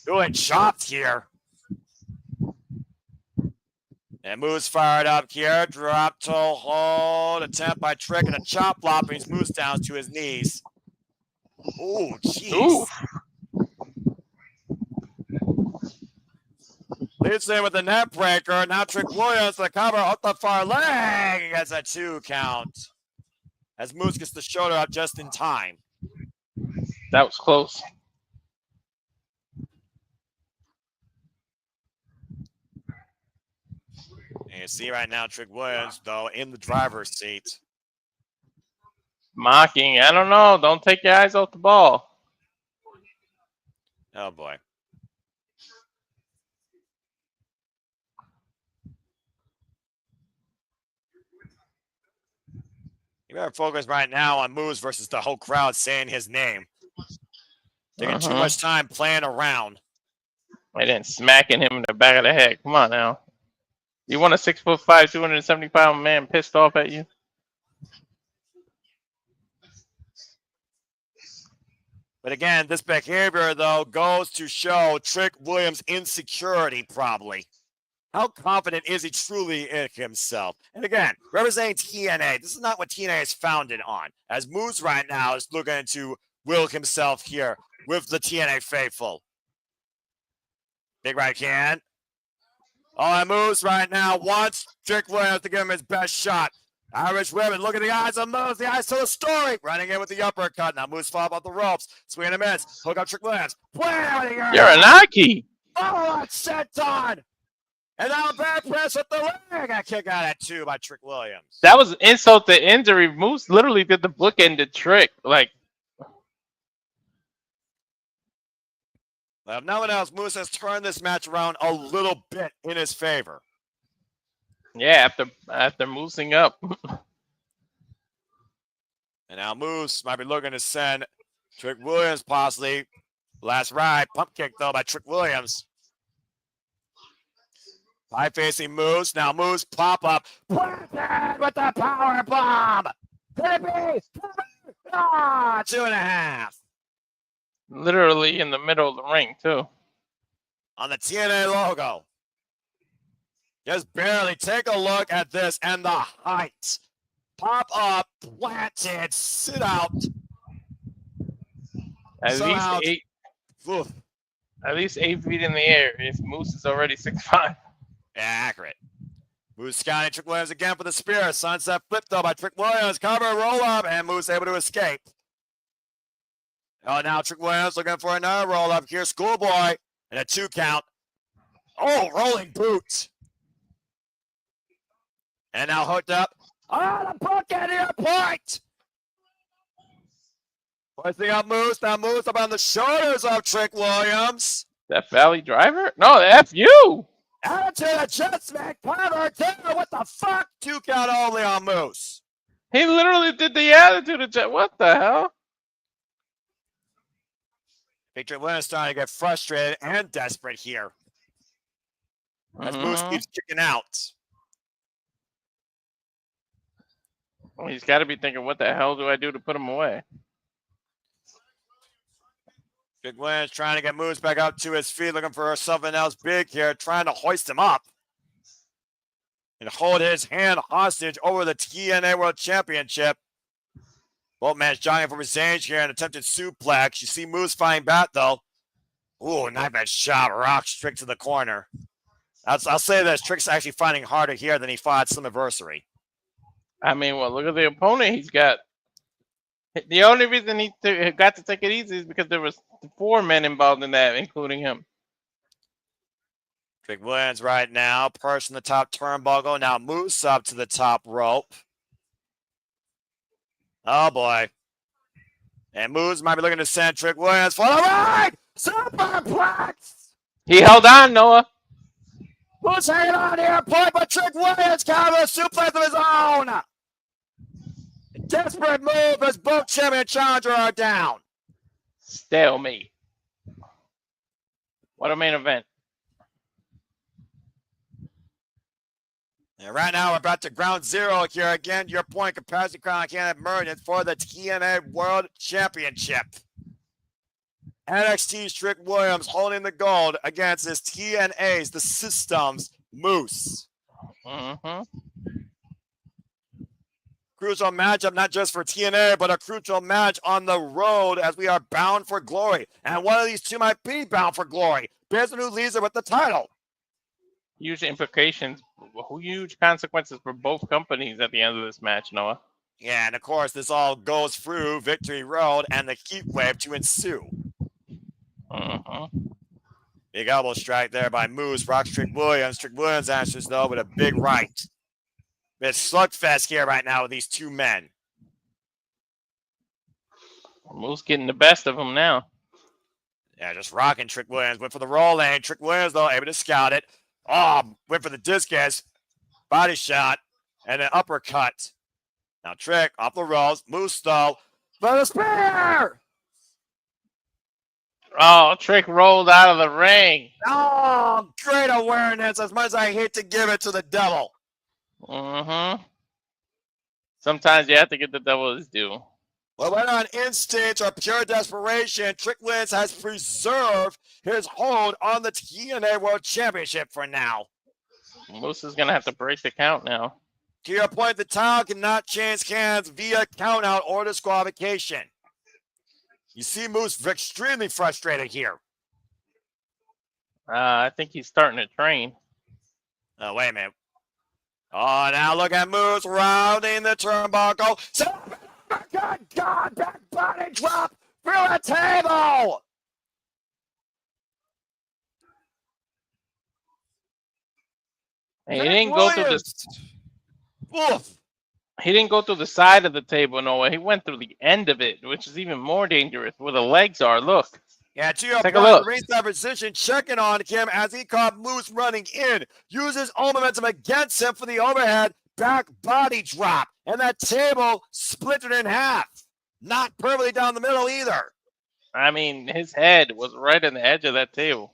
Doing chops here. And Moose fired up here. Drop toe hold. Attempt by Trick and a chop block brings Moose down to his knees. Oh, jeez. Leads in with the net breaker. Now Trick Williams the cover up the far leg. He gets a 2 count. As Moose gets the shoulder up just in time. That was close. And you see right now Trick Williams, though, in the driver's seat. Mocking. I don't know. Don't take your eyes off the ball. Oh, boy. You better focus right now on Moose versus the whole crowd saying his name. Taking too much time playing around. And then smacking him in the back of the head. Come on now. You want a 6'5", 270-pound man pissed off at you? But again, this behavior, though, goes to show Trick Williams' insecurity, probably. How confident is he truly in himself? And again, representing TNA, this is not what TNA is founded on. As Moose right now is looking to will himself here with the TNA faithful. Big right hand. And Moose right now wants Trick Williams to give him his best shot. Irish women, look at the eyes of Moose. The eyes tell the story. Running in with the uppercut. Now Moose fall off the ropes. Swing and a miss. Hook up Trick Williams. You're an Aki. Oh, it's set on. And now bad press with the leg. A kick out at 2 by Trick Williams. That was insult to injury. Moose literally did the bookended Trick. Like, well, if no one else, Moose has turned this match around a little bit in his favor. yeah, after moosing up. And now Moose might be looking to send Trick Williams possibly. Last ride. Pump kick, though, by Trick Williams. High facing Moose. Now Moose pop up. Planted with the power bomb. Could it be? 2.5. Literally in the middle of the ring, too. On the TNA logo. Just barely take a look at this and the height. Pop up, planted, sit out. At Somehow, least 8. Oof. At least 8 feet in the air if Moose is already 6'5". Yeah, accurate. Moose scouting Trick Williams again for the spear. Sunset flip though by Trick Williams. Cover roll up, and Moose able to escape. Oh, now Trick Williams looking for another roll up here. Schoolboy and a 2 count. Oh, rolling boot. And now hooked up. Oh, the bucket here, point. Hoisting up Moose. Now Moose up on the shoulders of Trick Williams. That Valley Driver? No, F you. Out to the Jazmyn cover. What the fuck? 2 count only on Moose. He literally did the attitude of Jet. What the hell? Victor Williams starting to get frustrated and desperate here. As Moose keeps kicking out. Well, he's got to be thinking, what the hell do I do to put him away? Big Williams trying to get Moose back up to his feet, looking for something else big here, trying to hoist him up and hold his hand hostage over the TNA World Championship. Both men jogging for revenge here, an attempted suplex. You see Moose fighting back, though. Ooh, knife edge shot, rock straight to the corner. I'll say this, Trick's actually fighting harder here than he fought Slammiversary. I mean, well, look at the opponent he's got. The only reason he got to take it easy is because there was 4 men involved in that, including him. Trick Williams right now, perched in the top turnbuckle. Now Moose up to the top rope. Oh, boy. And Moose might be looking to send Trick Williams for the ride! Superplex! He held on, Noah. Moose hanging on here, point, but Trick Williams counter a suplex of his own! Desperate move as both champion and challenger are down. Stalemate. What a main event. And right now we're about to ground zero here again. Your point, capacity crown can Emergence for the TNA World Championship. NXT's Trick Williams holding the gold against his TNA's, the System's Moose. Crucial matchup, not just for TNA, but a crucial match on the road as we are bound for glory. And one of these two might be bound for glory. Based on who leads it with the title. Huge implications, huge consequences for both companies at the end of this match, Noah. Yeah, and of course, this all goes through Victory Road and the heat wave to ensue. Big elbow strike there by Moose. Rocks Trick Williams. Trick Williams answers, though, with a big right. It's slugfest here right now with these two men. Moose getting the best of him now. Yeah, just rocking Trick Williams. Went for the roll in. Trick Williams, though, able to scout it. Oh, went for the discus. Body shot. And an uppercut. Now Trick off the rolls. Moose, though. For the spear! Oh, Trick rolled out of the ring. Oh, great awareness. As much as I hate to give it to the devil. Sometimes you have to get the devil his due. Well, whether on instinct or pure desperation, Trick Williams has preserved his hold on the TNA World Championship for now. Moose is going to have to break the count now. To your point, the title cannot change hands via countout or disqualification. You see Moose extremely frustrated here. I think he's starting to train. Oh, wait a minute. Oh, now look at Moose rounding the turnbuckle. Good God, back body drop through a table. He didn't go through the. Oof. He didn't go through the side of the table, Noah. He went through the end of it, which is even more dangerous. Where the legs are, look. Yeah, to your Take point, a look. the ringside position checking on him as he caught Moose running in. Uses all momentum against him for the overhead back body drop. And that table splintered in half. Not perfectly down the middle either. I mean, his head was right on the edge of that table.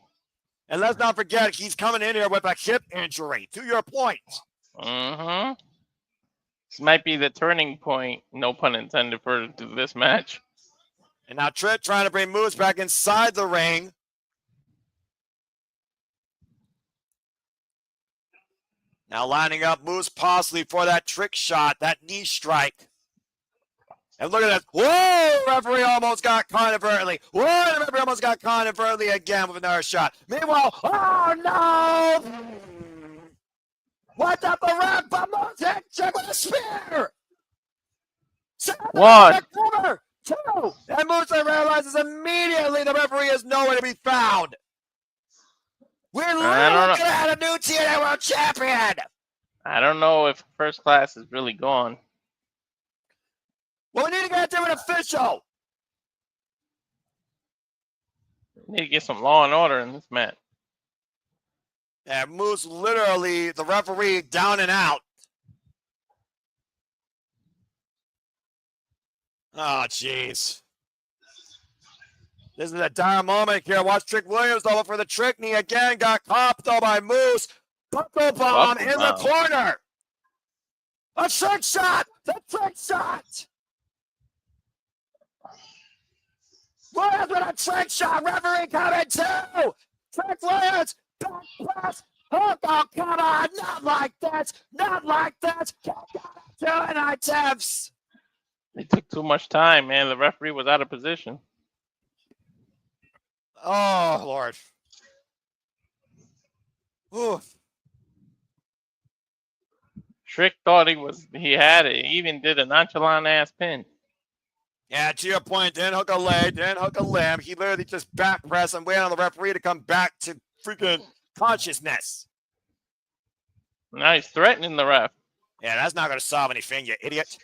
And let's not forget, he's coming in here with a hip injury. To your point. This might be the turning point, no pun intended, for this match. And now Trick trying to bring Moose back inside the ring. Now lining up Moose possibly for that trick shot, that knee strike. And look at this. Whoa! Referee almost got caught inadvertently. Whoa! The referee almost got caught inadvertently again with another shot. Meanwhile, oh no! What up the ref? But check with a spear! One. Cover. 2. And Musa realizes immediately the referee is nowhere to be found. We're literally going to have a new TNA World Champion. I don't know if First Class is really gone. Well, we need to get a different official. We need to get some law and order in this match. Yeah, Moose literally, the referee, down and out. Oh, jeez. This is a dire moment here. Watch Trick Williams, though, for the trick knee again. Got caught, though, by Moose. Buckle bomb in the corner. A trick shot. The trick shot. Williams with a trick shot. Referee coming, too. Trick Williams. Back press. Oh, come on. Not like that. Not like that. Two attempts. They took too much time, man. The referee was out of position. Oh, Lord. Oof. Trick thought he had it. He even did a nonchalant ass pin. Yeah, to your point, didn't hook a leg, didn't hook a limb. He literally just back pressed and waited on the referee to come back to freaking consciousness. Now he's threatening the ref. Yeah, that's not going to solve anything, you idiot.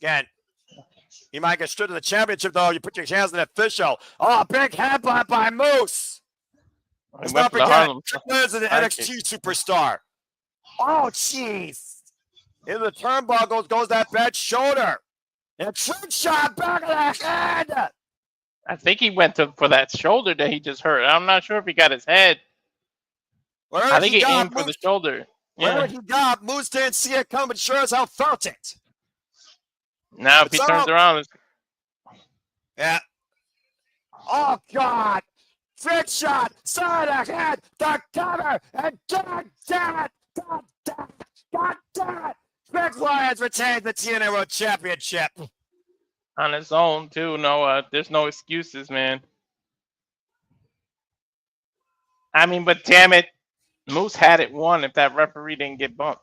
Again, you might get stripped of the championship, though. You put your hands on the official. Oh, big headbutt by Moose. Let's not forget, Trick Williams is an NXT superstar. Oh, jeez. Into the turnbuckle goes that bad shoulder. And a trick shot back of the head. I think he went for that shoulder that he just hurt. I'm not sure if he got his head. I think he aimed for the shoulder. Wherever he got, Moose didn't see it coming, but sure as hell felt it. Now if he turns around. Yeah. Oh, God. Trick shot. Side of the head. The cover. And God damn it. God damn it. God damn it. Trick Williams retains the TNA World Championship. On his own, too. No, there's no excuses, man. I mean, but damn it. Moose had it won if that referee didn't get bumped.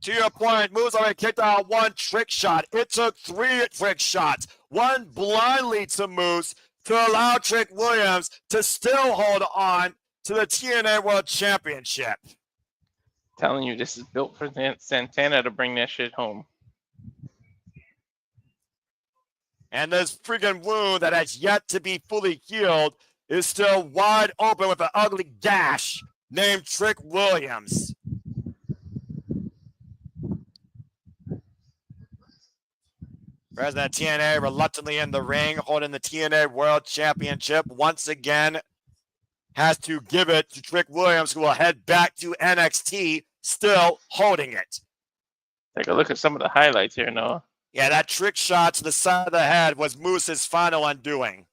To your point, Moose already kicked out one trick shot. It took 3 trick shots, one blindly to Moose, to allow Trick Williams to still hold on to the TNA World Championship. Telling you, this is built for Santana to bring that shit home. And this freaking wound that has yet to be fully healed is still wide open with an ugly gash named Trick Williams. President TNA reluctantly in the ring, holding the TNA World Championship. Once again, has to give it to Trick Williams, who will head back to NXT, still holding it. Take a look at some of the highlights here, Noah. Yeah, that trick shot to the side of the head was Moose's final undoing.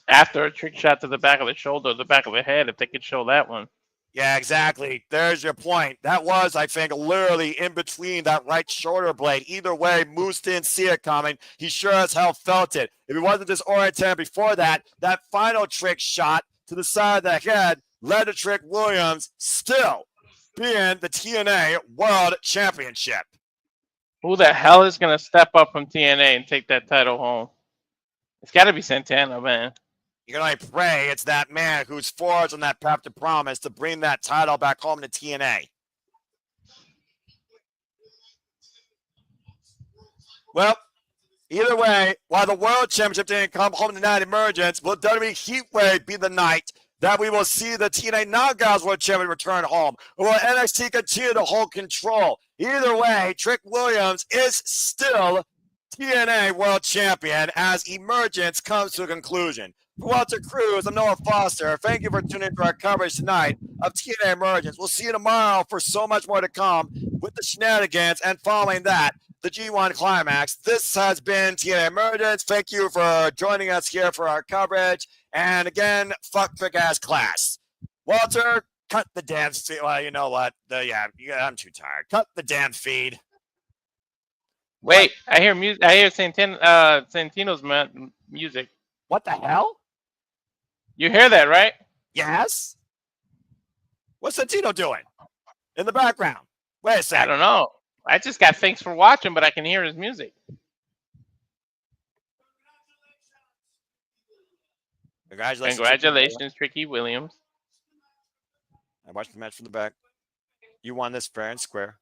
After a trick shot to the back of the shoulder, the back of the head, if they could show that one. Yeah, exactly. There's your point. That was, I think, literally in between that right shoulder blade. Either way, Moose didn't see it coming. He sure as hell felt it. If he wasn't disoriented before that, that final trick shot to the side of the head led to Trick Williams still being the TNA World Championship. Who the hell is going to step up from TNA and take that title home? It's got to be Santana, man. You can only pray it's that man who's forged on that path to promise to bring that title back home to TNA. Well, either way, while the World Championship didn't come home tonight, Emergence, will WWE Heatwave be the night that we will see the TNA Knockouts World Champion return home? Or will NXT continue to hold control? Either way, Trick Williams is still TNA World Champion as Emergence comes to a conclusion. For Walter Cruz, I'm Noah Foster. Thank you for tuning into our coverage tonight of TNA Emergence. We'll see you tomorrow for so much more to come with the shenanigans, and following that, the G1 Climax. This has been TNA Emergence. Thank you for joining us here for our coverage. And again, fuck trick ass class. Walter, Cut the damn feed. Well, you know what? Yeah, I'm too tired. Cut the damn feed. Wait, I hear music. I hear Santino's music. What the hell? You hear that, right? Yes. What's Santino doing in the background? Wait a second. I don't know. I just got thanks for watching, but I can hear his music. Congratulations, Tricky Williams. I watched the match from the back. You won this fair and square.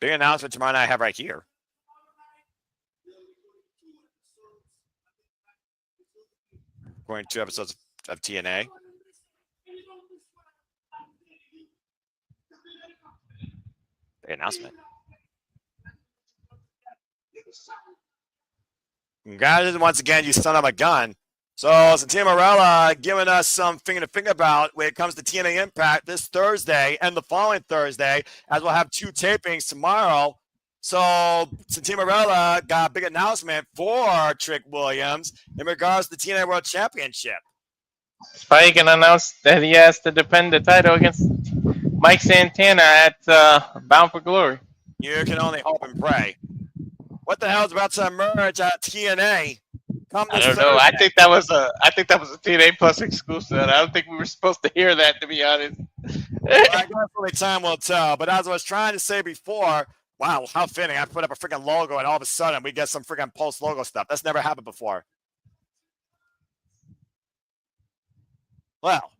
Big announcement tomorrow night I have right here. Going to 2 episodes of TNA. Big announcement. Congratulations once again, you son of a gun. So Santino Marella giving us something to think about when it comes to TNA Impact this Thursday and the following Thursday, as we'll have 2 tapings tomorrow. So Santino Marella got a big announcement for Trick Williams in regards to the TNA World Championship. Spike can announce that he has to defend the title against Mike Santana at Bound for Glory. You can only hope and pray. What the hell is about to emerge at TNA? I don't know. I think that was a TNA Plus exclusive. I don't think we were supposed to hear that, to be honest. Well, I guess only time will tell. But as I was trying to say before, wow, how fitting! I put up a freaking logo, and all of a sudden we get some freaking post logo stuff. That's never happened before. Well,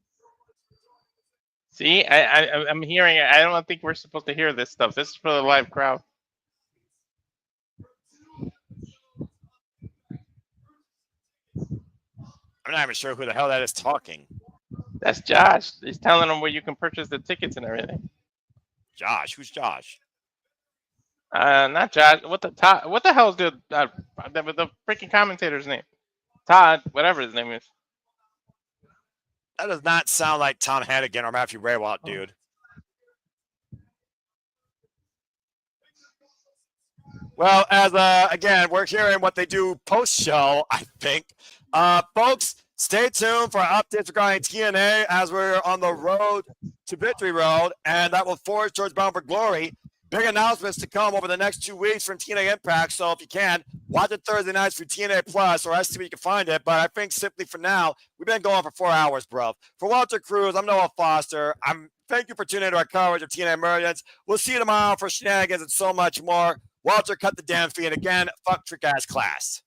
see, I'm hearing it. I don't think we're supposed to hear this stuff. This is for the live crowd. I'm not even sure who the hell that is talking. That's Josh. He's telling them where you can purchase the tickets and everything. Josh? Who's Josh? Not Josh. What the hell is the freaking commentator's name? Todd, whatever his name is. That does not sound like Tom Hannigan or Matthew Raywalt, dude. Well, as again, we're hearing what they do post-show, I think. Folks, stay tuned for updates regarding TNA as we're on the road to Victory Road, and that will forge towards Bound for Glory. Big announcements to come over the next 2 weeks from TNA Impact, so if you can, watch it Thursday nights through TNA Plus, or see where you can find it. But I think simply for now, we've been going for 4 hours, bro. For Walter Cruz, I'm Noah Foster. Thank you for tuning into our coverage of TNA Emergence. We'll see you tomorrow for shenanigans and so much more. Walter, cut the damn feed. And again, fuck trick-ass class.